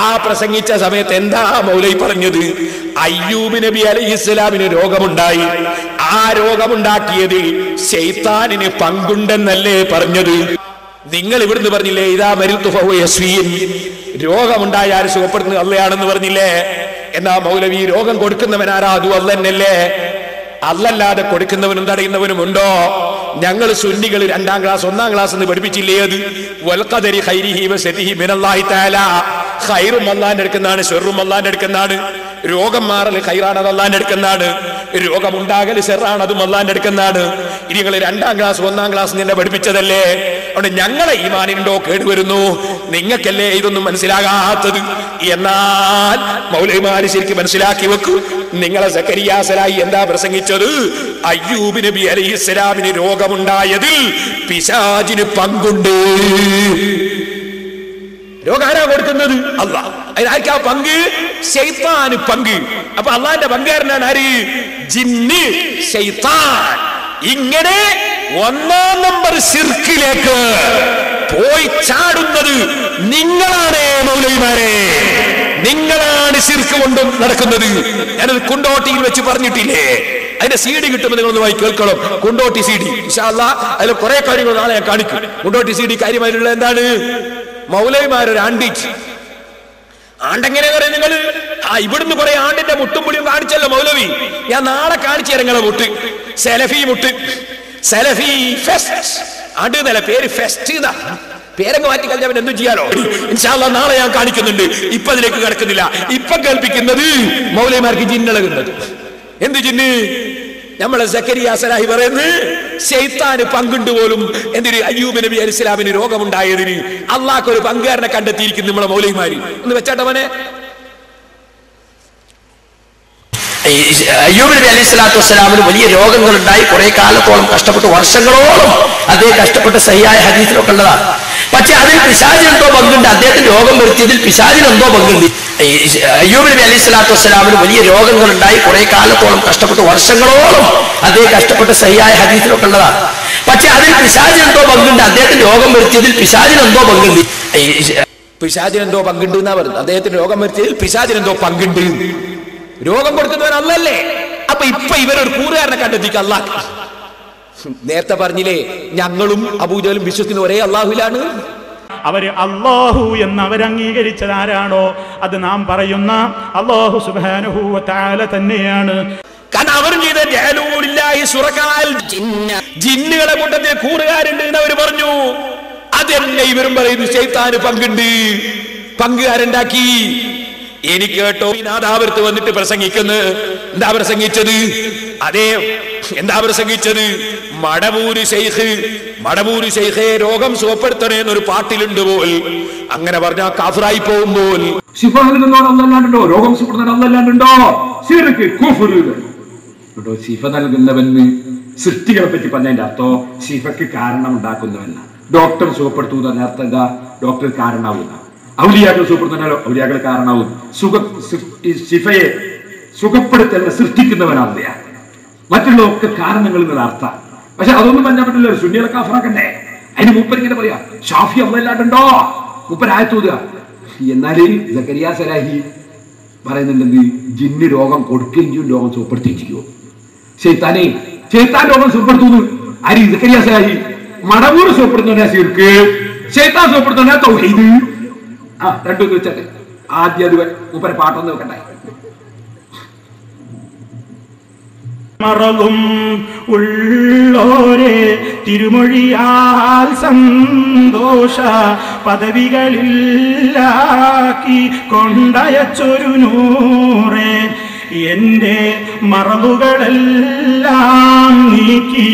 ആ പ്രസംഗിച്ച സമയത്ത് എന്താ മൗലവി പറഞ്ഞത്? അയ്യൂബ് നബി അലൈഹിസ്സലാമിന് രോഗമുണ്ടായി. ആ രോഗമുണ്ടാക്കിയതിൽ ശൈത്താനിന് പങ്കുണ്ടെന്നല്ലേ പറഞ്ഞത്? നിങ്ങൾ ഇവിടുന്ന് പറഞ്ഞില്ലേ ഇദാ മരിൽതു ഫഹുവ യസ്വീൻ, രോഗമുണ്ടായ ആര് സുഖപ്പെടുന്നത് അള്ളയാണെന്ന് പറഞ്ഞില്ലേ? എന്നാ മൗലവി രോഗം കൊടുക്കുന്നവനാരാ? അതും അള്ള തന്നെയല്ലേ. അല്ലല്ലാതെ കൊടുക്കുന്നവനും തടയുന്നവനും ഉണ്ടോ? ഞങ്ങൾ സുന്നികൾ 2ാം ക്ലാസ് 1ാം ക്ലാസ് എന്ന് പഠിപ്പിച്ചില്ലേ? അത് വൽഖദരി ഖൈരിഹി വശരിഹി മിനല്ലാഹി തആല. ഖൈറും അല്ലാഹുവിന്റെ അടുക്കലാണ്, ശർറും അല്ലാഹുവിന്റെ അടുക്കലാണ്. രോഗം മാറൽ ഖൈറാണ്, അത് അല്ലാഹുവിന്റെ അടുക്കലാണ്. രോഗമുണ്ടാകൽ ശർറാണ്, അതും അല്ലാഹുവിന്റെ അടുക്കലാണ്. ഇനി നിങ്ങൾ 2ാം ക്ലാസ് 1ാം ക്ലാസ് നിന്നെ പഠിപ്പിച്ചതല്ലേ? അതുകൊണ്ട് ഞങ്ങളെ ഈമാനിനുണ്ടോ കേടുവരുന്നു? നിങ്ങൾക്കല്ലേ ഇതൊന്നും മനസ്സിലാകാത്തത്? എന്നാൽ മൗലവിമാര് ശരിക്കും മനസ്സിലാക്കി വെക്കൂ. നിങ്ങളെ സക്കരിയ സലാഹി എന്താ പ്രസംഗിച്ചത്? അയ്യൂബ് നബി അലൈഹിസ്സലാമിന് രോഗമുണ്ടായതിൽ പിശാചിന് പങ്കുണ്ട്. കൊടുക്കുന്നത്? അല്ലാഹ്. അതിനാർക്കാ പങ്ക്? ശൈത്താന് പങ്ക്. അപ്പൊ അള്ളാന്റെ പങ്കുകാരനാണ് ആര്? ജിന്ന്, ശൈത്താൻ. ഇങ്ങനെ 1-ാം നമ്പർ ശിർക്കിലേക്ക് പോയി ചാടുന്നത് നിങ്ങളാണ് മൗലവിമാരെ. നിങ്ങളാണ് ശിർക്ക് കൊണ്ടും നടക്കുന്നത്. ഞാനത് കുണ്ടോട്ടിയിൽ വെച്ച് പറഞ്ഞിട്ടില്ലേ? അതിന്റെ CD കിട്ടുമ്പോൾ നിങ്ങളൊന്ന് വായി കേൾക്കണം. കുണ്ടോട്ടി CD ഇൻഷാ അല്ലാഹ്. അതിൽ കുറെ കാര്യങ്ങൾ നാളെ ഞാൻ കാണിക്കും. കുണ്ടോട്ടി CD കാര്യമായിട്ടുള്ള എന്താണ്? മൗലവിമാരൊരു ആണ്ടെങ്ങനെ പറയാം നിങ്ങൾ? ഇവിടുന്ന് കുറെ ആണ്ടിന്റെ മുട്ടും പുളിയും കാണിച്ചല്ലോ മൗലവി. ഞാൻ നാളെ കാണിച്ചു തരാം നിങ്ങളെ മുട്ട്. സെലഫി മുട്ട്, സെലഫി ഫെസ്റ്റ്. ആണ്ട് എന്നല്ല പേര്, ഫെസ്റ്റ് എന്നാ. പേരങ്ങ് മാറ്റി കഴിഞ്ഞാൽ പിന്നെ എന്തും ചെയ്യാലോ. ഇൻഷാ അല്ലാഹ് നാളെ ഞാൻ കാണിക്കുന്നുണ്ട്. ഇപ്പൊ അതിലേക്ക് കിടക്കുന്നില്ല. ഇപ്പൊ കേൾപ്പിക്കുന്നത് മൗലവിമാർക്ക് ജിന്നിളകുന്നത്. എന്ത് ജിന്ന്? നമ്മളെ സക്കരിയ സലാഹി പറയുന്നത് ശൈത്താന് പങ്കുണ്ട് പോലും. എന്തിന്? അയ്യൂബ് നബി അലൈഹി സ്വലാമിന് രോഗമുണ്ടായതിന് അള്ളാഹ് ഒരു പങ്കുകാരനെ കണ്ടെത്തിയിരിക്കുന്നു നമ്മളെ മൗലവിമാര്. ഒന്ന് വെച്ചാട്ടവനെ. അയ്യൂബ് നബി അലൈഹി സ്വലാത്തു വസ്സലാമിന് വലിയ രോഗങ്ങൾ ഉണ്ടായി. കുറെ കാലത്തോളം കഷ്ടപ്പെട്ട്, വർഷങ്ങളോളം അദ്ദേഹം കഷ്ടപ്പെട്ട് സഹിയായ ഹദീസിലൊക്കെ ഉള്ളതാണ്. പക്ഷെ അതിൽ പിശാചിനെന്തോ പങ്കുണ്ട്. അദ്ദേഹത്തിന് രോഗം വരുത്തിയതിൽ പിശാചിനെന്തോ പങ്കുണ്ട്. അയ്യൂബ് നബി അലൈഹി സ്വലാത്തു വസ്സലാമിന് വലിയ രോഗങ്ങൾ ഉണ്ടായി. കുറെ കാലത്തോളം കഷ്ടപ്പെട്ട്, വർഷങ്ങളോളം അദ്ദേഹം കഷ്ടപ്പെട്ട് സഹിയായ ഹദീസിലൊക്കെ ഉള്ളതാണ്. പക്ഷെ അതിൽ പിശാചിനെന്തോ പങ്കുണ്ട്. അദ്ദേഹത്തിന് രോഗം വരുത്തിയതിൽ പിശാചിനെന്തോ പങ്കുണ്ട്. പിശാചിനെന്തോ പങ്കുണ്ട് എന്നാ പറയുന്നത്. അദ്ദേഹത്തിന് രോഗം വരുത്തിയതിൽ പിശാചിനെന്തോ പങ്കുണ്ട്. രോഗം കൊടുക്കുന്നവൻ അല്ലല്ലേ? അപ്പൊ ഇപ്പൊ ഇവരൊരു കൂറുകാരനെ കണ്ടെത്തിക്ക അല്ലാഹ്. നേരത്തെ പറഞ്ഞില്ലേ, ഞങ്ങളും അബൂജഹലും വിശ്വസിക്കുന്ന ഒരേ അള്ളാഹുവിലാണ്. അവര് അല്ലാഹു എന്ന് അവരംഗീകരിച്ചതാരാണോ അത് നാം പറയുന്ന അല്ലാഹു സുബ്ഹാനഹു വ തആല തന്നെയാണ്. കാരണം അവരും ചെയ്ത ജിന്നുകളെ കൂട്ടത്തിൽ കൂറുകാരുണ്ട് എന്ന് അവർ പറഞ്ഞു. അതന്നെ ഇവരും പറയുന്നു ശൈത്താന് പങ്കുണ്ട്, പങ്കുകാരുണ്ടാക്കി. എനിക്ക് കേട്ടോ നാദാപുരത്ത് വന്നിട്ട് പ്രസംഗിക്കുന്നു. എന്താ പ്രസംഗിച്ചത്? എന്താ പ്രസംഗിച്ചത്? മടവൂര് ശൈഖേ രോഗം സുഖപ്പെടുത്തണേ എന്നൊരു പാട്ടിലുണ്ട് പോൽ. അങ്ങനെ പറഞ്ഞാൽ കാഫിറായി പോകുമ്പോൾ ശിഫ നൽകുന്നവൻ അല്ലാണ്ടുണ്ടോ? രോഗം സുഖപ്പെടുന്നവൻ അല്ലാണ്ടുണ്ടോ? ശിഫ നൽകുന്നവന് സൃഷ്ടികളെ പറ്റി പറഞ്ഞതിന്റെ അർത്ഥം ശിഫക്ക് കാരണം ഉണ്ടാക്കുന്നവനാണ്. ഡോക്ടർ സുഖപ്പെടുത്തുന്ന അർത്ഥം എന്താ? ഡോക്ടർ കാരണമാവുന്ന. ഔലിയാക്കൾ സുഖപ്പെടുത്തുന്നാലോ ഔലിയാക്കൾ കാരണമാവും. ശിഫയെ സുഖപ്പെടുത്തല്ല സൃഷ്ടിക്കുന്നവനാണ്. മറ്റുള്ളതൊക്കെ കാരണങ്ങൾ എന്നുള്ള അർത്ഥം. പക്ഷെ അതൊന്നും പറഞ്ഞാൽ പറ്റില്ല. സുന്നികളെ കാഫറാക്കണ്ടേ? അതിന് മൂപ്പർ ഇങ്ങനെ പറയാ ഷാഫി അല്ലാണ്ടുണ്ടോ? മൂപ്പർ ആയത്തൂതുക. എന്നാല് സക്കരിയ സലാഹി പറയുന്നുണ്ടെങ്കിൽ ജിന്ന് രോഗം കൊടുക്കുകയും ചെയ്യും, രോഗം സുഖപ്പെടുത്തുകയും ചെയ്യുമോ? ശൈത്താൻ രോഗം സുഖപ്പെടുത്തുന്നു. ആര്? സക്കരിയ സലാഹി. മടവൂർ സുഖപ്പെടുത്തുന്ന ശിർക്ക്, ശൈത്താൻ സുഖപ്പെടുത്തുന്ന തൗഹീദ്. രണ്ടും വെച്ചിട്ട് ആദ്യം അത് മൂപ്പരെ പാട്ടൊന്നും വെക്കണ്ടേ? മറലും ഉള്ളോരെ തിരുമൊഴിയാൽ സന്തോഷ പദവികളിലാക്കി കൊണ്ടയച്ചൊരു നൂറേ, എന്റെ മറവുകളെല്ലാം നീക്കി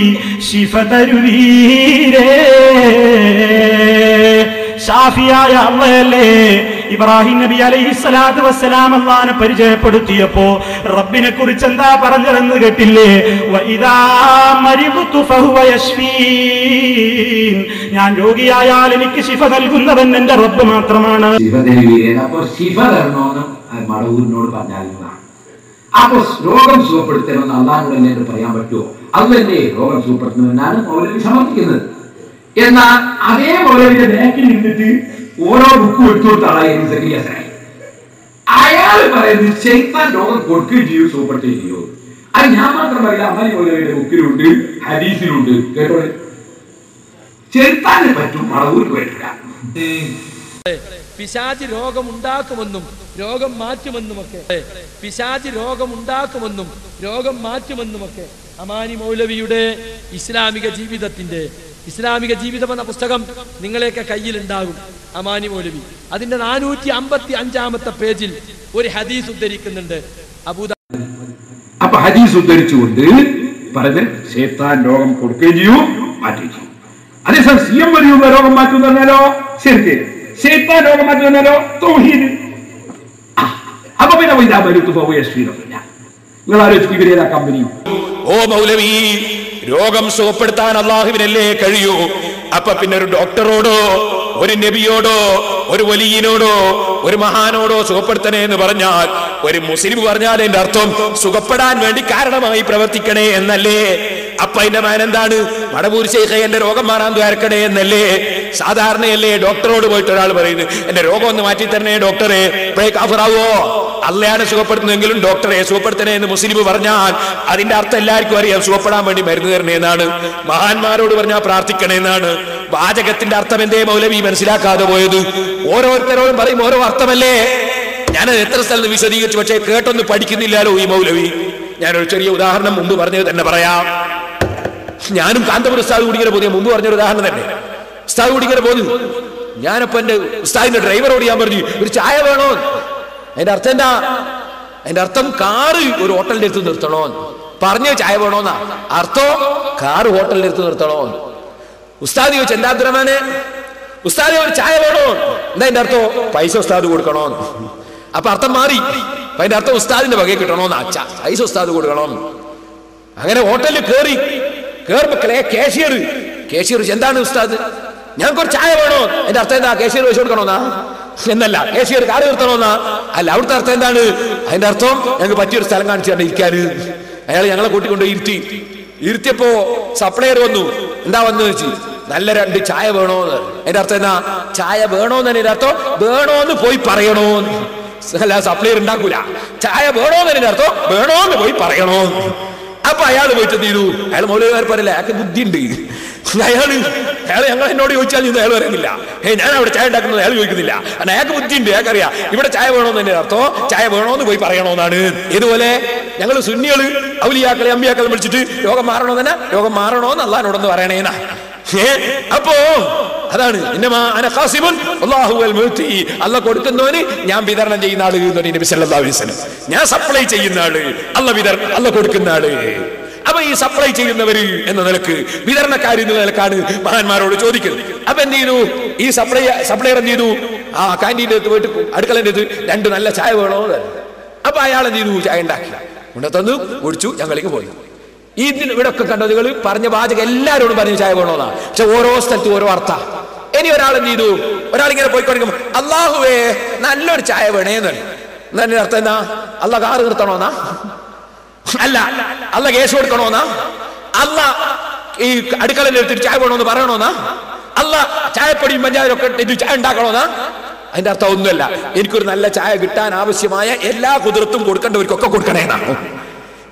ശിഫ തരുവീരേ. ഷാഫിയായ അള്ളയല്ലേ ഇബ്രാഹിം നബി അലൈഹിസ്സലാത്തു വസ്സലാം അല്ലാഹനെ പരിചയപ്പെടുത്തിയപ്പോ റബ്ബിനെ കുറിച്ച് എന്താ പറഞ്ഞതെന്ന് കേട്ടില്ലേ? വഇദാ മരിദതു ഫഹുവ യശ്ഫീൻ. ഞാൻ രോഗിയായാൽ എനിക്ക് ശിഫ നൽകുന്നവൻ എന്റെ റബ്ബ് മാത്രമാണ്. ശിഫ തരണോന്ന് മടവൂരിനോട് പറഞ്ഞാൽ അപ്പൊ രോഗം സുഖപ്പെടുത്തണമെന്ന് അള്ളാഹിനോട് പറയാൻ പറ്റുമോ? അതല്ലേ രോഗം സുഖപ്പെടുത്തുന്നതിനാണ് മൗലവി സമർപ്പിക്കുന്നത്. എന്നാൽ അതേ മൗലവിന്റെ ബാക്കിൽ നിന്നിട്ട് ഓരോ ബുക്കും എടുത്തു കൊടുത്ത ആളായിരുന്നു സക്കരിയ സലാഹി. അയാൾ പറയുന്നത് ശൈത്താൻ രോഗം കൊടുക്കുകയും ചെയ്യും, സുഖപ്പെടുത്തുകയും ചെയ്യും. അത് ഞാൻ മാത്രം പറയില്ല, അമ്മാനി മൗലവിയുടെ ബുക്കിലുണ്ട്, ഹദീസിലുണ്ട്. കേട്ടോ, ശൈത്താന് പറ്റും, മടവൂർക്ക് പറ്റില്ല. പിശാചി രോഗമുണ്ടാക്കുമെന്നും രോഗം മാറ്റുമെന്നുമൊക്കെ അമാനി മൗലവിയുടെ ഇസ്ലാമിക ജീവിതം എന്ന പുസ്തകം നിങ്ങളെയൊക്കെ കയ്യിലുണ്ടാകും. അമാനി മൗലവി അതിന്റെ 455-ാമത്തെ പേജിൽ ഒരു ഹദീസ് ഉദ്ധരിക്കുന്നുണ്ട്. അപ്പൊ ഹദീസ് ഉദ്ധരിച്ചുകൊണ്ട് പറഞ്ഞ് ശൈത്താൻ രോഗം കൊടുക്കുകയും ചെയ്യും, മാറ്റുകയും ചെയ്യും. അതേസമയം സിയം വരിയുള്ള രോഗം മാറ്റുന്ന പറഞ്ഞാലോ ശരിക്ക്, ശൈത്താൻ രോഗം മാറ്റുന്നാലോ തൗഹീദ്. അപ്പൊ പിന്നെ നിങ്ങൾ ആലോചിക്കും ഇവരേതാ കമ്പനി? ഓ മൗലവി, രോഗം സുഖപ്പെടുത്താൻ അള്ളാഹുവിനല്ലേ കഴിയൂ. അപ്പൊ പിന്നെ ഒരു ഡോക്ടറോടോ ഒരു നബിയോടോ ഒരു വലിയനോടോ ഒരു മഹാനോടോ സുഖപ്പെടുത്തണേ എന്ന് പറഞ്ഞാൽ ഒരു മുസ്ലിം പറഞ്ഞാൽ അതിന്റെ അർത്ഥം സുഖപ്പെടാൻ വേണ്ടി കാരണമായി പ്രവർത്തിക്കണേ എന്നല്ലേ? അപ്പൊ അതിന്റെ മാൻ എന്താണ്? മടവൂർ ശൈഖേ എന്റെ രോഗം മാറാൻ ദ്വാരക്കണേ എന്നല്ലേ? സാധാരണയല്ലേ ഡോക്ടറോട് പോയിട്ട് ഒരാൾ പറയുന്നത് എന്റെ രോഗം ഒന്ന് മാറ്റി തരണേ ഡോക്ടറെ, ഇപ്പോഴേ കാഫിറാവോ? അള്ളയാണ് സുഖപ്പെടുത്തുന്നെങ്കിലും ഡോക്ടറെ സുഖപ്പെടുത്തണേ എന്ന് മുസ്ലിം പറഞ്ഞാൽ അതിന്റെ അർത്ഥം എല്ലാവർക്കും അറിയാം, സുഖപ്പെടാൻ വേണ്ടി മരുന്ന് തരണേ എന്നാണ്. മഹാന്മാരോട് പറഞ്ഞാൽ പ്രാർത്ഥിക്കണേ എന്നാണ്. വാചകത്തിന്റെ അർത്ഥം എന്തേ മൗലവി മനസ്സിലാക്കാതെ പോയത്? ഓരോരുത്തരോടും പറയും ഓരോ അർത്ഥമല്ലേ? ഞാനത് എത്ര സ്ഥലത്ത് വിശദീകരിച്ചു, പക്ഷേ കേട്ടൊന്നും പഠിക്കുന്നില്ലല്ലോ ഈ മൗലവി. ഞാനൊരു ചെറിയ ഉദാഹരണം മുമ്പ് പറഞ്ഞത് തന്നെ പറയാം. ഞാനും കാന്തപുരം ഉസ്താദ് കൂടിങ്ങനെ പോയി, മുമ്പ് പറഞ്ഞൊരു ഉദാഹരണം തന്നെ. ഉസ്താദ് കൂടിങ്ങനെ പോന്നു, ഞാനപ്പോ എന്റെ ഉസ്താദിന്റെ ഡ്രൈവറോട് ഞാൻ പറഞ്ഞു ഒരു ചായ വേണോ? അതിന്റെ അർത്ഥം എന്താ? അതിന്റെ അർത്ഥം കാറ് ഒരു ഹോട്ടലിന്റെ അടുത്ത് നിർത്തണോ പറഞ്ഞു. ചായ വേണോന്നാ അർത്ഥം, കാറ് ഹോട്ടലിന്റെ അടുത്ത് നിർത്തണോ? ഉസ്താദ് ചോദിച്ചു എന്താ അബ്ദുറഹ്മാനെ? ഉസ്താദ് ഒരു ചായ വേണോ? എന്താ അതിന്റെ അർത്ഥം? പൈസ ഉസ്താദ് കൊടുക്കണോ? അപ്പൊ അർത്ഥം മാറി. അപ്പൊ അതിന്റെ അർത്ഥം ഉസ്താദിന്റെ വകയെ കിട്ടണോന്ന്. അച്ഛാ പൈസ ഉസ്താദ് കൊടുക്കണം. അങ്ങനെ ഹോട്ടലിൽ കേറുമ്പോ കേഷ്യർ എന്താണ് ഉസ്താദ് ഞങ്ങൾക്ക് ഒരു ചായ വേണോ? അതിന്റെ അർത്ഥം എന്താ? കേഷ്യർ പൈസ കൊടുക്കണോന്നാ? എന്നല്ല. കേഷ്യർ കാറ് നിർത്തണോന്നാ? അല്ല. അവിടുത്തെ അർത്ഥം എന്താണ്? അതിന്റെ അർത്ഥം ഞങ്ങൾക്ക് പറ്റിയൊരു സ്ഥലം കാണിച്ചു തന്നെ ഇരിക്കാന്. അയാൾ ഞങ്ങളെ കൂട്ടിക്കൊണ്ട് ഇരുത്തിയപ്പോ സപ്ലയർ വന്നു. എന്താ വന്നു വെച്ച് നല്ല 2 ചായ വേണോന്ന്. അതിന്റെ അർത്ഥം എന്താ? ചായ വേണോന്ന് തന്നെ അർത്ഥം വേണോന്ന് പോയി പറയണോന്ന്. അല്ല, സപ്ലയർ ഉണ്ടാക്കൂല. ചായ വേണോന്ന് അർത്ഥം വേണോന്ന് പോയി പറയണോ. അപ്പൊ അയാൾ പോയിട്ട് എന്ത് ചെയ്തു? അയാൾ മൗലവിമാർ പറയില്ല, അയാൾക്ക് ബുദ്ധിയുണ്ട്. അയാള് ഞങ്ങൾ എന്നോട് ചോദിച്ചാൽ അയാൾ പറയുന്നില്ല, ഞാൻ അവിടെ ചായ ഉണ്ടാക്കുന്നത് അയാൾ ചോദിക്കുന്നില്ല. കാരണം അയാൾക്ക് ബുദ്ധിയുണ്ട്, അയാൾക്കറിയാം ഇവിടെ ചായ വേണോന്ന് തന്നെ അർത്ഥം ചായ വേണോന്ന് പോയി പറയണോന്നാണ്. ഇതുപോലെ ഞങ്ങൾ സുന്നികള് ഔലിയാക്കളെ അമ്പിയാക്കളെ വിളിച്ചിട്ട് രോഗം മാറണോ തന്നെ, രോഗം മാറണോന്ന് അള്ളാഹിനോടൊന്ന് പറയണേനാ. അപ്പോ അതാണ് അല്ല കൊടുക്കുന്നവന് ഞാൻ വിതരണം ചെയ്യുന്ന ആള് നബി സല്ലല്ലാഹു അലൈഹി വസല്ലം. ഞാൻ സപ്ലൈ ചെയ്യുന്ന ആള്, അല്ല കൊടുക്കുന്ന ആള്. അപ്പൊ ഈ സപ്ലൈ ചെയ്യുന്നവര് എന്ന നിലക്ക്, വിതരണക്കാരി എന്ന നിലക്കാണ് മഹാന്മാരോട് ചോദിക്കുന്നത്. അപ്പൊ എന്ത് ചെയ്തു? ഈ സപ്ലൈയർ എന്ത് ചെയ്തു? ആ കാന്റീൻ്റെ അടുത്ത് പോയിട്ട് അടുക്കളൻ്റെ അടുത്ത് 2 നല്ല ചായ വേണോ? അപ്പൊ അയാൾ എന്ത് ചെയ്തു? ചായ ഉണ്ടാക്കി കൊണ്ടുതന്നു, കുടിച്ചു, ഞങ്ങളിലേക്ക് പോയി. ഇവിടെ ഒക്കെ കണ്ടോ നിങ്ങൾ? പറഞ്ഞ വാചകം എല്ലാവരോടും പറഞ്ഞു ചായ വേണോന്നാ. പക്ഷെ ഓരോ സ്ഥലത്തും ഓരോ അർത്ഥ. ഇനി ഒരാൾ എന്ത് ചെയ്തു? ഒരാളിങ്ങനെ പോയിക്കൊണ്ടിരിക്കും, അള്ളാഹുവേ നല്ലൊരു ചായ വേണേന്ന്. എന്നതിന്റെ അർത്ഥം എന്താ? അല്ല കാറ് നിർത്തണോന്നാ? അല്ല. അല്ല കേസ് കൊടുക്കണോന്നാ? അല്ല ഈ അടുക്കളയിൽ എടുത്തിട്ട് ചായ വേണോന്ന് പറയണോന്നാ? അല്ല ചായപ്പൊടിയും പഞ്ചായത്തൊക്കെ ഇട്ട് ചായ ഉണ്ടാക്കണോന്നാ? അതിന്റെ അർത്ഥം ഒന്നുമല്ല. എനിക്കൊരു നല്ല ചായ കിട്ടാൻ ആവശ്യമായ എല്ലാ കുതിർത്തും കൊടുക്കേണ്ടവർക്കൊക്കെ കൊടുക്കണേന്നാണ്.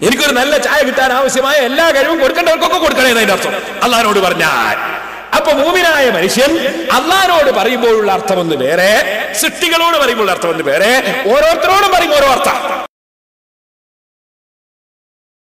എനിക്കൊരു നല്ല ചായ കിട്ടാൻ ആവശ്യമായ എല്ലാ കഴിവും കൊടുക്കേണ്ടവർക്കൊക്കെ കൊടുക്കണേന്ന് അതിന്റെ അർത്ഥം അള്ളാഹിനോട് പറഞ്ഞാൽ. അപ്പൊ മൂമിനായ മനുഷ്യൻ അള്ളാഹിനോട് പറയുമ്പോഴുള്ള അർത്ഥം ഒന്ന് വേറെ, സൃഷ്ടികളോട് പറയുമ്പോഴുള്ള അർത്ഥം ഒന്ന് വേറെ, ഓരോരുത്തരോടും പറയുമ്പോൾ ഓരോ അർത്ഥം.